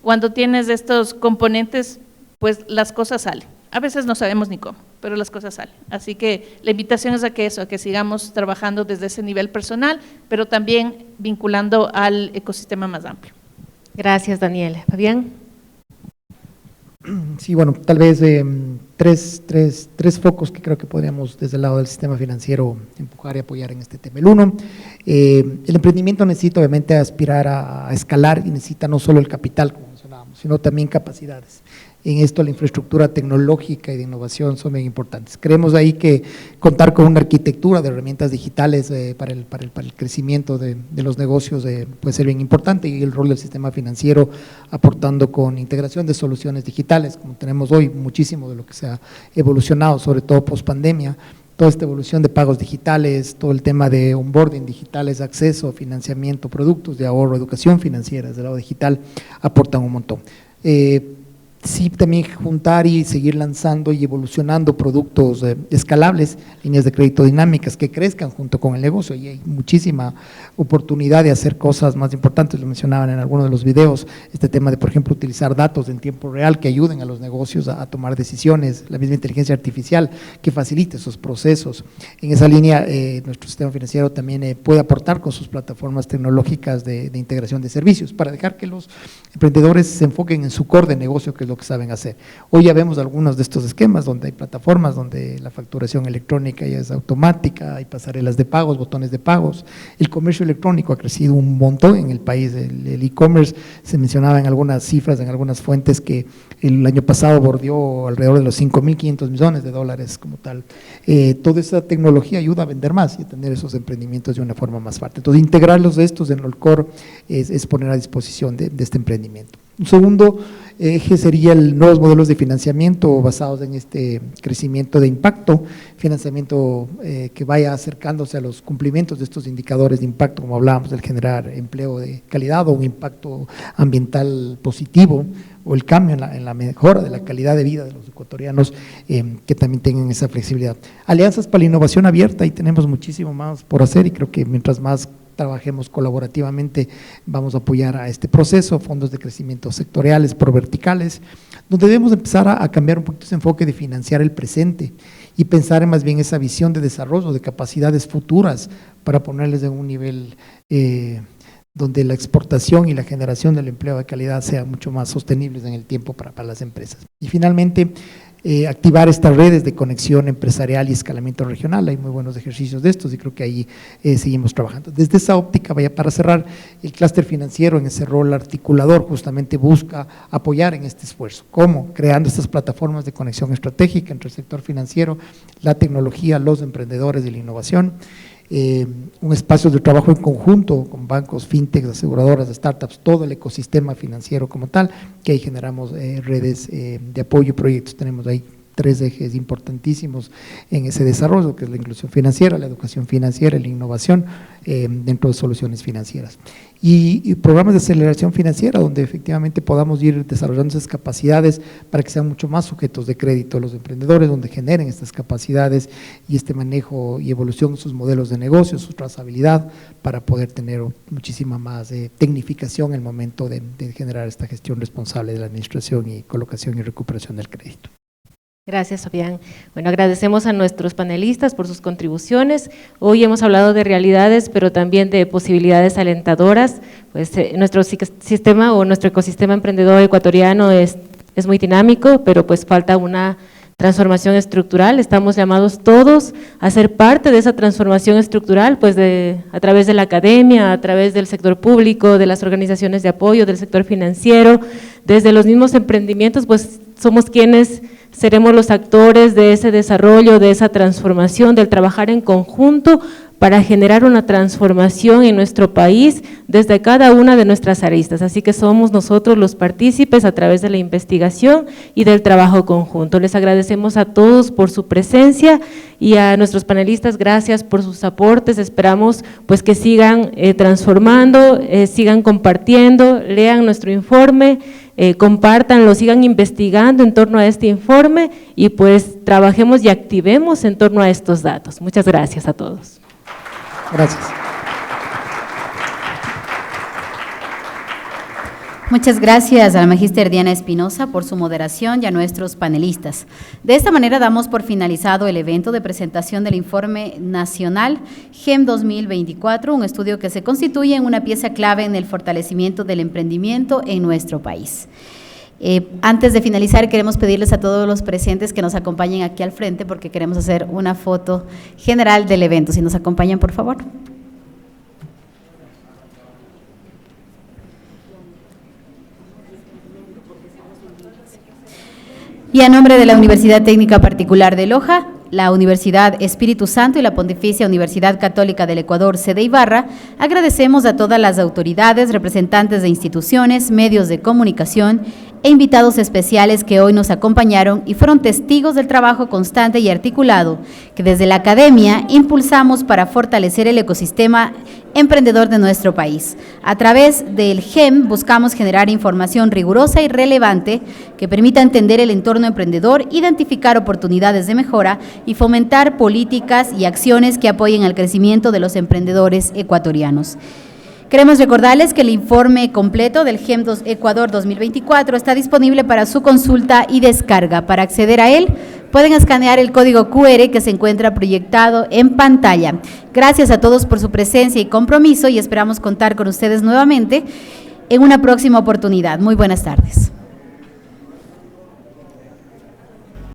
cuando tienes estos componentes, pues las cosas salen. A veces no sabemos ni cómo, pero las cosas salen. Así que la invitación es a que sigamos trabajando desde ese nivel personal, pero también vinculando al ecosistema más amplio. Gracias, Daniela. Fabián. Sí, bueno, tal vez tres focos que creo que podríamos desde el lado del sistema financiero empujar y apoyar en este tema. El uno, el emprendimiento necesita obviamente aspirar a escalar y necesita no solo el capital, como mencionábamos, sino también capacidades. en esto la infraestructura tecnológica y de innovación son bien importantes. Creemos ahí que contar con una arquitectura de herramientas digitales para el crecimiento de los negocios puede ser bien importante, y el rol del sistema financiero aportando con integración de soluciones digitales, como tenemos hoy muchísimo de lo que se ha evolucionado, sobre todo post pandemia. Toda esta evolución de pagos digitales, todo el tema de onboarding digitales, acceso, financiamiento, productos de ahorro, educación financiera desde el lado digital, aportan un montón. Sí, también juntar y seguir lanzando y evolucionando productos escalables, líneas de crédito dinámicas que crezcan junto con el negocio, y hay muchísima oportunidad de hacer cosas más importantes. Lo mencionaban en algunos de los videos, este tema de, por ejemplo, utilizar datos en tiempo real que ayuden a los negocios a tomar decisiones, la misma inteligencia artificial que facilite esos procesos. En esa línea, nuestro sistema financiero también puede aportar con sus plataformas tecnológicas de integración de servicios para dejar que los emprendedores se enfoquen en su core de negocio, que es lo que saben hacer. Hoy ya vemos algunos de estos esquemas donde hay plataformas donde la facturación electrónica ya es automática, hay pasarelas de pagos, botones de pagos. El comercio electrónico ha crecido un montón en el país. El e-commerce, se mencionaba en algunas cifras, en algunas fuentes, que el año pasado bordeó alrededor de los $5.500 millones como tal. Toda esa tecnología ayuda a vender más y a tener esos emprendimientos de una forma más fuerte. Entonces, integrarlos de estos en el core es poner a disposición de este emprendimiento. Un segundo eje sería nuevos modelos de financiamiento basados en este crecimiento de impacto, financiamiento que vaya acercándose a los cumplimientos de estos indicadores de impacto, como hablábamos, del generar empleo de calidad o un impacto ambiental positivo, o el cambio en la mejora de la calidad de vida de los ecuatorianos, que también tengan esa flexibilidad. Alianzas para la innovación abierta, y tenemos muchísimo más por hacer, y creo que mientras más trabajemos colaborativamente vamos a apoyar a este proceso. Fondos de crecimiento sectoriales, verticales, donde debemos empezar a cambiar un poquito ese enfoque de financiar el presente y pensar en más bien esa visión de desarrollo de capacidades futuras para ponerles en un nivel donde la exportación y la generación del empleo de calidad sean mucho más sostenibles en el tiempo para las empresas. Y finalmente, activar estas redes de conexión empresarial y escalamiento regional. Hay muy buenos ejercicios de estos y creo que ahí seguimos trabajando. Desde esa óptica, para cerrar, el clúster financiero en ese rol articulador justamente busca apoyar en este esfuerzo. ¿Cómo? Creando estas plataformas de conexión estratégica entre el sector financiero, la tecnología, los emprendedores y la innovación. Un espacio de trabajo en conjunto con bancos, fintechs, aseguradoras, startups, todo el ecosistema financiero como tal, que ahí generamos redes de apoyo y proyectos. Tenemos ahí 3 ejes importantísimos en ese desarrollo, que es la inclusión financiera, la educación financiera y la innovación dentro de soluciones financieras. Y programas de aceleración financiera, donde efectivamente podamos ir desarrollando esas capacidades para que sean mucho más sujetos de crédito los emprendedores, donde generen estas capacidades y este manejo y evolución de sus modelos de negocio, su trazabilidad, para poder tener muchísima más tecnificación en el momento de generar esta gestión responsable de la administración y colocación y recuperación del crédito. Gracias, Fabián. Bueno, agradecemos a nuestros panelistas por sus contribuciones. Hoy hemos hablado de realidades, pero también de posibilidades alentadoras. Pues nuestro sistema o nuestro ecosistema emprendedor ecuatoriano es muy dinámico, pero pues falta una transformación estructural. Estamos llamados todos a ser parte de esa transformación estructural, pues a través de la academia, a través del sector público, de las organizaciones de apoyo, del sector financiero, desde los mismos emprendimientos, pues somos quienes seremos los actores de ese desarrollo, de esa transformación, del trabajar en conjunto para generar una transformación en nuestro país desde cada una de nuestras aristas. Así que somos nosotros los partícipes a través de la investigación y del trabajo conjunto. Les agradecemos a todos por su presencia y a nuestros panelistas, gracias por sus aportes. Esperamos pues que sigan transformando, sigan compartiendo, lean nuestro informe, compártanlo, sigan investigando en torno a este informe y pues trabajemos y activemos en torno a estos datos. Muchas gracias a todos. Gracias. Muchas gracias a la magíster Diana Espinosa por su moderación y a nuestros panelistas. De esta manera damos por finalizado el evento de presentación del Informe Nacional GEM 2024, un estudio que se constituye en una pieza clave en el fortalecimiento del emprendimiento en nuestro país. Antes de finalizar, queremos pedirles a todos los presentes que nos acompañen aquí al frente porque queremos hacer una foto general del evento. Si nos acompañan, por favor. Y a nombre de la Universidad Técnica Particular de Loja, la Universidad Espíritu Santo y la Pontificia Universidad Católica del Ecuador, sede Ibarra, agradecemos a todas las autoridades, representantes de instituciones, medios de comunicación e invitados especiales que hoy nos acompañaron y fueron testigos del trabajo constante y articulado que desde la academia impulsamos para fortalecer el ecosistema emprendedor de nuestro país. A través del GEM buscamos generar información rigurosa y relevante que permita entender el entorno emprendedor, identificar oportunidades de mejora y fomentar políticas y acciones que apoyen al crecimiento de los emprendedores ecuatorianos. Queremos recordarles que el informe completo del GEM Ecuador 2024 está disponible para su consulta y descarga. Para acceder a él, pueden escanear el código QR que se encuentra proyectado en pantalla. Gracias a todos por su presencia y compromiso y esperamos contar con ustedes nuevamente en una próxima oportunidad. Muy buenas tardes.